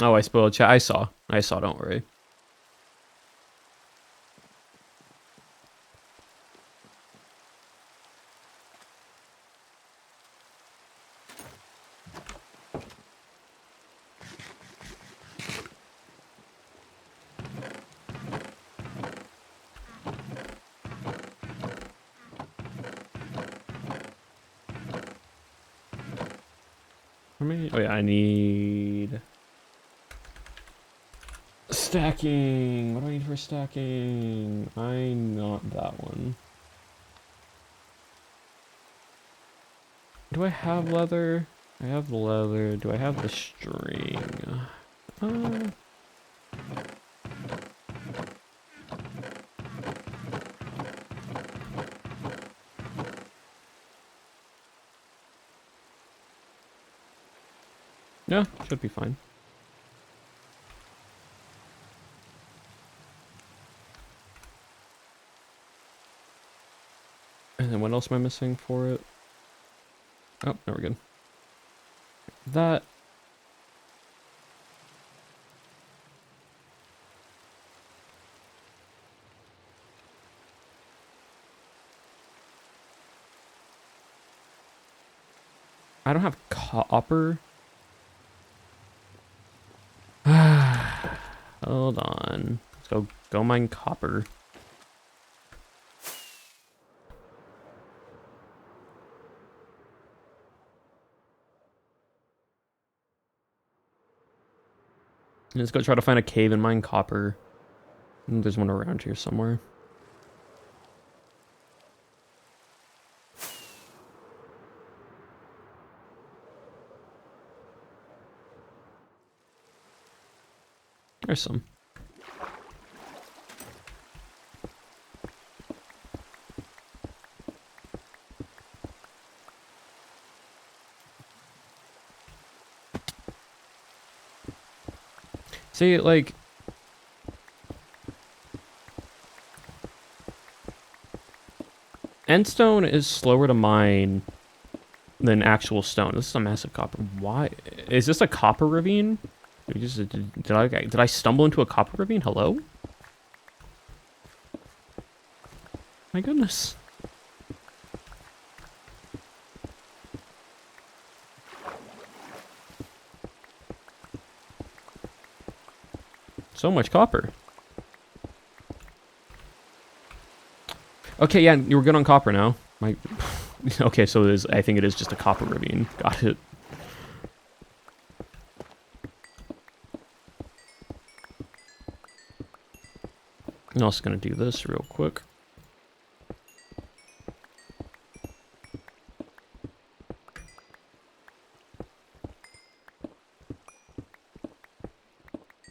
Oh, I spoiled chat. I saw, don't worry. Oh yeah, I need stacking. What do I need for stacking? I not that one. Do I have leather? I have leather. Do I have the string? Yeah, should be fine. And then what else am I missing for it? Oh, there we're good. That. I don't have copper. Hold on. Let's go mine copper. Let's go try to find a cave and mine copper. There's one around here somewhere. There's some. See, like, endstone is slower to mine than actual stone. This is a massive copper. Why? Is this a copper ravine? Did I stumble into a copper ravine? Hello? My goodness. So much copper. Okay, yeah, you were good on copper now. Okay, so I think it is just a copper ravine. Got it. I'm also gonna do this real quick.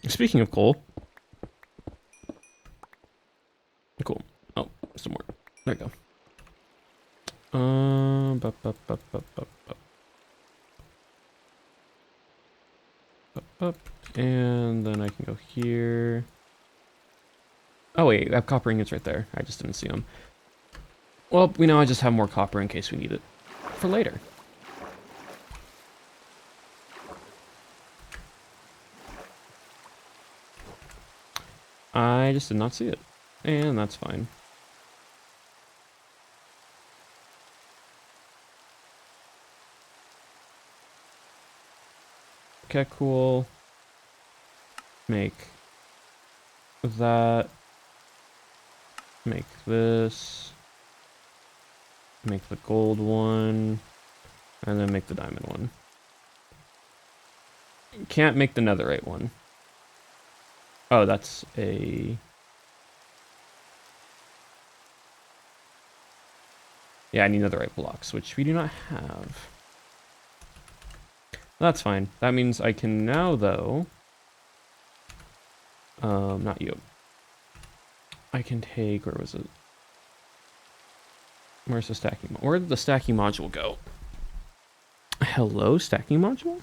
Speaking of coal. Cool. Oh, some more. There we go. And then I can go here. Oh wait, I have copper ingots right there. I just didn't see them. Well, we know I just have more copper in case we need it for later. I just did not see it. And that's fine. Okay, cool. Make that. Make this. Make the gold one. And then make the diamond one. Can't make the netherite one. Oh, that's a... Yeah, I need netherite blocks, which we do not have. That's fine. That means I can now, though, Not you. I can take, where was it? Where's the stacking? Where did the stacking module go? Hello, stacking module?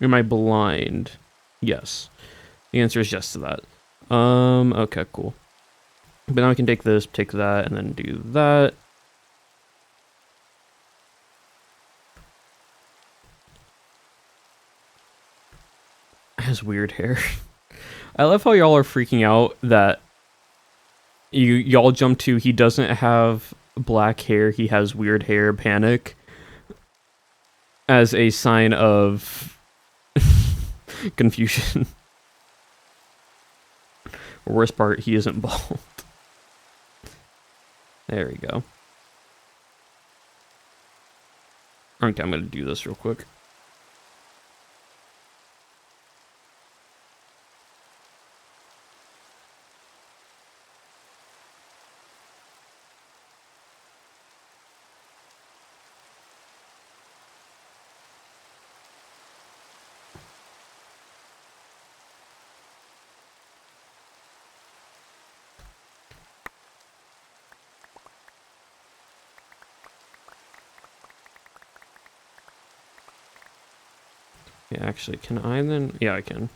Am I blind? Yes. The answer is yes to that. Okay, cool. But now I can take this, take that, and then do that. Has weird hair. I love how y'all are freaking out that y'all jump to he doesn't have black hair, he has weird hair panic as a sign of confusion. Worst part, he isn't bald. There we go. Okay, I'm gonna do this real quick. Yeah, actually, can I then? Yeah, I can.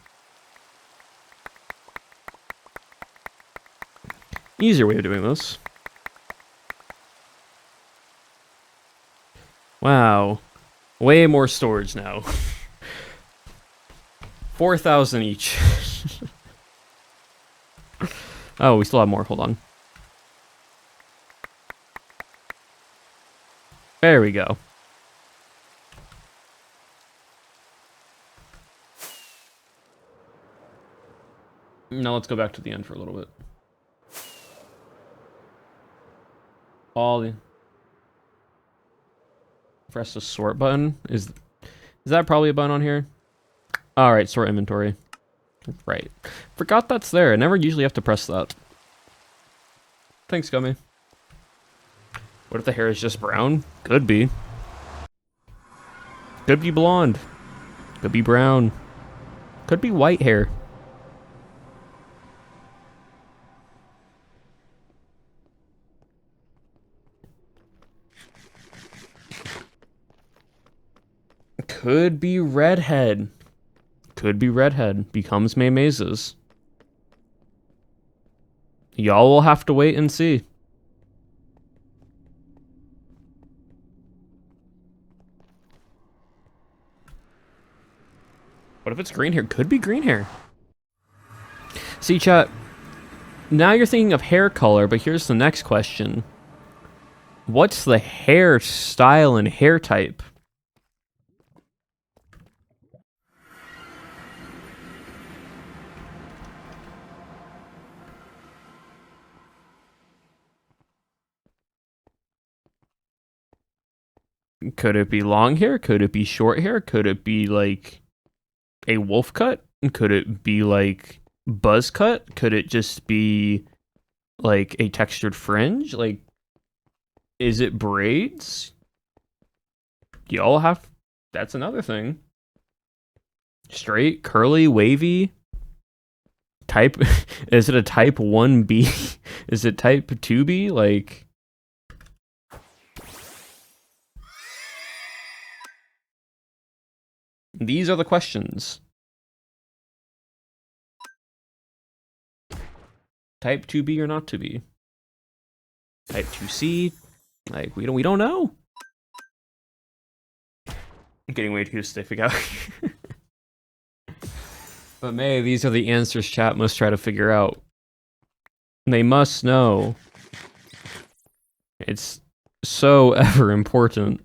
Easier way of doing this. Wow. Way more storage now. 4,000 each. Oh, we still have more. Hold on. There we go. Now let's go back to the end for a little bit. Press the sort button. Is that probably a button on here? All right, sort inventory. Right. Forgot that's there. I never usually have to press that. Thanks, Gummy. What if the hair is just brown? Could be. Could be blonde. Could be brown. Could be white hair. Could be redhead. Could be redhead. Becomes Maymeza's. Y'all will have to wait and see. What if it's green hair? Could be green hair. See, chat. Now you're thinking of hair color, but here's the next question. What's the hair style and hair type? Could it be long hair? Could it be short hair? Could it be like a wolf cut? Could it be like buzz cut? Could it just be like a textured fringe? Like, is it braids? Y'all have... That's another thing. Straight, curly, wavy? Type... Is it a type 1B? Is it type 2B? Like... These are the questions. Type 2B or not to be? Type 2C? Like, we don't know. I'm getting way too specific out. But May, these are the answers chat must try to figure out. They must know. It's so ever important.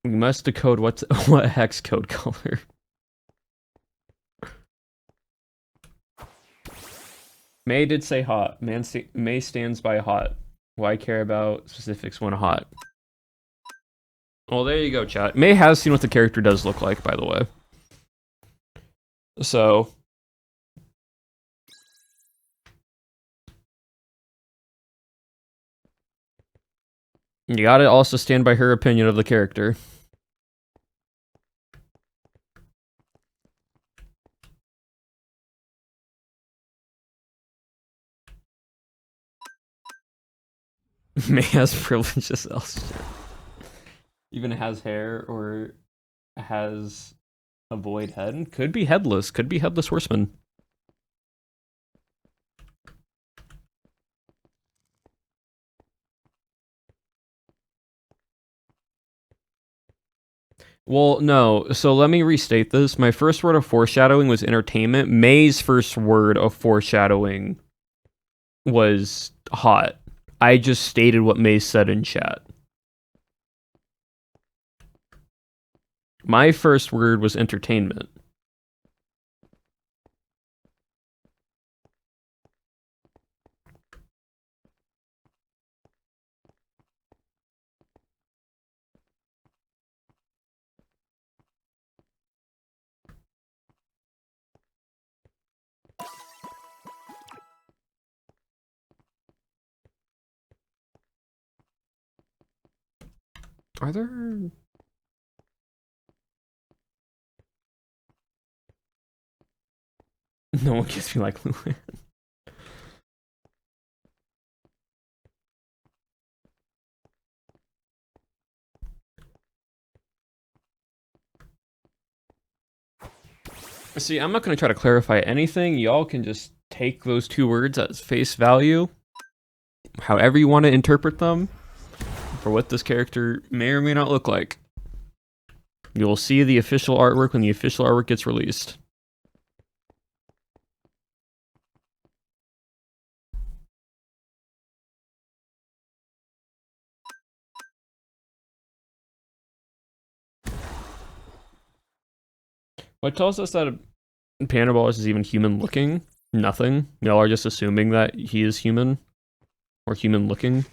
We must decode what hex code color. May did say hot. May stands by hot. Why care about specifics when hot? Well, there you go, chat. May has seen what the character does look like, by the way. So... You gotta also stand by her opinion of the character. May has privileges elsewhere. Even has hair or has a void head. Could be headless. Could be headless horseman. Well, no. So let me restate this. My first word of foreshadowing was entertainment. May's first word of foreshadowing was hot. I just stated what May said in chat. My first word was entertainment. Are there... No one gives me like Luan. See, I'm not going to try to clarify anything. Y'all can just take those two words as face value, however you want to interpret them, for what this character may or may not look like. You'll see the official artwork when the official artwork gets released. What tells us that Panda Ballers is even human looking? Nothing. Y'all are just assuming that he is human. Or human looking.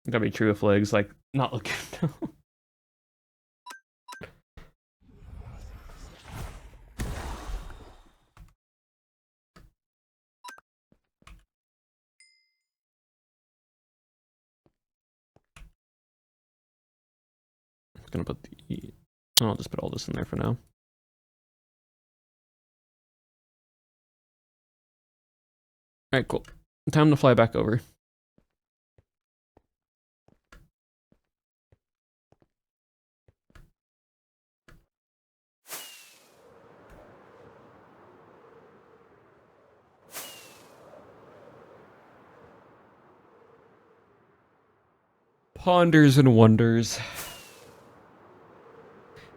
Gotta be true with legs, like, not looking. Gonna put the... I'll just put all this in there for now. Alright, cool. Time to fly back over. Ponders and wonders.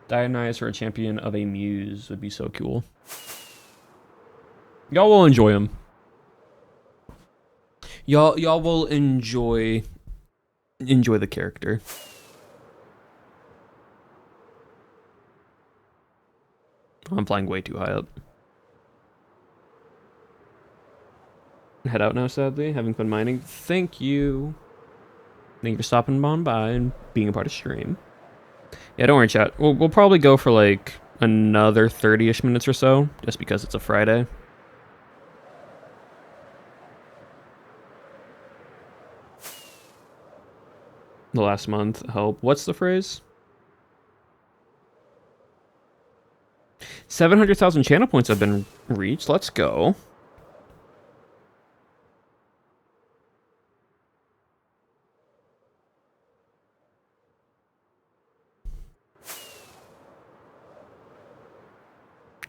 Dionysus or a champion of a muse would be so cool. Y'all will enjoy him. Y'all will enjoy the character. I'm flying way too high up. Head out now, sadly. Having fun mining. Thank you. Thank you for stopping on by and being a part of stream. Yeah, don't worry, chat. We'll probably go for like another 30-ish minutes or so, just because it's a Friday. The last month help. What's the phrase? 700,000 channel points have been reached. Let's go.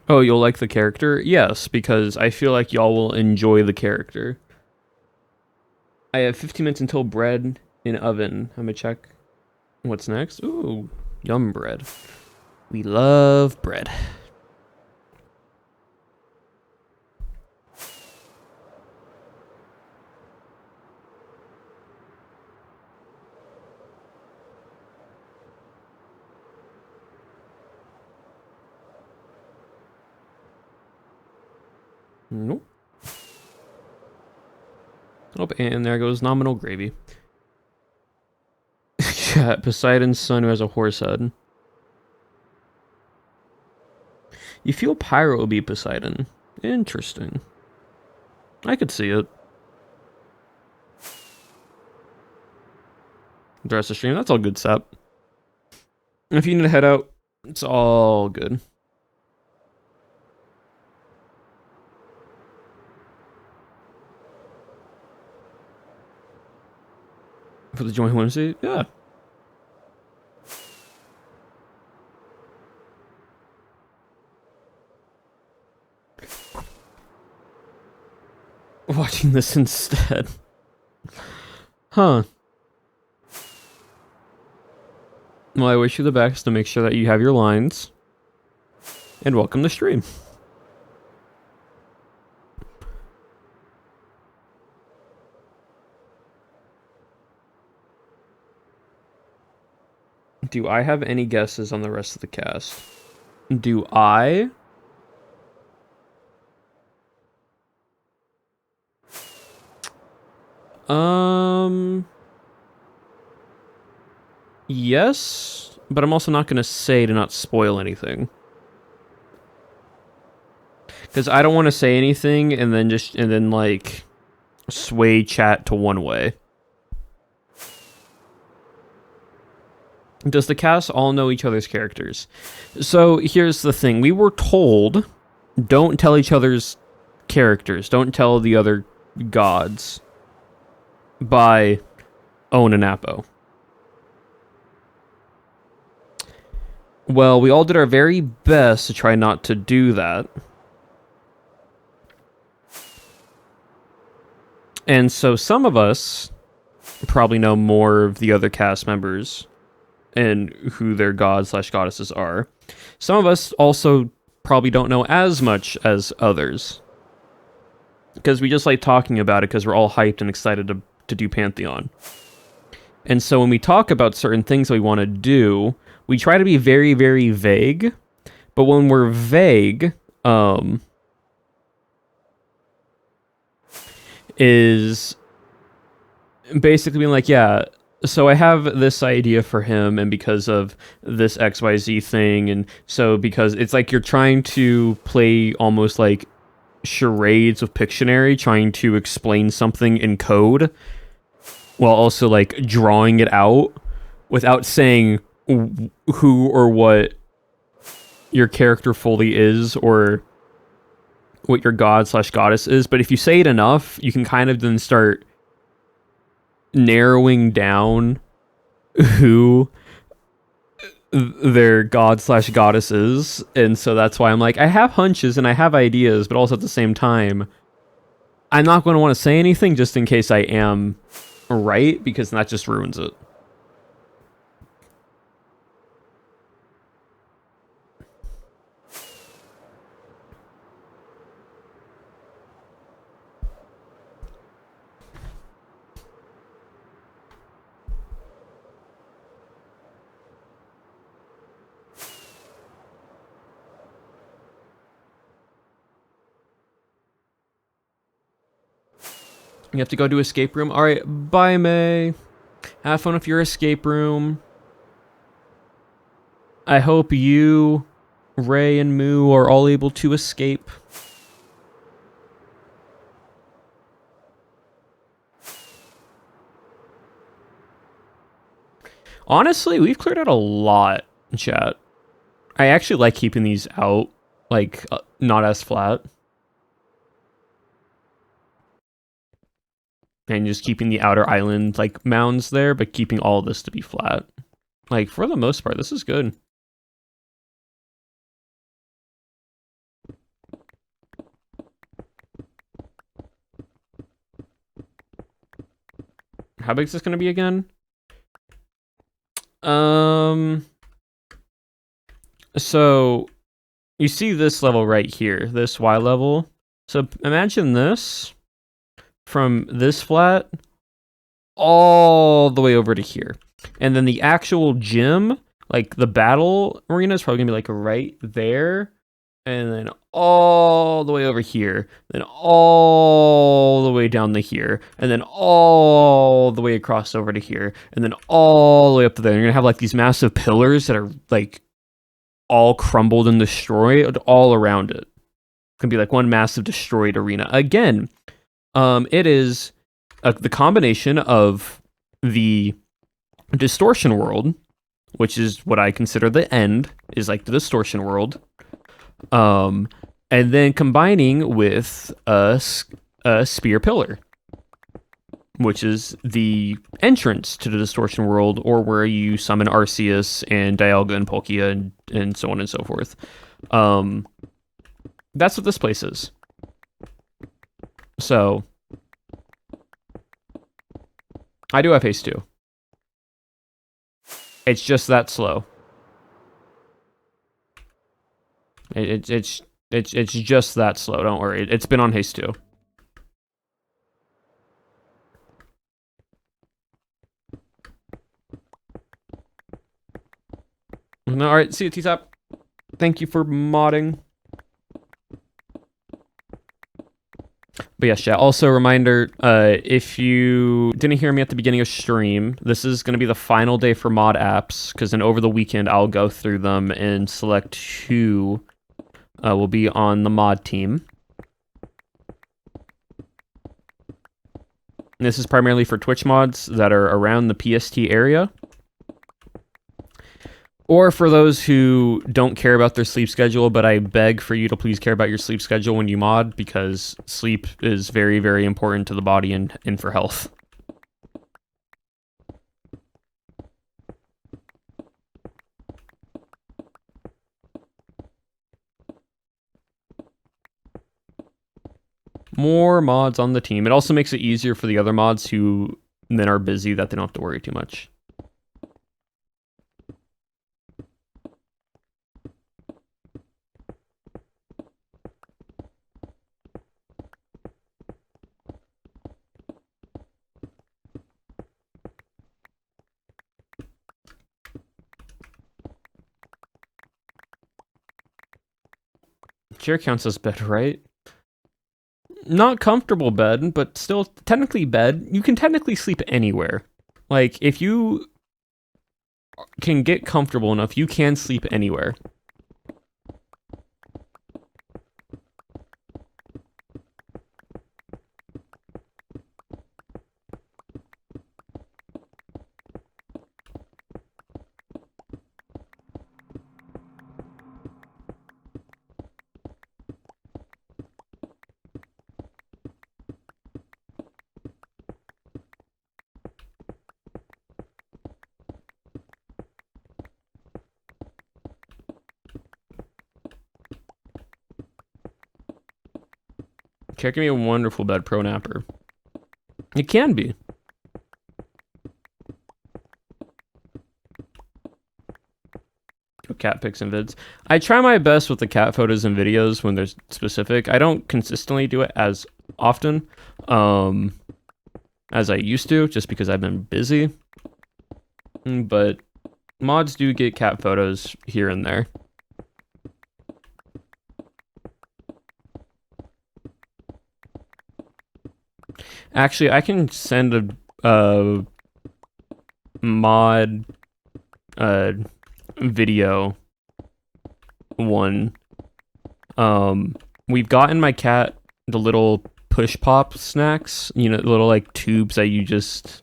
Oh, you'll like the character? Yes, because I feel like y'all will enjoy the character. I have 15 minutes until bread in oven. I'm gonna check what's next. Ooh, yum bread. We love bread. Nope. Oh, and there goes nominal gravy. Yeah, Poseidon's son who has a horse head. You feel Pyro will be Poseidon. Interesting. I could see it. The rest of the stream, that's all good, Sap. If you need to head out, it's all good. For the joint Wednesday? Yeah. Watching this instead. Huh. Well, I wish you the best to make sure that you have your lines. And welcome to stream. Do I have any guesses on the rest of the cast? Do I? Yes, but I'm also not going to say to not spoil anything. Because I don't want to say anything and then like sway chat to one way. Does the cast all know each other's characters? So here's the thing. We were told, don't tell each other's characters. Don't tell the other gods. By Owen and Apo. Well, we all did our very best to try not to do that. And so some of us probably know more of the other cast members and who their gods/goddesses are. Some of us also probably don't know as much as others. Because we just like talking about it because we're all hyped and excited to do Pantheon. And so when we talk about certain things that we want to do, we try to be very, very vague. But when we're vague, is basically being like, yeah, so I have this idea for him, and because of this XYZ thing, and so because it's like you're trying to play almost like charades with Pictionary, trying to explain something in code, while also like drawing it out without saying who or what your character fully is or what your god/goddess is. But if you say it enough, you can kind of then start narrowing down who their god/goddess is. And so that's why I'm like, I have hunches and I have ideas, but also at the same time, I'm not going to want to say anything just in case I am right, because that just ruins it. You have to go to escape room. All right, bye, May. Have fun with your escape room. I hope you, Ray, and Moo are all able to escape. Honestly, we've cleared out a lot, chat. I actually like keeping these out, like, not as flat. And just keeping the outer island, like, mounds there, but keeping all of this to be flat. Like, for the most part, this is good. How big is this going to be again? So, you see this level right here, this Y level. So, imagine this from this flat all the way over to here. And then the actual gym, like the battle arena, is probably going to be like right there. And then all the way over here. Then all the way down to here. And then all the way across over to here. And then all the way up to there. You're going to have like these massive pillars that are like all crumbled and destroyed all around it. Can be like one massive destroyed arena. Again, it is the combination of the distortion world, which is what I consider the end, is like the distortion world. And then combining with a spear pillar, which is the entrance to the distortion world, or where you summon Arceus and Dialga and Palkia and so on and so forth. That's what this place is. So I do have haste too. It's just that slow. It's just that slow. Don't worry. It's been on haste too. No, all right. See you, T-Tap. Thank you for modding. But yes, chat. Also, reminder, if you didn't hear me at the beginning of stream, this is going to be the final day for mod apps, because then over the weekend, I'll go through them and select who will be on the mod team. And this is primarily for Twitch mods that are around the PST area. Or for those who don't care about their sleep schedule, but I beg for you to please care about your sleep schedule when you mod, because sleep is very, very important to the body and for health. More mods on the team. It also makes it easier for the other mods who then are busy, that they don't have to worry too much. Chair counts as bed, right? Not comfortable bed, but still technically bed. You can technically sleep anywhere. Like, if you can get comfortable enough, you can sleep anywhere. Chair can be a wonderful bed pro napper. It can be. Cat pics and vids. I try my best with the cat photos and videos when they're specific. I don't consistently do it as often as I used to, just because I've been busy. But mods do get cat photos here and there. Actually, I can send a mod video one. We've gotten my cat the little push pop snacks, you know, little like tubes that you just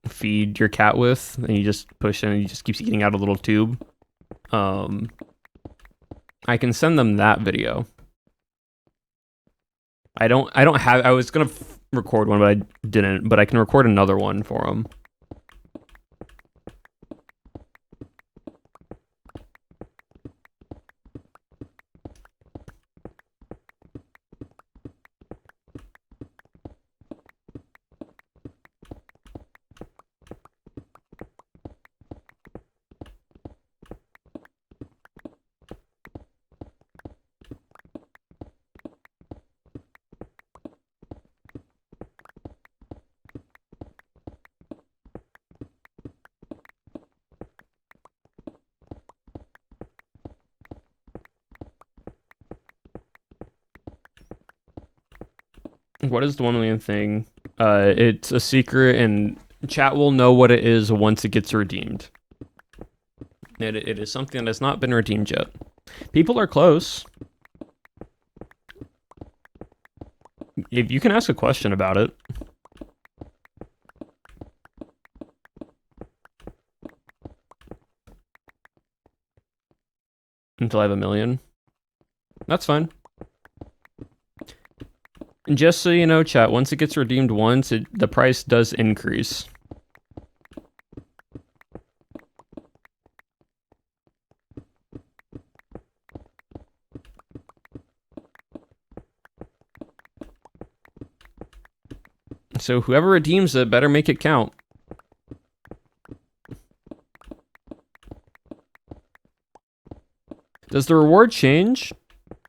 feed your cat with, and you just push it and he just keeps eating out a little tube. I can send them that video. I don't have, I was gonna record one, but I didn't, but I can record another one for them. What is the 1 million thing? It's a secret, and chat will know what it is once it gets redeemed. It is something that has not been redeemed yet. People are close. If you can ask a question about it. Until I have 1 million. That's fine. And just so you know, chat, once it gets redeemed once, the price does increase. So whoever redeems it better make it count. Does the reward change?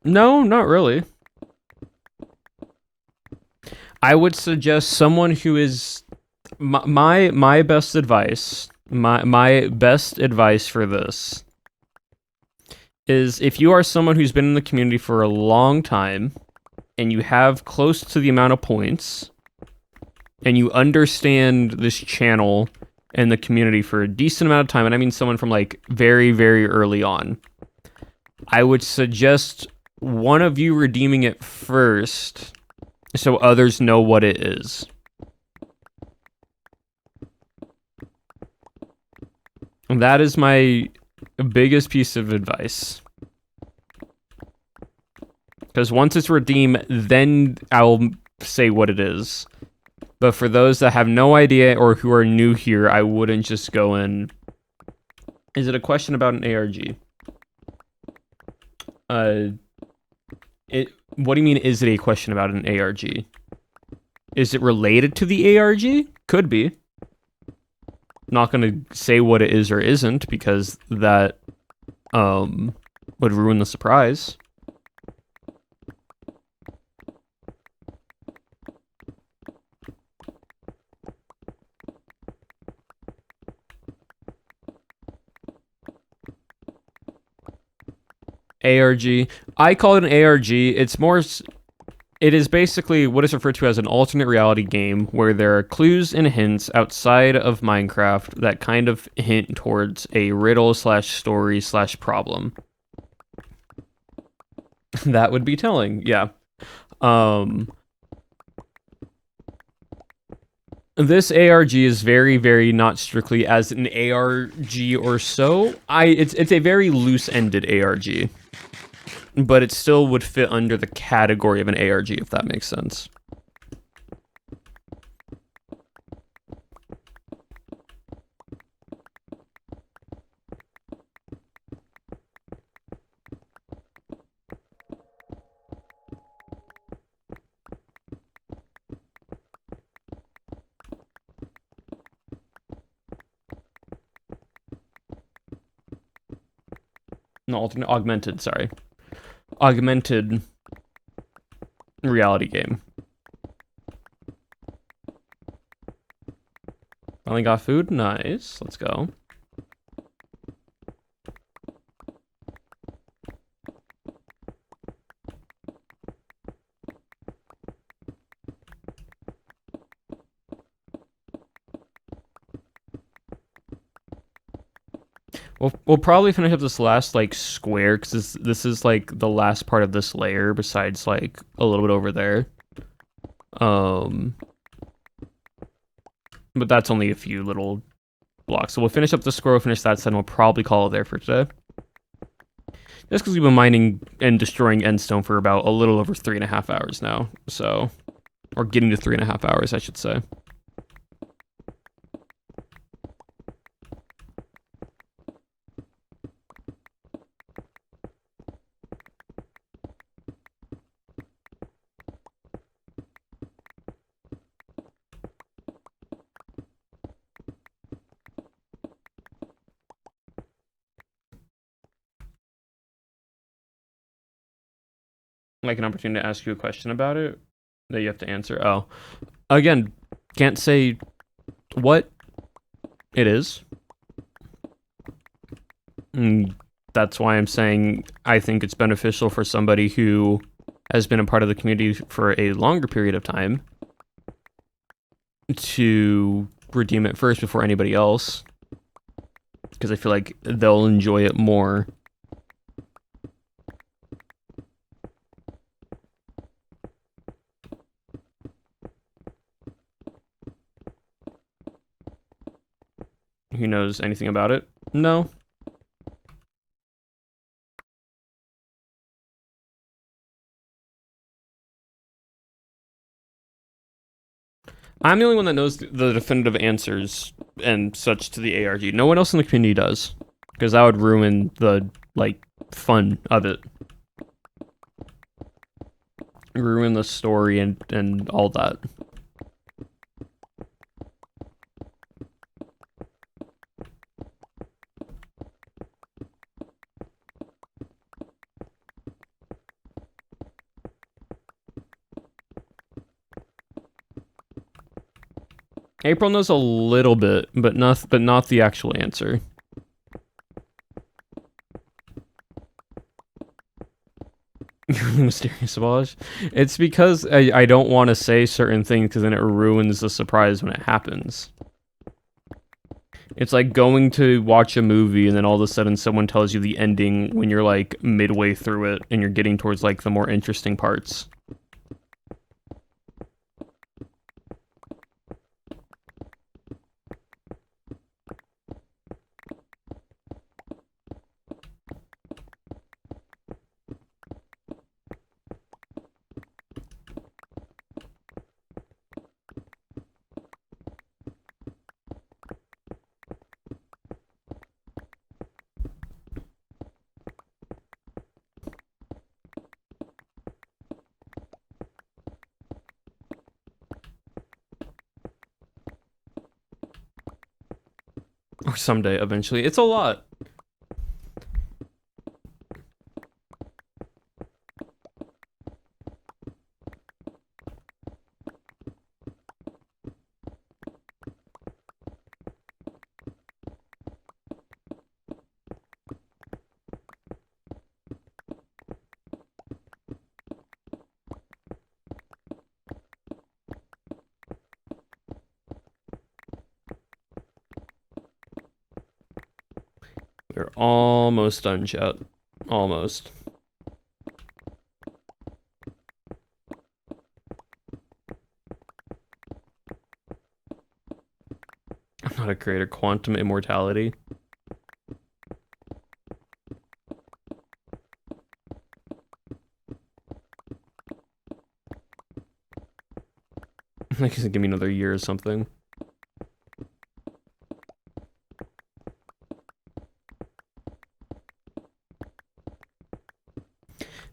No, not really. I would suggest someone who is my best advice. My best advice for this is if you are someone who's been in the community for a long time and you have close to the amount of points and you understand this channel and the community for a decent amount of time, and I mean someone from like very, very early on, I would suggest one of you redeeming it first so others know what it is. And that is my biggest piece of advice. Because once it's redeemed, then I'll say what it is. But for those that have no idea or who are new here, I wouldn't just go in. Is it a question about an ARG? What do you mean, is it a question about an ARG? Is it related to the ARG? Could be. Not going to say what it is or isn't, because that would ruin the surprise. ARG. I call it an ARG. It's more... It is basically what is referred to as an alternate reality game where there are clues and hints outside of Minecraft that kind of hint towards a riddle slash story slash problem. That would be telling, yeah. This ARG is very, very not strictly as an ARG or so. It's a very loose-ended ARG. But it still would fit under the category of an ARG, if that makes sense. No, augmented, sorry. Augmented reality game. Finally got food? Nice. Let's go. We'll probably finish up this last like square because this is like the last part of this layer besides like a little bit over there. But that's only a few little blocks. So we'll finish up the square, we'll finish that side, and we'll probably call it there for today. Just because we've been mining and destroying endstone for about a little over 3.5 hours now. So, or getting to 3.5 hours, I should say. Like an opportunity to ask you a question about it that you have to answer. Oh, again, can't say what it is. That's why I'm saying I think it's beneficial for somebody who has been a part of the community for a longer period of time to redeem it first before anybody else, because I feel like they'll enjoy it more. who knows anything about it? No. I'm the only one that knows the definitive answers and such to the ARG. No one else in the community does, because that would ruin the, like, fun of it. Ruin the story and all that. April knows a little bit, but not the actual answer. Mysterious abolish. It's because I don't want to say certain things because then it ruins the surprise when it happens. It's like going to watch a movie and then all of a sudden someone tells you the ending when you're like midway through it and you're getting towards like the more interesting parts. Or someday, eventually. It's a lot. We're almost done, chat. Almost. I'm not a creator. Quantum immortality. Like, he's gonna give me another year or something.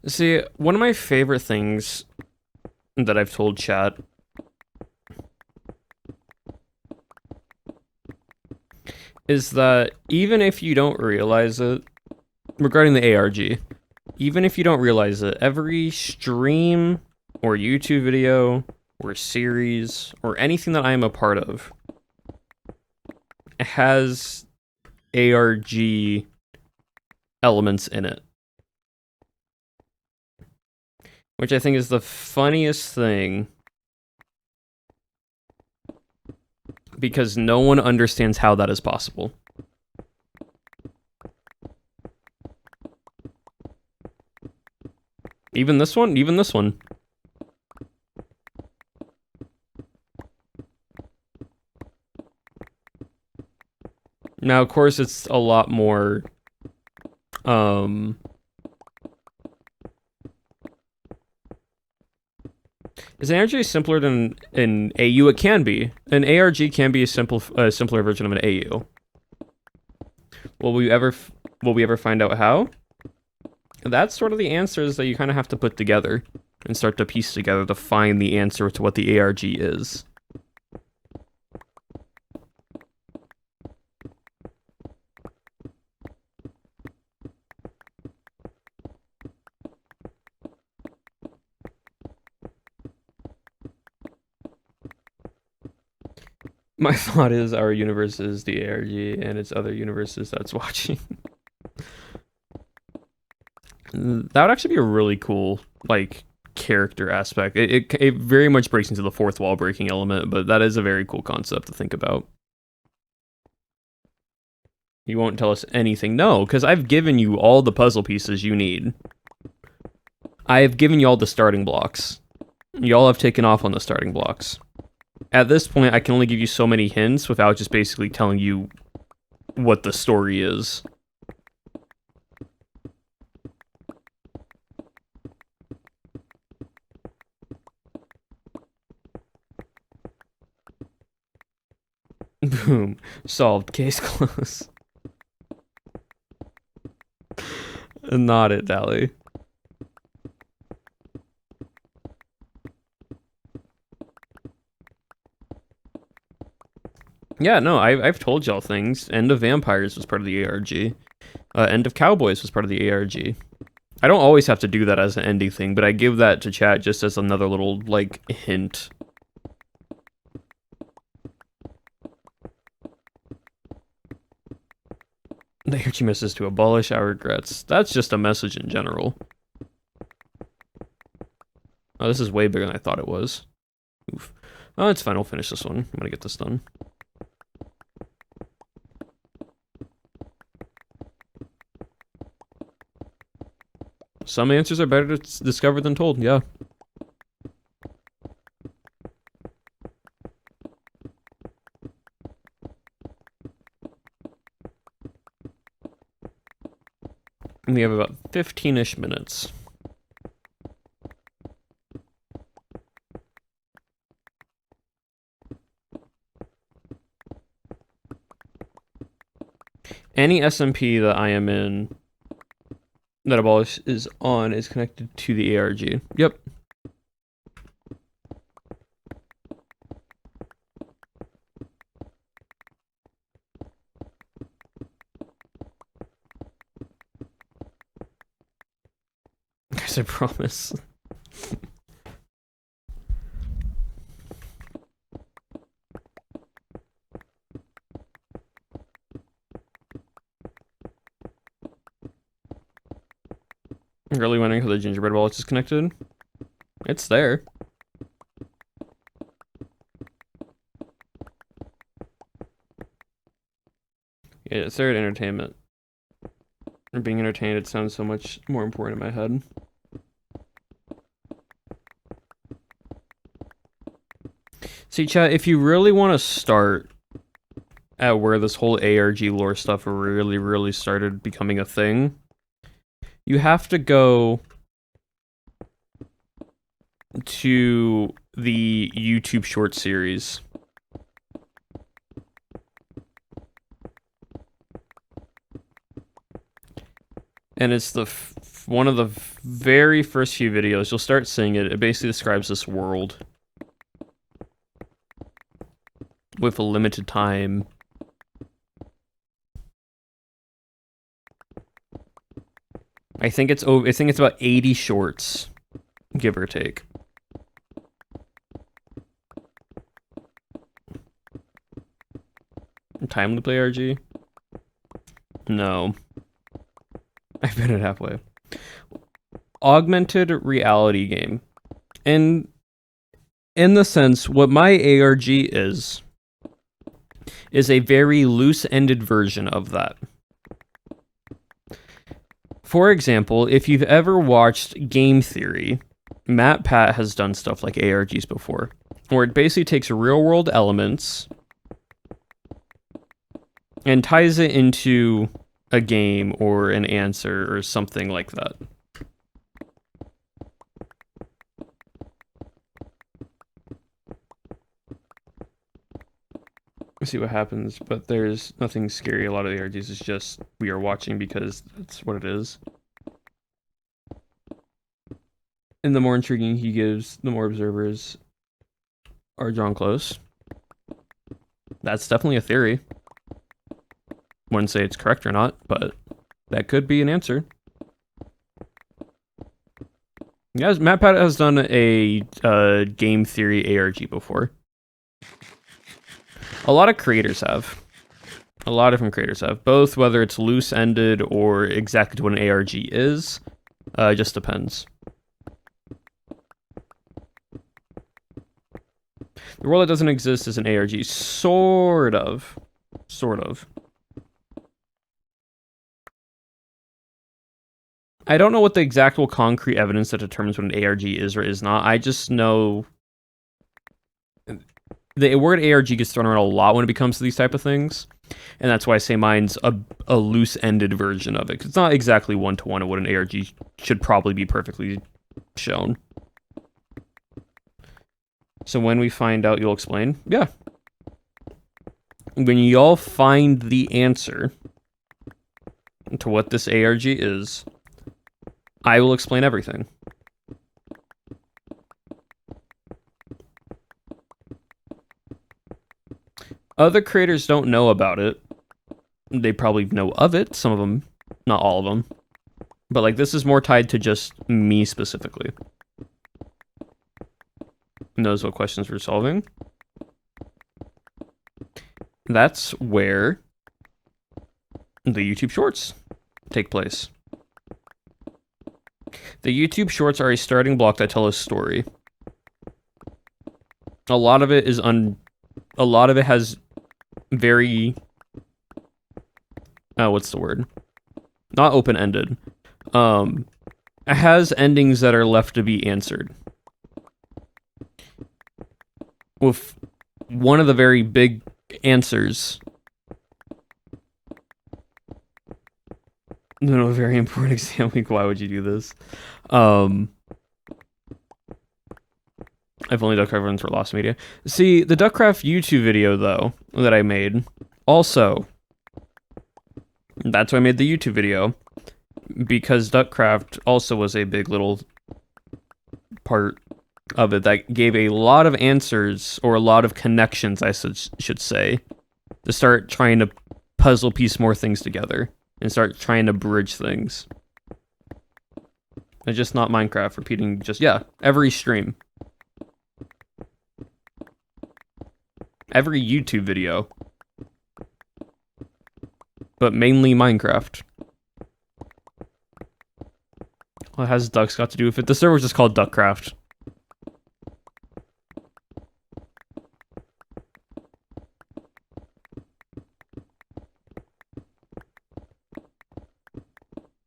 See, one of my favorite things that I've told chat is that even if you don't realize it, regarding the ARG, even if you don't realize it, every stream or YouTube video or series or anything that I am a part of has ARG elements in it. Which I think is the funniest thing, because no one understands how that is possible. Even this one? Even this one. Now, of course, it's a lot more, Is an ARG simpler than an AU? It can be. An ARG can be a simpler version of an AU. Will we ever find out how? That's sort of the answers that you kind of have to put together and start to piece together to find the answer to what the ARG is. My thought is our universe is the ARG and it's other universes that's watching. That would actually be a really cool, like, character aspect. It very much breaks into the fourth wall breaking element, but that is a very cool concept to think about. You won't tell us anything. No, because I've given you all the puzzle pieces you need. I have given you all the starting blocks. Y'all have taken off on the starting blocks. At this point, I can only give you so many hints without just basically telling you what the story is. Boom. Solved. Case closed. Not it, Dally. Yeah, no, I've told y'all things. End of Vampires was part of the ARG. End of Cowboys was part of the ARG. I don't always have to do that as an ending thing, but I give that to chat just as another little, like, hint. The ARG message to abolish our regrets. That's just a message in general. Oh, this is way bigger than I thought it was. Oof. Oh, it's fine. I'll finish this one. I'm gonna get this done. Some answers are better to discover than told, yeah. We have about 15-ish minutes. Any SMP that I am in that Abolish is on is connected to the ARG. Yep. Guys, I promise. I'm really wondering how the gingerbread wallet is connected. It's there. Yeah, it's there at entertainment. Or being entertained, it sounds so much more important in my head. See, chat, if you really want to start at where this whole ARG lore stuff really started becoming a thing, you have to go to the YouTube short series. And it's the one of the very first few videos. You'll start seeing it. It basically describes this world with a limited time. I think it's about 80 shorts, give or take. Time to play RG? No. I've been at halfway. Augmented reality game. And in the sense, what my ARG is a very loose-ended version of that. For example, if you've ever watched Game Theory, Matt Pat has done stuff like ARGs before, where it basically takes real-world elements and ties it into a game or an answer or something like that. See what happens, but there's nothing scary. A lot of the ARGs is just we are watching because that's what it is. And the more intriguing he gives, the more observers are drawn close. That's definitely a theory. Wouldn't say it's correct or not, but that could be an answer. Yeah, Matt Pat has done a game theory ARG before. A lot of creators have. A lot of different creators have. Both, whether it's loose-ended or exactly what an ARG is, just depends. The world that doesn't exist is an ARG. Sort of. Sort of. I don't know what the exact concrete evidence that determines what an ARG is or is not. I just know the word ARG gets thrown around a lot when it comes to these type of things. And that's why I say mine's a loose-ended version of it. 'Cause it's not exactly one-to-one of what an ARG should probably be perfectly shown. So when we find out, you'll explain? Yeah. When y'all find the answer to what this ARG is, I will explain everything. Other creators don't know about it. They probably know of it, some of them, not all of them. But like this is more tied to just me specifically. Knows what questions we're solving. That's where the YouTube Shorts take place. The YouTube Shorts are a starting block that tell a story. A lot of it is a lot of it has very what's the word? Not open-ended. It has endings that are left to be answered. With one of the very big answers. No, a very important example. Why would you do this? I've only Duckcraft runs for Lost Media. See, the Duckcraft YouTube video, though, that I made, also, that's why I made the YouTube video, because Duckcraft also was a big little part of it that gave a lot of answers, or a lot of connections, I should say, to start trying to puzzle piece more things together, and start trying to bridge things. It's just not Minecraft repeating just, yeah, every stream. Every YouTube video. But mainly Minecraft. What has ducks got to do with it? The server's just called Duckcraft.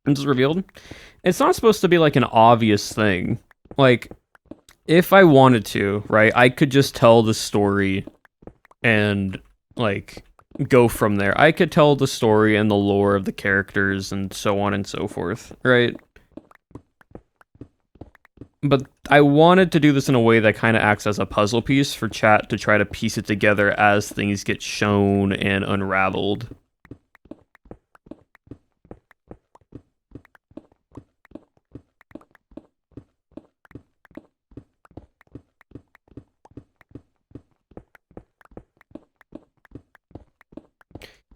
It's just revealed. It's not supposed to be like an obvious thing. Like, if I wanted to, right, I could just tell the story and, like, go from there. I could tell the story and the lore of the characters and so on and so forth, right? But I wanted to do this in a way that kind of acts as a puzzle piece for chat to try to piece it together as things get shown and unraveled.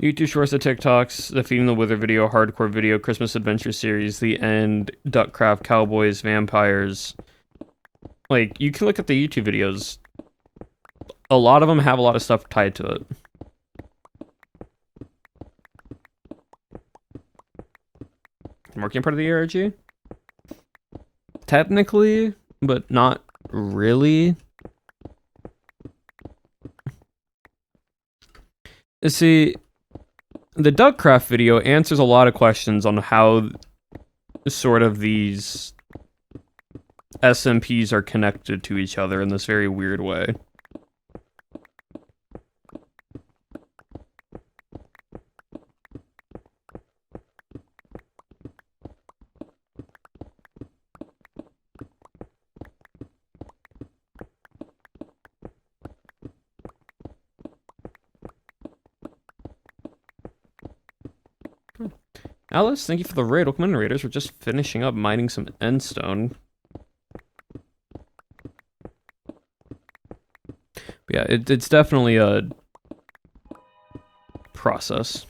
YouTube Shorts, the TikToks, the Feeding the Wither video, Hardcore video, Christmas Adventure series, The End, Duckcraft, Cowboys, Vampires. Like, you can look at the YouTube videos. A lot of them have a lot of stuff tied to it. Working part of the ARG? Technically, but not really. See, the Duckcraft video answers a lot of questions on how sort of these SMPs are connected to each other in this very weird way. Alice, thank you for the raid. Welcome in, raiders. We're just finishing up mining some endstone. But yeah, it's definitely a process.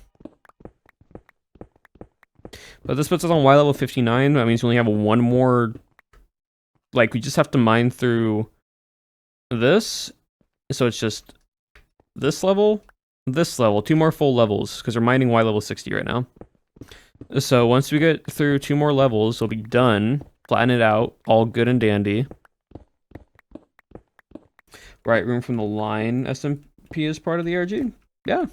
But this puts us on Y level 59. That means we only have one more... Like, we just have to mine through this. So it's just this level, 2 more full levels, because we're mining Y level 60 right now. So once we get through 2 more levels, we'll be done. Flatten it out, all good and dandy. Right, room from the line SMP is part of the ARG? Yeah.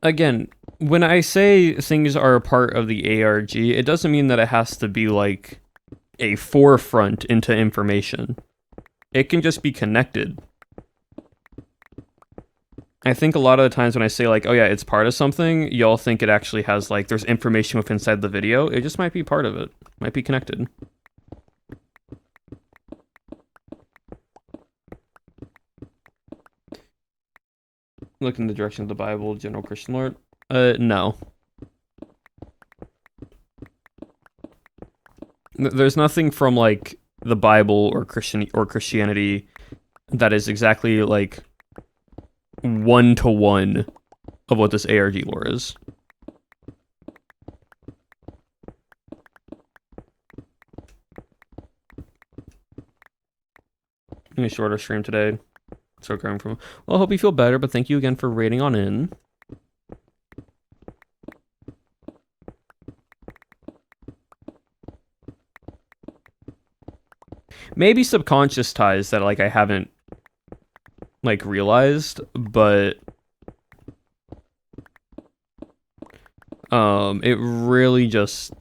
Again, when I say things are a part of the ARG, it doesn't mean that it has to be like a forefront into information. It can just be connected. I think a lot of the times when I say like, oh yeah, it's part of something, y'all think it actually has like, there's information within inside the video. It just might be part of it. Might be connected. Look in the direction of the Bible, general Christian lore. No. There's nothing from like the Bible or Christianity that is exactly like 1-to-1 of what this ARG lore is. A shorter stream today. So coming from. Well, I hope you feel better, but thank you again for rating on in. Maybe subconscious ties that like I haven't like realized, but it really just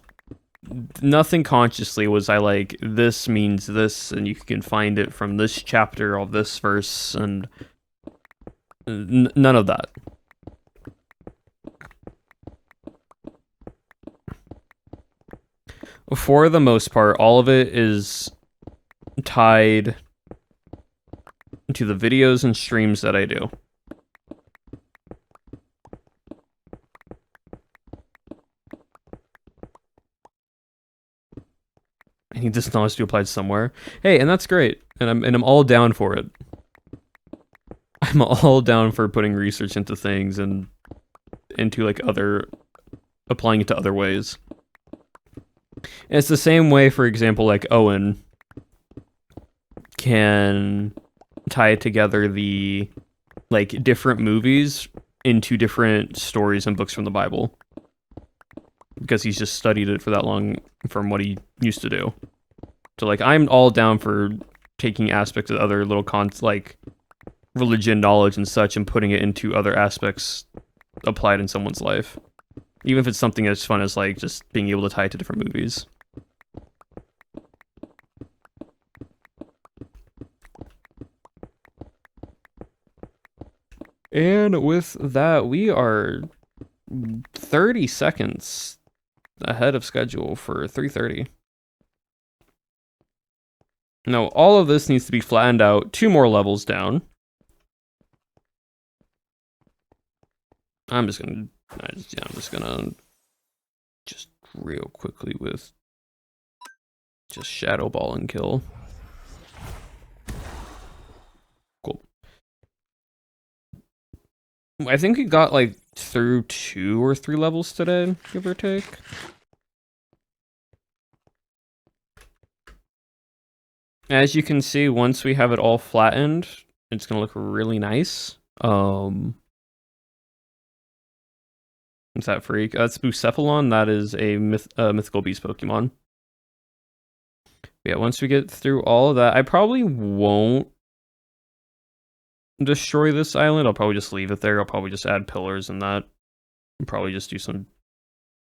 nothing consciously was I like this means this and you can find it from this chapter of this verse and none of that. For the most part, all of it is tied to the videos and streams that I do. I need this knowledge to be applied somewhere. Hey, and that's great. And I'm all down for it. I'm all down for putting research into things and into like applying it to other ways. And it's the same way, for example, like Owen can tie together the like different movies into different stories and books from the Bible because he's just studied it for that long from what he used to do. So like I'm all down for taking aspects of other little like religion knowledge and such and putting it into other aspects applied in someone's life. Even if it's something as fun as like just being able to tie it to different movies. And with that, we are 30 seconds ahead of schedule for 3:30. Now, all of this needs to be flattened out 2 more levels down. I'm just gonna just real quickly with just shadow ball and kill. Cool. I think we got like through 2 or 3 levels today, give or take. As you can see, once we have it all flattened, it's gonna look really nice. What's that freak? That's Bucephalon. That is a mythical beast Pokemon. Yeah, once we get through all of that, I probably won't destroy this island. I'll probably just leave it there. I'll probably just add pillars and that. And probably just do some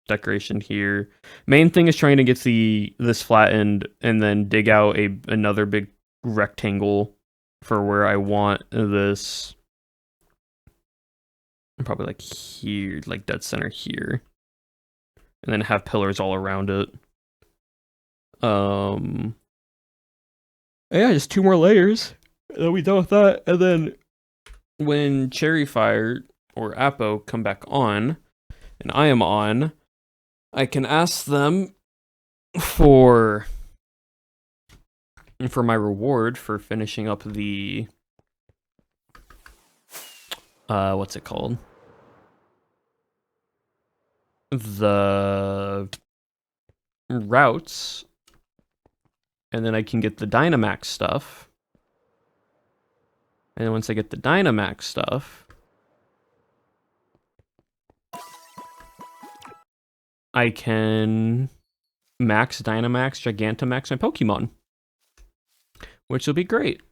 decoration here. Main thing is trying to get this flattened and then dig out another big rectangle for where I want this. Probably like here, like dead center here. And then have pillars all around it. Yeah, just 2 more layers. And then we done with that. And then when Cherry Fire or Apo come back on, and I am on, I can ask them for my reward for finishing up the what's it called? The routes, and then I can get the Dynamax stuff. And then once I get the Dynamax stuff, I can max Dynamax, Gigantamax my Pokemon, which will be great.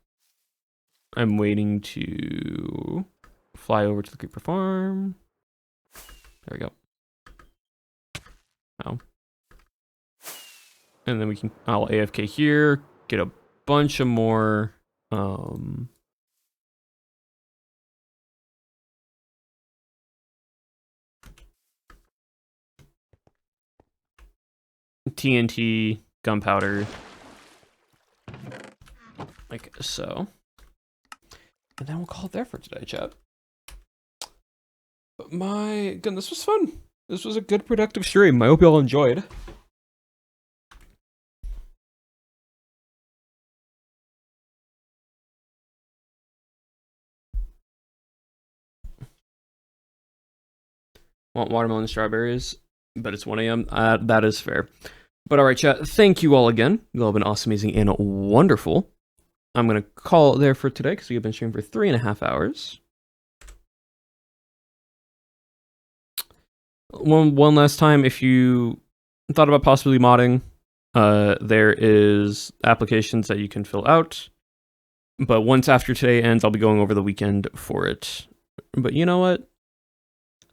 I'm waiting to fly over to the Creeper Farm. There we go. Oh. And then I'll AFK here, get a bunch of more, TNT, gunpowder, like so. And then we'll call it there for today, chat. But my goodness, this was fun. This was a good, productive stream. I hope you all enjoyed. Want watermelon and strawberries, but it's 1 a.m. That is fair. But all right, chat. Thank you all again. You all have been awesome, amazing, and wonderful. I'm going to call it there for today because we've been streaming for 3.5 hours. One last time, if you thought about possibly modding, there is applications that you can fill out. But once after today ends, I'll be going over the weekend for it. But you know what?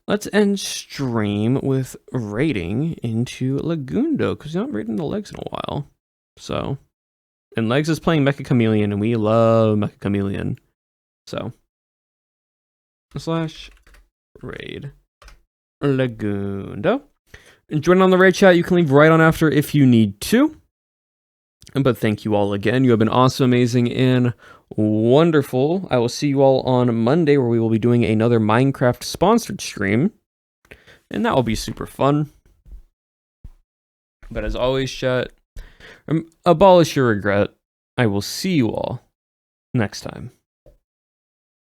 Let's end stream with raiding into Lagundo, because you're not raiding the legs in a while. So, and Legs is playing Mecha Chameleon, and we love Mecha Chameleon. So, /raid Lagundo. And join on the raid chat. You can leave right on after if you need to. But thank you all again. You have been awesome, amazing, and wonderful. I will see you all on Monday where we will be doing another Minecraft sponsored stream. And that will be super fun. But as always, chat, abolish your regret. I will see you all next time.